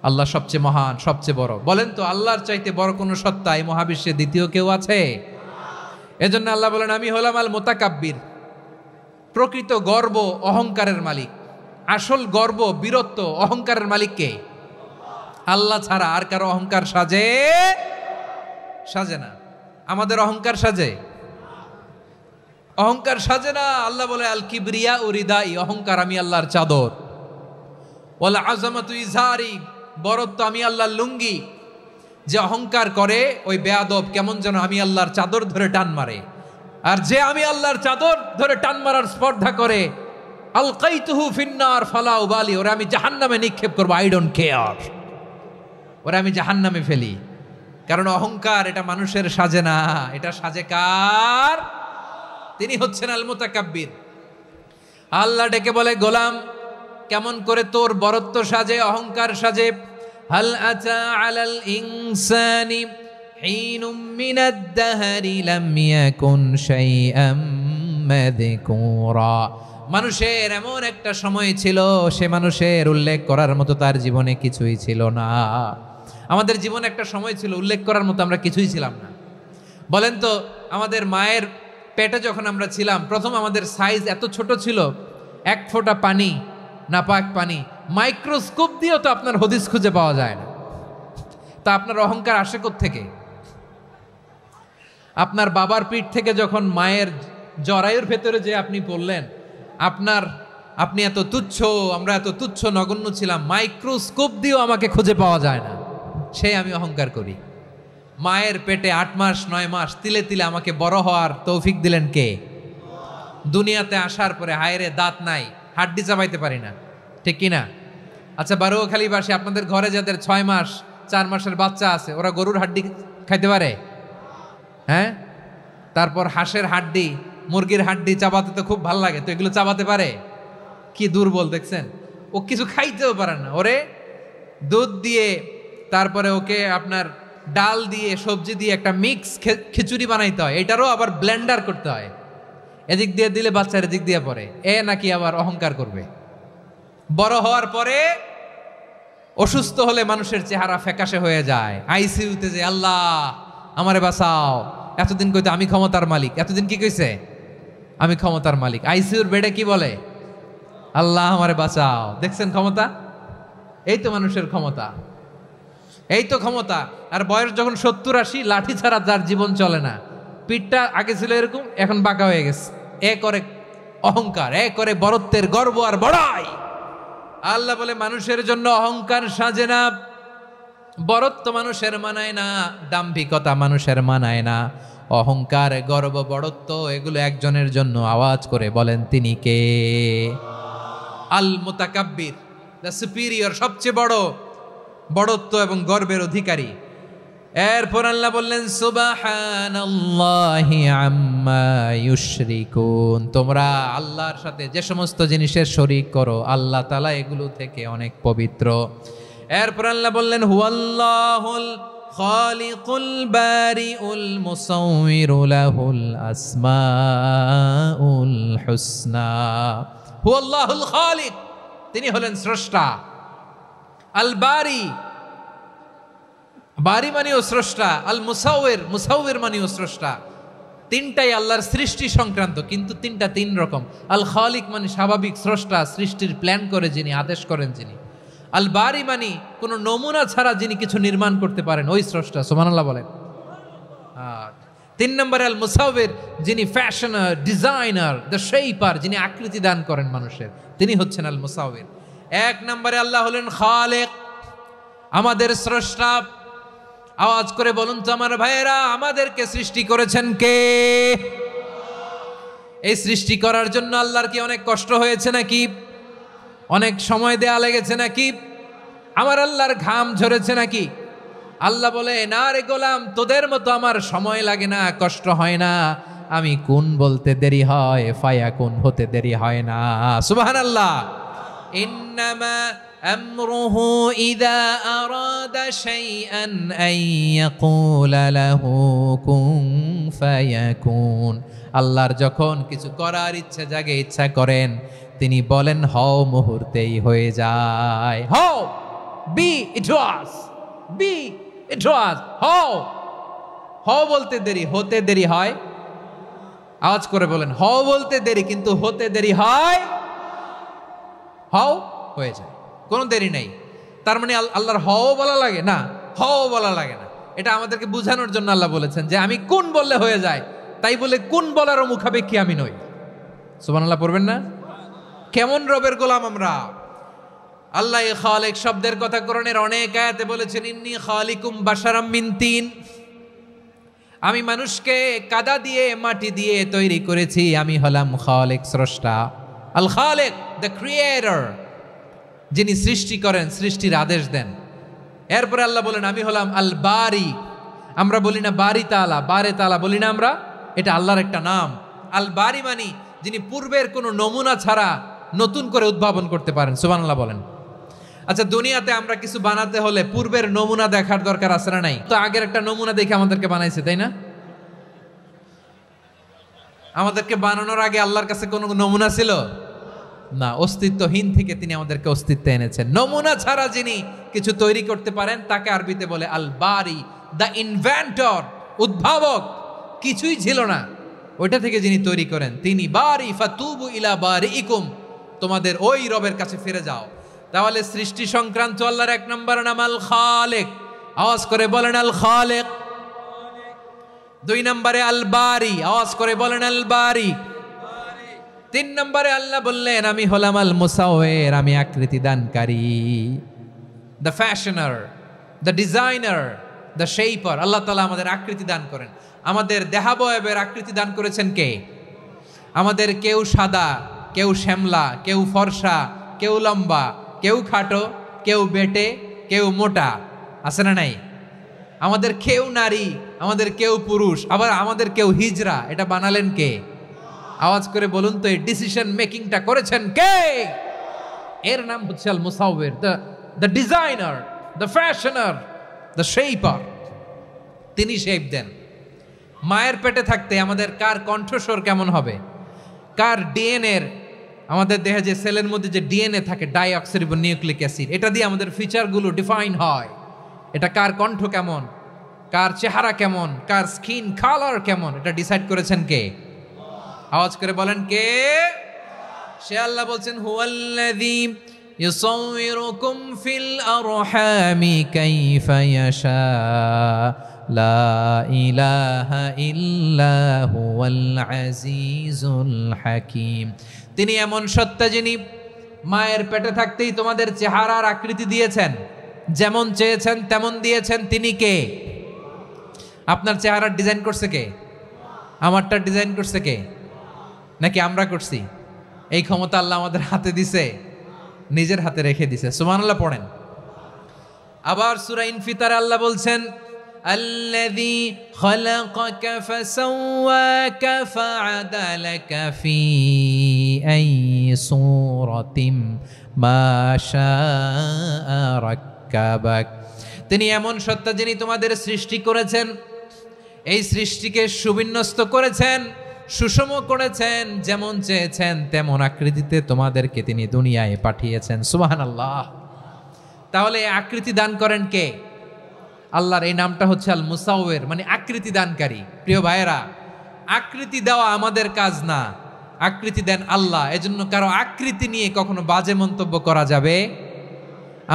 আল্লাহ সবচেয়ে মহান, সবচেয়ে বড়। বলেন তো আল্লাহর চাইতে বড় কোনো সত্তা এই মহাবিশ্বে দ্বিতীয় কেউ আছে? এজন্য আল্লাহ বলেন আমি হলাম আল মুতাকাব্বির, প্রকৃত গর্ব অহংকারের মালিক। আসল গর্ব, বীরত্ব, অহংকারের মালিক কে? আল্লাহ ছাড়া আর কারো অহংকার সাজে না। আমাদের অহংকার সাজে? অহংকার সাজে না। আল্লাহ বলে আল কিবরিয়া ও রিদাই, অহংকার আমি আল্লাহর চাদর। ওয়াল আযামাতু ইজারি, বরত্ব আমি আল্লাহর লুঙ্গি। যে অহংকার করে ওই বেয়াদব কেমন যেন আমি আল্লাহর চাদর ধরে টান মারে। আর যে আমি আল্লাহর চাদর ধরে টান মারার স্পর্ধা করে, আলকাইতুহু ফিন্নার ফালা উবালি, ওরা আমি জাহান্নামে নিক্ষেপ করবো, আই ডোন্ট কেয়ার, ওরা আমি জাহান্নামে ফেলি। কারণ অহংকার এটা মানুষের সাজে না, এটা সাজে কার? তিনি হচ্ছেন আল মুতাকাব্বির। আল্লাহ ডেকে বলে গোলাম কেমন করে তোর বরত্ব সাজে, অহংকার সাজে? হাল আতা আলাল ইনসানি হিনুম মিনাদ দাহরি লাম ইয়াকুন শাইআম মাযকুরা। মানুষের এমন একটা সময় ছিল, সে মানুষের উল্লেখ করার মতো তার জীবনে কিছুই ছিল না। আমাদের জীবনে একটা সময় ছিল উল্লেখ করার মতো আমরা কিছুই ছিলাম না। বলেন তো আমাদের মায়ের পেটে যখন আমরা ছিলাম, প্রথম আমাদের সাইজ এত ছোট ছিল, এক ফোঁটা পানি, নাপাক পানি, মাইক্রোস্কোপ দিয়েও তো আপনার হদিস খুঁজে পাওয়া যায় না। তা আপনার অহংকার আসে কোত্থেকে? আপনার বাবার পিঠ থেকে যখন মায়ের জরায়ুর ভেতরে যে আপনি পড়লেন, আপনি এত তুচ্ছ, আমরা এত তুচ্ছ নগণ্য ছিলাম, মাইক্রোস্কোপ দিয়েও আমাকে খুঁজে পাওয়া যায় না, সে আমি অহংকার করি। মায়ের পেটে 8 মাস 9 মাস তিলে তিলে আমাকে বড় হওয়ার তৌফিক দিলেন কে? দুনিয়াতে আসার পরে হায়রে দাঁত নাই, হাড্ডি চাবাইতে পারি না, ঠিক কিনা? আচ্ছা বারোখালীবাসী, আপনাদের ঘরে যাদের 6 মাস 4 মাসের বাচ্চা আছে, ওরা গরুর হাড্ডি খাইতে পারে? হ্যাঁ। তারপর হাঁসের হাড্ডি, মুরগির হাড্ডি চাবাতে তো খুব ভাল লাগে, তো এগুলো চাবাতে পারে? কি দুর্বল দেখছেন, ও কিছু খাইতেও পারে না। ওরে দুধ দিয়ে, তারপরে ওকে আপনার ডাল দিয়ে, সবজি দিয়ে একটা মিক্স খিচুড়ি বানাইতে হয়, এটারও আবার ব্লেন্ডার করতে হয়। এদিক দিয়ে দিলে বাচ্চার এদিক দিয়ে পড়ে, এ নাকি আবার অহংকার করবে। বড় হওয়ার পরে অসুস্থ হলে মানুষের চেহারা ফ্যাকাশে হয়ে যায়, আইসিইউতে যে আল্লাহ আমারে বাঁচাও, এতদিন কইতে আমি ক্ষমতার মালিক, এতদিন কি কইছে? আমি ক্ষমতার মালিক। আইসিইউর বেডে কি বলে? আল্লাহ আমারে বাঁচাও। দেখছেন ক্ষমতা? এই তো মানুষের ক্ষমতা, এই তো ক্ষমতা। আর বয়স যখন 70-80, লাঠি ছাড়া যার জীবন চলে না। পিঠটা আগে ছিল এরকম, এখন বাঁকা হয়ে গেছে। এ করে অহংকার, এ করে বরত্বের গর্ব আর বড়াই। আল্লাহ বলে মানুষের জন্য অহংকার সাজে না, বরত্ব মানুষের মানায় না, দাম্ভিকতা মানুষের মানায় না। অহংকার, গর্ব, বড়ত্ব এগুলো একজনের জন্য। আওয়াজ করে বলেন তিনি কে? আল মুতাকাব্বির, দ্য সুপিরিয়র, সবচেয়ে বড়, বড়ত্ব এবং গর্বের অধিকারী। এরপর আল্লাহ বললেন সুবহানাল্লাহি আম্মা ইউশরিকুন, তোমরা আল্লাহর সাথে যে সমস্ত জিনিসের শরীক করো, আল্লাহ তাআলা এগুলো থেকে অনেক পবিত্র। এরপর আল্লাহ বললেন হুয়াল্লাহুল খালিকুল বারিউল মুসাউবিরু লাহুল আসমাউল হুসনা। হুয়াল্লাহুল খালিক, তিনি হলেন স্রষ্টা। আল বারি, বারি মানেও স্রষ্টা। আল মুসাউবির, মুসাউবির মানেও স্রষ্টা। তিনটাই আল্লাহর সৃষ্টি সংক্রান্ত, কিন্তু তিনটা তিন রকম। আল খালিক মানে স্বাভাবিক স্রষ্টা, সৃষ্টির প্ল্যান করে যিনি, আদেশ করেন যিনি। আল বারি মানে কোনো নমুনা ছাড়া যিনি কিছু নির্মাণ করতে পারেন, ওই স্রষ্টা। সুবহানাল্লাহ বলেন। 3 নম্বরে আল মুসাউবির, যিনি ফ্যাশনার, ডিজাইনার, দ্য শেপার, যিনি আকৃতি দান করেন মানুষের, তিনি হচ্ছেন আল মুসাউবির। 1 নম্বরে আল্লাহ হলেন খালেক, আমাদের স্রষ্টা। আওয়াজ করে বলুন তো আমার ভাইয়েরা, আমাদেরকে সৃষ্টি করেছেন কে? এই সৃষ্টি করার জন্য আল্লাহর কি অনেক কষ্ট হয়েছে নাকি? অনেক সময় দেয়া লেগেছে নাকি? আমার আল্লাহর ঘাম ঝরেছে নাকি? আল্লাহ বলে না রে গোলাম, তোদের মতো আমার সময় লাগে না, কষ্ট হয় না। আমি কুন বলতে দেরি হয়, ফায়াকুন হতে দেরি হয় না। সুবহানাল্লাহ। ইন্নামা আমরুহু ইযা আরাদা শাইআন আন ইয়াকুলা লাহু কুন ফায়াকুন। আল্লাহর যখন কিছু করার ইচ্ছা জাগে, ইচ্ছা করেন, তিনি বলেন হও, মুহূর্তেই হয়ে যায়। হও, বি ইট ওয়াজ, বি ইট ওয়াজ, হও। হও বলতে দেরি, হতে দেরি হয়। আওয়াজ করে বলেন, হও বলতে দেরি কিন্তু হতে দেরি হয়। হও হয়ে যায়, কোনো দেরি নেই। তার মানে আল্লাহর হও বলা লাগে না, হও বলা লাগে না। এটা আমাদেরকে বোঝানোর জন্য আল্লাহ বলেছেন যে আমি কোন বললে হয়ে যায়, তাই বলে কোন বলারও মুখাপেক্ষী আমি নই। সুবহানাল্লাহ পড়বেন না? কেমন রবের গোলাম আমরা। আল্লাহ খালিক শব্দের কথা কোরআনের অনেক আয়াতে বলেছেন, ইন্নী খালিকুম বাশারাম মিন তিন, আমি মানুষকে কাদা দিয়ে মাটি দিয়ে তৈরি করেছি, আমি হলাম খালিক স্রষ্টা। আল খালিক, দ্য ক্রিয়েটর, যিনি সৃষ্টি করেন, সৃষ্টির আদেশ দেন। এরপরে আল্লাহ বলেন আমি হলাম আল বারি। আমরা বলি না বারি তাআলা, বারে তাআলা বলি না আমরা, এটা আল্লাহর একটা নাম। আল বারি মানি যিনি পূর্বের কোনো নমুনা ছাড়া নতুন করে উদ্ভাবন করতে পারেন। সুবহানাল্লাহ বলেন। আচ্ছা, দুনিয়াতে আমরা কিছু বানাতে হলে পূর্বের নমুনা দেখার দরকার আছে না নাই? তো আগের একটা নমুনা দেখে আমাদেরকে বানাইছে, তাই না? আমাদেরকে বানানোর আগে আল্লাহর কাছে কোনো নমুনা ছিল না, অস্তিত্বহীন থেকে তিনি আমাদেরকে অস্তিত্বে এনেছেন। নমুনা ছাড়া যিনি কিছু তৈরি করতে পারেন তাকে আরবিতে বলে আল বারি, দ্য ইনভেন্টর, উদ্ভাবক। কিছুই ছিল না, ওইটা থেকে যিনি তৈরি করেন তিনি বারি। ফাতুবু ইলা বারিইকুম, তোমাদের ওই রবের কাছে ফিরে যাও। তাহলে সৃষ্টি সংক্রান্ত আল্লাহর এক নম্বর নাম আল খালিক। আওয়াজ করে বলেন আল খালিক। দুই নম্বরে আল বারি, আওয়াজ করে বলেন আল বারি। তিন নম্বরে আল্লাহ বললেন আমি হলাম আল মুসাওয়ির, আমি আকৃতি দানকারী, the fashioner, the designer, the shaper. Allah তাআলা আমাদের আকৃতি দান করেন। আমাদের দেহাবয়বের আকৃতি দান করেছেন কে? আমাদের কেউ সাদা, কেউ শ্যামলা, কেউ ফর্সা, কেউ লম্বা, কেউ খাটো, কেউ বেটে, কেউ মোটা, আছে না নাই? আমাদের কেউ নারী, আমাদের কেউ পুরুষ, আবার আমাদের কেউ হিজড়া। এটা বানালেন কে? আওয়াজ করে বলুন তো, এই ডিসিশন মেকিংটা করেছেন কে? এর নাম হচ্ছে আল মুসাওয়ির, the designer, the fashioner, the shaper. তিনি শেপ দেন। মায়ের পেটে থাকতে আমাদের কার কণ্ঠস্বর কেমন হবে, কার ডিএনএ, আমাদের দেহে যে সেলের মধ্যে যে ডিএনএ থাকে, ডাইঅক্সিরিবোনিউক্লিক অ্যাসিড, এটা দিয়ে আমাদের ফিচারগুলো ডিফাইন হয়। এটা কার কণ্ঠ কেমন, কার চেহারা কেমন, কার স্কিন কালার কেমন, এটা ডিসাইড করেছেন কে? আওয়াজ করে বলেন কে? সে আল্লাহ বলছেন হুয়াল্লাযী ইউসাউয়িরুকুম ফিল আরহামি কাইফা ইয়াশা লা ইলাহা ইল্লা হুয়াল আজিজুল হাকীম। তিনি এমন সত্তা যিনি মায়ের পেটে থাকতেই তোমাদের চেহারার আকৃতি দিয়েছেন, যেমন চেয়েছেন তেমন দিয়েছেন। তিনি কে? আপনার চেহারার ডিজাইন করছে কে? আমারটা ডিজাইন করছে কে? নাকি আমরা করছি? এই ক্ষমতা আল্লাহ আমাদের হাতে দিছে, নিজের হাতে রেখে দিছে। সুবহানাল্লাহ পড়েন। আবার সূরা ইনফিতারে আল্লাহ বলছেন আল্লাযী খালাকাকা ফাসাওয়াকা ফাআদালাকা ফি আইয়ি সূরাতিম মা শাআ রাক্কাবাক। তিনি এমন সত্তা যিনি তোমাদের সৃষ্টি করেছেন, এই সৃষ্টিকে সুবিন্যস্ত করেছেন, সুষম করেছেন, যেমন চেয়েছেন তেমন আকৃতিতে তোমাদেরকে তিনি দুনিয়ায় পাঠিয়েছেন। সুবহানাল্লাহ। তাহলে আকৃতি দান করেন কে? আল্লাহর এই নামটা হচ্ছে আল মুসাওয়ির, মানে আকৃতি দানকারী। প্রিয় ভাইয়েরা, আকৃতি দেওয়া আমাদের কাজ না, আকৃতি দেন আল্লাহ। এজন্য কারো আকৃতি নিয়ে কখনো বাজে মন্তব্য করা যাবে?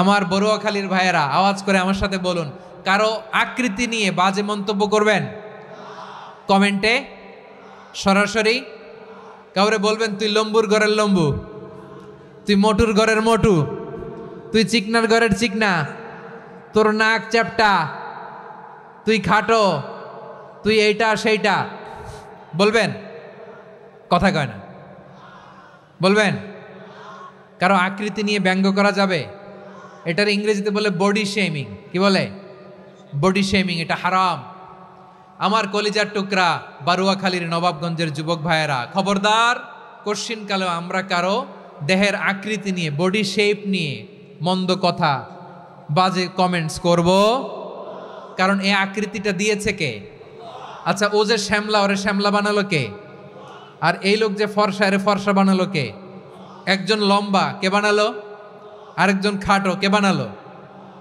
আমার বড়ুয়াখালীর ভাইয়েরা আওয়াজ করে আমার সাথে বলুন, কারো আকৃতি নিয়ে বাজে মন্তব্য করবেন? কমেন্টে সরাসরি কাউরে বলবেন তুই লম্বুর ঘরের লম্বু, তুই মোটুর ঘরের মোটু, তুই চিকনার ঘরের চিকনা, তোর নাক চ্যাপটা, তুই খাটো, তুই এইটা সেইটা বলবেন? কথা কয় না, বলবেন? কারো আকৃতি নিয়ে ব্যঙ্গ করা যাবে? এটার ইংরেজিতে বলে বডি শেমিং। কি বলে? Body shaming. এটা হারাম। আমার কলিজার টুকরা বারুয়াখালীর নবাবগঞ্জের যুবক ভাইয়েরা, খবরদার, কোশ্চিনকালেও আমরা কারো দেহের আকৃতি নিয়ে, বডি শেপ নিয়ে মন্দ কথা, বাজে কমেন্টস করব? কারণ এই আকৃতিটা দিয়েছে কে? আচ্ছা, ও যে শ্যামলা, ওরে শ্যামলা বানালো কে? আর এই লোক যে ফর্সা, এরে ফর্সা বানালো কে? একজন লম্বা, কে বানালো? আরেকজন খাটো, কে বানালো?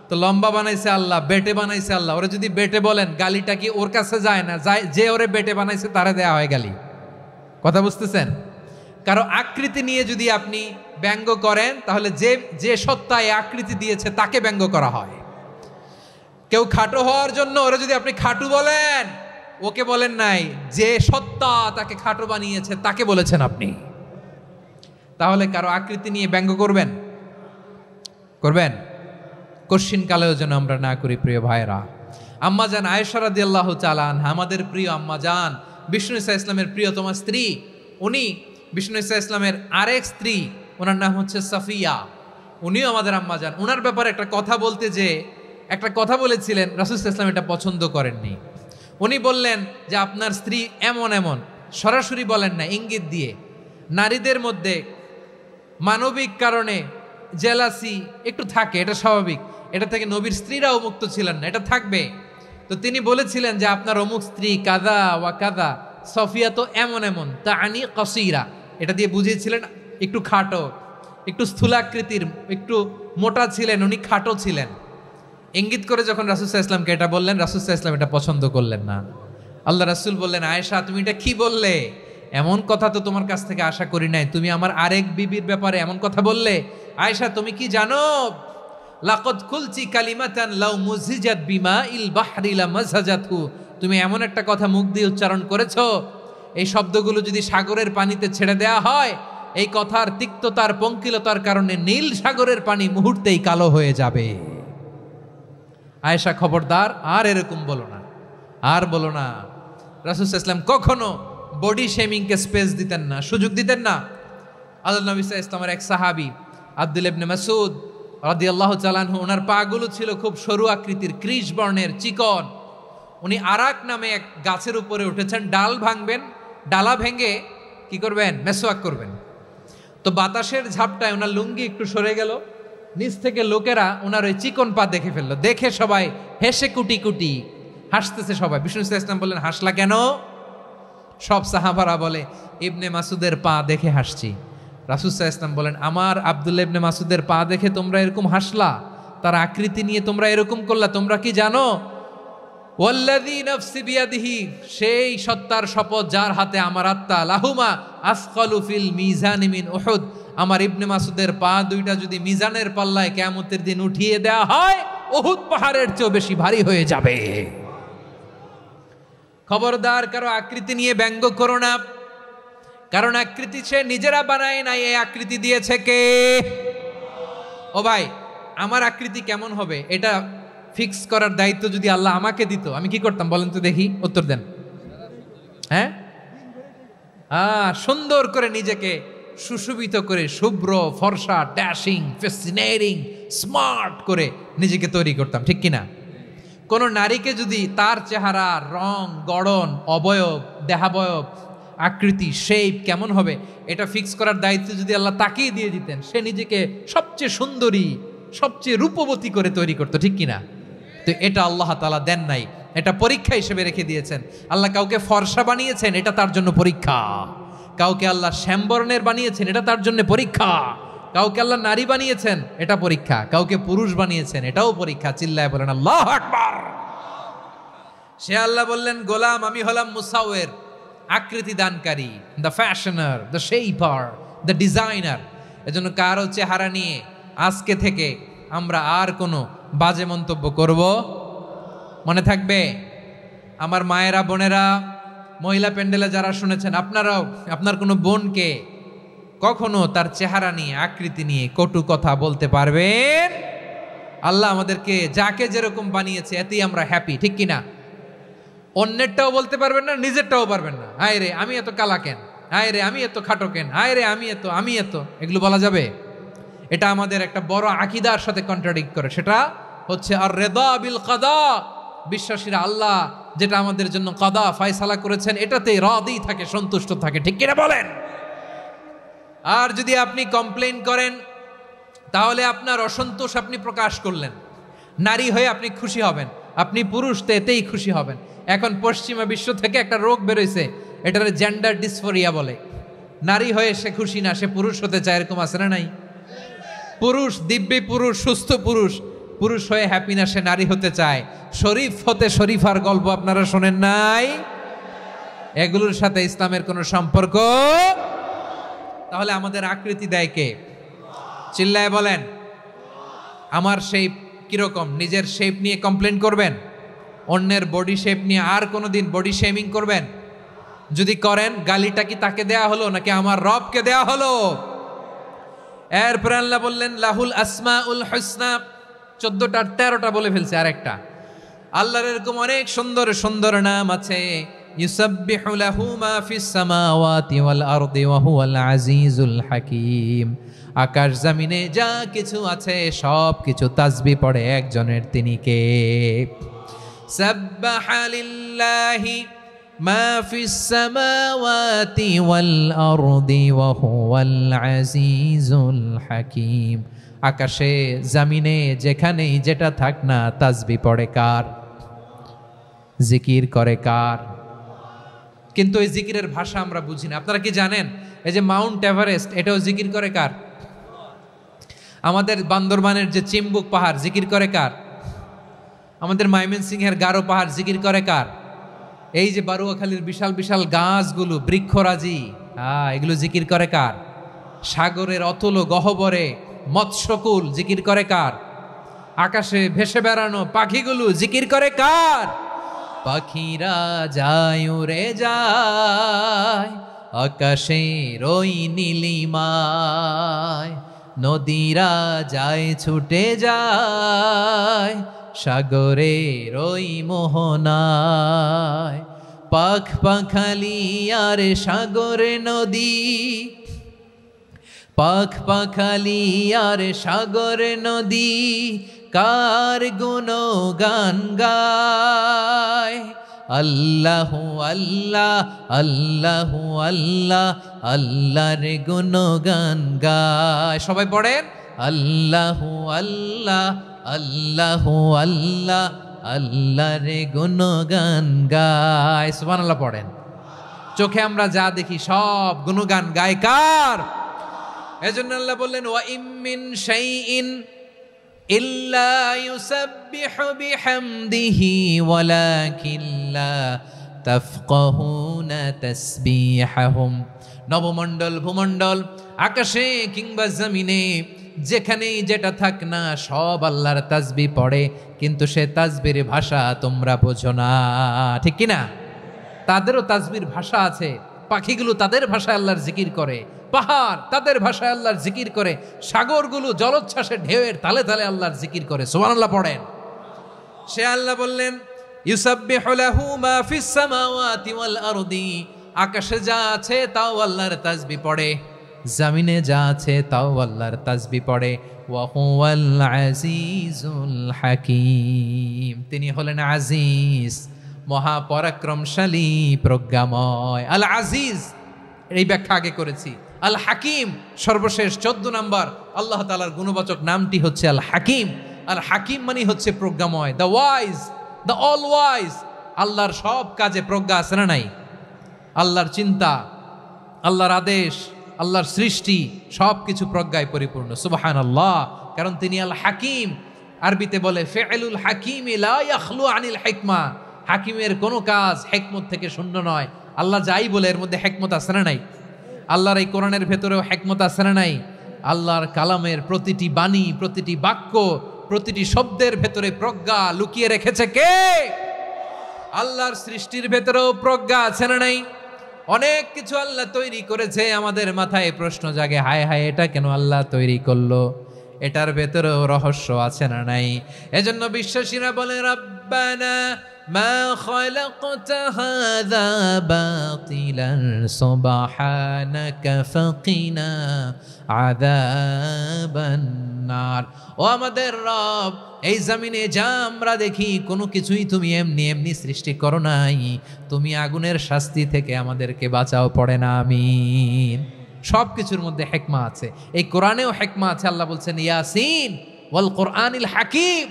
তো লম্বা বানাইছে আল্লাহ, বেটে বানাইছে আল্লাহ। ওরা যদি বেটে বলেন, গালিটা কি ওর কাছে যায় না? যায়, যে ওরে বেটে বানাইছে তারে দেয়া হয় গালি। কথা বুঝতেছেন? কারো আকৃতি নিয়ে যদি আপনি ব্যঙ্গ করেন, তাহলে যে যে সত্তা এই আকৃতি দিয়েছে তাকে ব্যঙ্গ করা হয়। কেউ খাটো হওয়ার জন্য ওরা যদি আপনি খাটু বলেন, ওকে বলেন নাই, যে সত্তা তাকে খাটো বানিয়েছে তাকে বলেছেন আপনি। তাহলে কারো আকৃতি নিয়ে ব্যঙ্গ করবেন? করবেন? কশ্চিন কালেও যেন আমরা না করি প্রিয় ভাইরা। আম্মাজান আয়েশা রাদিয়াল্লাহু তাআলা আনহা, আমাদের প্রিয় আম্মাজান, বিষ্ণু ঈসা ইসলামের প্রিয়তমা স্ত্রী। উনি বিষ্ণু ঈসা ইসলামের আরেক স্ত্রী, ওনার নাম হচ্ছে সাফিয়া। উনিও আমাদের আম্মাজান। ওনার ব্যাপারে একটা কথা বলতে যে একটা কথা বলেছিলেন, রাসূল সাল্লাল্লাহু আলাইহি ওয়াসাল্লাম এটা পছন্দ করেননি। উনি বললেন যে আপনার স্ত্রী এমন এমন, সরাসরি বলেন না, ইঙ্গিত দিয়ে। নারীদের মধ্যে মানবিক কারণে জেলাসি একটু থাকে, এটা স্বাভাবিক। এটা থেকে নবীর স্ত্রীরাও মুক্ত ছিলেন না, এটা থাকবে। তো তিনি বলেছিলেন যে আপনার অমুক স্ত্রী কাদা ওয়া কাদা, সফিয়া তো এমন এমন, তা আনি কসিরা, এটা দিয়ে বুঝিয়েছিলেন একটু খাটো, একটু স্থূলাকৃতির, একটু মোটা ছিলেন, উনি খাটো ছিলেন। ইঙ্গিত করে যখন রাসূল সাল্লাল্লাহু আলাইহি ওয়াসাল্লামকে এটা বললেন, রাসূল সাল্লাল্লাহু আলাইহি ওয়াসাল্লাম এটা পছন্দ করলেন না। আল্লাহ রাসূল বললেন, আয়েশা তুমি এটা কি বললে? এমন কথা তো তোমার কাছ থেকে আশা করি নাই। তুমি আমার আরেক বিবির ব্যাপারে এমন কথা বললে। আয়েশা তুমি কি জানো, লাকাদ কুলতি কালিমাতান লাউ মুজিজাত বিমা ইল বাহরি লা মাযহাজাতহু, তুমি এমন একটা কথা মুখ দিয়ে উচ্চারণ করেছো, এই শব্দগুলো যদি সাগরের পানিতে ছেড়ে দেয়া হয়, এই কথার তিক্ততার পঙ্কিলতার কারণে নীল সাগরের পানি মুহূর্তেই কালো হয়ে যাবে। আয়েশা খবরদার, আর এরকম বলো না, আর বলো না। রাসূল সাল্লাল্লাহু আলাইহি ওয়াসাল্লাম কখনো বডি শেমিংকে স্পেস দিতেন না, সুযোগ দিতেন না। আল্লাহ নবী সাল্লাল্লাহু আলাইহি ওয়াসাল্লামের এক সাহাবী আব্দুল্লাহ ইবনে মাসউদ রাদিয়াল্লাহু তাআলা আনহু, ওনার পাগুলো ছিল খুব সরু আকৃতির, কৃষ বর্ণের, চিকন। উনি আরাক নামে এক গাছের উপরে উঠেছেন, ডাল ভাঙবেন, ডালা ভেঙে কি করবেন? মেসওয়াক করবেন। তো বাতাসের ঝাপটায় ওনার লুঙ্গি একটু সরে গেল, নিচ থেকে লোকেরা ওনার ওই চিকন পা দেখে ফেললো। দেখে সবাই হেসে কুটি কুটি হাসতেছে সবাই। বিষ্ণু সাল্লাল্লাহু আলাইহি ওয়াসাল্লাম বললেন, হাসলা কেন? সব সাহাবারা বলে, ইবনে মাসুদের পা দেখে হাসছি। রাসূল সাল্লাল্লাহু আলাইহি ওয়াসাল্লাম বলেন, আমার আব্দুল্লাহ ইবনে মাসুদের পা দেখে তোমরা এরকম হাসলা, তার আকৃতি নিয়ে তোমরা এরকম করলা, তোমরা কি জানো? ওয়াল্লাযী নাফসি বিয়াদিহি, সেই সত্তার শপথ যার হাতে আমার আত্মা, লাহুমা আসকালু ফিল মিজানি মিন উহুদ, আমার ইবনে মাসুদের পা দুইটা যদি মিজানের পাল্লায় কিয়ামতের দিন উঠিয়ে দেয়া হয়, উহুদ পাহাড়ের চেয়েও বেশি ভারী হয়ে যাবে। খবরদার কারো আকৃতি নিয়ে ব্যঙ্গ করো না, কারণ আকৃতি সে নিজেরা বানায় নাই, এই আকৃতি দিয়েছে কে? ও ভাই, আমার আকৃতি কেমন হবে এটা ফিক্স করার দায়িত্ব যদি আল্লাহ আমাকে দিত, আমি কি করতাম বলেন তো দেখি, উত্তর দেন। হ্যাঁ, সুন্দর করে নিজেকে সুশোভিত করে, শুভ্র ফর্সা, ড্যাশিং, ফ্যাসিনেটিং, স্মার্ট করে নিজেকে তৈরি করতাম, ঠিক কিনা? কোন নারীকে যদি তার চেহারা, রং, গড়ন, অবয়ব, দেহাবয়ব, আকৃতি, শেপ কেমন হবে এটা ফিক্স করার দায়িত্ব যদি আল্লাহ তাকেই দিয়ে দিতেন, সে নিজেকে সবচেয়ে সুন্দরী, সবচেয়ে রূপবতী করে তৈরি করতো, ঠিক কিনা? তো এটা আল্লাহ তাআলা দেন নাই, এটা পরীক্ষা হিসেবে রেখে দিয়েছেন। আল্লাহ কাউকে ফর্সা বানিয়েছেন, এটা তার জন্য পরীক্ষা। কাউকে আল্লাহ শ্যামবর্ণের বানিয়েছেন, এটা তার জন্য পরীক্ষা। কাউকে আল্লাহ নারী বানিয়েছেন, এটা পরীক্ষা। কাউকে পুরুষ বানিয়েছেন, এটাও পরীক্ষা। চিল্লায় বলেন আল্লাহু আকবার। সে আল্লাহ বললেন, গোলাম আমি হলাম মুসাওয়ের, আকৃতি দানকারী, the fashioner, the shaper, the designer. এজন্য কারো চেহারা নিয়ে আজকে থেকে আমরা আর কোনো বাজে মন্তব্য করব মনে থাকবে। আমার মায়েরা, বোনেরা, মহিলা প্যান্ডেলে যারা শুনেছেন, আপনারাও আপনার কোনো বোনকে কখনো তার চেহারা নিয়ে, আকৃতি নিয়ে কটু কথা বলতে পারবেন? আল্লাহ আমাদেরকে যাকে যেরকম বানিয়েছে এতেই আমরা হ্যাপি, ঠিক কিনা? অন্যেরটাও বলতে পারবেন না, নিজেরটাও পারবেন না। হায় রে আমি এত কালা কেন, হায় রে আমি এত খাটো কেন, হায় রে আমি এত, এগুলো বলা যাবে? এটা আমাদের একটা বড় আকীদার সাথে কন্ট্রাডিক্ট করে। সেটা হচ্ছে আর রিদা বিল কাদা, বিশ্বাসীরা আল্লাহ যেটা আমাদের জন্য কাদা ফয়সালা করেছেন এটাতে রাদি থাকে, সন্তুষ্ট থাকে, ঠিক কিনা বলেন? আর যদি আপনি কমপ্লেইন করেন তাহলে আপনার অসন্তোষ আপনি প্রকাশ করলেন। নারী হয়ে আপনি খুশি হবেন, আপনি পুরুষ তো এতেই খুশি হবেন। এখন পশ্চিমা বিশ্ব থেকে একটা রোগ বেরোইছে, এটার জেন্ডার ডিসফোরিয়া বলে। নারী হয়ে সে খুশি না, সে পুরুষ হতে চায়, এরকম আছে না নাই? পুরুষ, দিব্যি পুরুষ, সুস্থ পুরুষ, পুরুষ হয়ে হ্যাপি না, সে নারী হতে চায়। শরীফ হতে শরীফার গল্প আপনারা শোনেন নাই? এগুলোর সাথে ইসলামের কোনো সম্পর্ক? তাহলে আমাদের আকৃতি দেয় কে? চিল্লায় বলেন। আমার শেপ কিরকম, নিজের শেপ নিয়ে কমপ্লেন করবেন? অন্যের বডি শেপ নিয়ে আর কোনোদিন বডি শেমিং করবেন? যদি করেন, গালিটা কি তাকে দেয়া হলো নাকি আমার রবকে দেয়া হলো? এরপর আল্লাহ বললেন লাহুল আসমাউল হুসনা, 14টার 13টা বলে ফেলছে। আর একটা, আল্লাহর এরকম অনেক সুন্দর সুন্দর নাম আছে। ইউসাব্বিহু লাহু মা ফিস সামাওয়াতি ওয়াল আরদি ওয়া হুয়াল আজিজুল হাকীম। আকাশ জমিনে যা কিছু আছে সব কিছু তাসবিহ পড়ে একজনের, তিনি কে? সাব্বাহা লিল্লাহি মা ফিস সামাওয়াতি ওয়াল আরদি ওয়া হুয়াল আজিজুল হাকীম। আকাশে জমিনে যেখানেই যেটা থাক না, তাসবিহ পড়ে কার? জিকির করে কার? কিন্তু এই জিকিরের ভাষা আমরা বুঝি না। আপনারা কি জানেন এই যে মাউন্ট এভারেস্ট, এটাও জিকির করে কার? আমাদের বান্দরবানের যে চিম্বুক পাহাড়, জিকির করে কার? আমাদের ময়মনসিংহের গারো পাহাড়, জিকির করে কার? এই যে বারুয়াখালীর বিশাল বিশাল গাছগুলো, বৃক্ষরাজি, এগুলো জিকির করে কার? সাগরের অতল গহ্বরে মৎস্যকুল, জিকির করে কার? আকাশে ভেসে বেড়ানো পাখিগুলো, জিকির করে কার? পাখিরা যায় উড়ে যায় আকাশের ওই নীলিমায়, নদীরা যায় ছুটে যায় সাগরের ওই মোহনায়। পাখ পাখালি আর সাগরে নদী, পাখ পাখালি আর সাগরে নদী, কার গুণগান গায়? আল্লাহু আল্লাহ আল্লাহু আল্লাহ, আল্লাহর গুণগান গায়। সবাই পড়েন আল্লাহু আল্লাহ আল্লাহু আল্লাহ, আল্লাহর গুণগান গায়। সুবহানাল্লাহ পড়েন। চোখে আমরা যা দেখি সব গুণগান গায় কার? এজন্য আল্লাহ বললেন ওয়া ইম মিন শাইইন ইল্লা ইউসাব্বিহু বিহামদিহি ওয়ালাকিন লা তাফকাহুনা তাসবিহাহুম। নবমণ্ডল ভূমণ্ডল, আকাশে কিংবা জমিনে যেখানেই যেটা থাক না, সব আল্লাহর তাসবিহ পড়ে, কিন্তু সে তাসবির ভাষা তোমরা বোঝো না, ঠিক কিনা? তাদেরও তাসবির ভাষা আছে। পাখিগুলো তাদের ভাষায় আল্লাহর জিকির করে, পাহাড় তাদের ভাষায় আল্লাহর জিকির করে, সাগরগুলো জলোচ্ছ্বাসে ঢেউয়ের তালে তালে আল্লাহর জিকির করে। সুবহানাল্লাহ পড়েন। সে আল্লাহ বললেন ইউসাব্বিহু লাহু মা ফিস সামাওয়াতি ওয়াল আরদি, আকাশে যা আছে তাও আল্লাহর তাসবিহ পড়ে, জমিনে যা আছে তাও আল্লাহর তাসবিহ পড়ে। ওয়া হুয়াল আজিজুল হাকীম, তিনি হলেন আজিজ, মহাপরাক্রমশালী, প্রজ্ঞাময়। আল আজিজ এই ব্যাখ্যা আগে করেছি। আল হাকিম সর্বশেষ 14 নম্বর আল্লাহ তাআলার গুণবাচক নামটি হচ্ছে আল হাকিম। আল হাকিম মানে হচ্ছে প্রজ্ঞাময়, the wise, the all wise. আল্লাহর সব কাজে প্রজ্ঞা আছে না নাই? আল্লাহর চিন্তা, আল্লাহর আদেশ, আল্লাহর সৃষ্টি সব কিছু প্রজ্ঞায় পরিপূর্ণ। সুবহানাল্লাহ, কারণ তিনি আল হাকিম। আরবিতে বলে ফিআলুল হাকিমি লা ইয়াখলু আনিল হিকমা, হাকিমের কোনো কাজ হিকমত থেকে শূন্য নয়। আল্লাহ যাই বলে এর মধ্যে হিকমত আছে না নাই? আল্লাহর এই কোরআনের ভেতরেও হিকমত আছে না নাই? আল্লাহর কালামের প্রতিটি বাণী, প্রতিটি বাক্য, প্রতিটি শব্দের ভেতরে প্রজ্ঞা লুকিয়ে রেখেছে কে? আল্লাহর সৃষ্টির ভেতরেও প্রজ্ঞা আছে না নাই? অনেক কিছু আল্লাহ তৈরি করেছে, আমাদের মাথায় প্রশ্ন জাগে, হায় হায় এটা কেন আল্লাহ তৈরি করলো? এটার ভেতরেও রহস্য আছে না নাই? এজন্য বিশ্বাসীরা বলে রব্বানা মা খালাকতা হাযা বাতিলান সুবহানাকা ফাকিনা আযাবান নার। ও আমাদের রব, এই জমিনে যা আমরা দেখি কোনো কিছুই তুমি এমনি এমনি সৃষ্টি করো নাই, তুমি আগুনের শাস্তি থেকে আমাদেরকে বাঁচাও, পড়ে না আমিন। সব কিছুর মধ্যে হিকমা আছে, এই কোরআনেও হিকমা আছে। আল্লাহ বলছেন ইয়াসিন ওয়াল কোরআনিল হাকিম,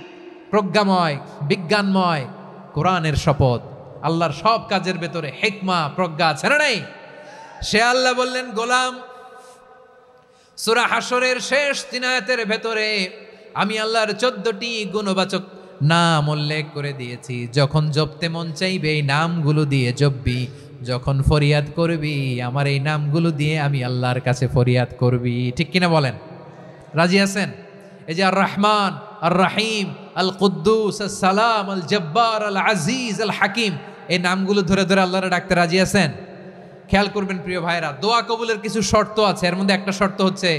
প্রজ্ঞাময়, বিজ্ঞানময় কোরআনের শপথ। আল্লাহর সব কাজের ভেতরে হিকমা, প্রজ্ঞা আছে না নাই? সে আল্লাহ বললেন গোলাম, সূরা হাশরের শেষ 3 আয়াতের ভেতরে আমি আল্লাহর 14টি গুণবাচক নাম উল্লেখ করে দিয়েছি। যখন জপতে মন চাইবে এই নামগুলো দিয়ে জপবি, যখন ফরিয়াদ করবি আমার এই নামগুলো দিয়ে আমি আল্লাহর কাছে ফরিয়াদ করবি। ঠিক কিনা বলেন? রাজি আছেন? এই যে আর রহমান, আর রাহিম, আল কুদ্দুস, আল সালাম, আল জব্বার, আল আজিজ, আল হাকিম, এই নামগুলো ধরে ধরে আল্লাহরে ডাকতে রাজি আছেন? খেয়াল করবেন প্রিয় ভাইরা, দোয়া কবুলের কিছু শর্ত আছে। এর মধ্যে একটা শর্ত হচ্ছে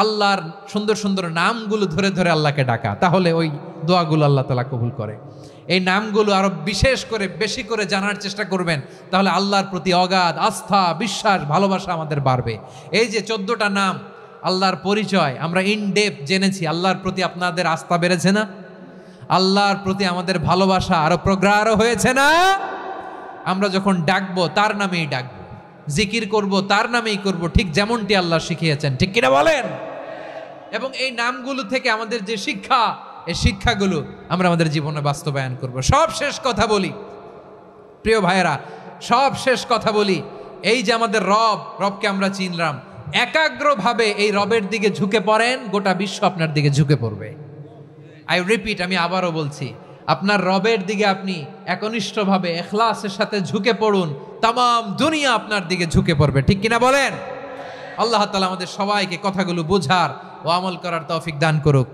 আল্লাহর সুন্দর সুন্দর নামগুলো ধরে ধরে আল্লাহকে ডাকা, তাহলে ওই দোয়াগুলো আল্লাহ তাআলা কবুল করে। এই নামগুলো আরো বিশেষ করে বেশি করে জানার চেষ্টা করবেন, তাহলে আল্লাহর প্রতি অগাধ আস্থা, বিশ্বাস, ভালোবাসা আমাদের বাড়বে। এই যে 14টা নাম আল্লাহর পরিচয় আমরা ইন ডেপথ জেনেছি, আল্লাহর প্রতি আপনাদের আস্থা বেড়েছে না? আল্লাহর প্রতি আমাদের ভালোবাসা আরো প্রগাঢ় হয়েছে না? আমরা যখন ডাকবো তার নামেই ডাকবো, জিকির করব তার নামেই করব, ঠিক যেমনটি আল্লাহ শিখিয়েছেন। ঠিক কিনা বলেন? এবং এই নামগুলো থেকে আমাদের যে শিক্ষা, এই শিক্ষাগুলো আমরা আমাদের জীবনে বাস্তবায়ন করব। সব শেষ কথা বলি প্রিয় ভাইয়েরা, সব শেষ কথা বলি, এই যে আমাদের রবকে আমরা চিনলাম, একাগ্রভাবে এই রবের দিকে ঝুঁকে পড়েন, গোটা বিশ্ব আপনার দিকে ঝুঁকে পড়বে। আই রিপিট, আমি আবারও বলছি, আপনার রবের দিকে আপনি একনিষ্ঠভাবে ইখলাসের সাথে ঝুঁকে পড়ুন, তামাম দুনিয়া আপনার দিকে ঝুঁকে পড়বে। ঠিক কিনা বলেন? আল্লাহ তাআলা আমাদের সবাইকে কথাগুলো বোঝার ও আমল করার তৌফিক দান করুক।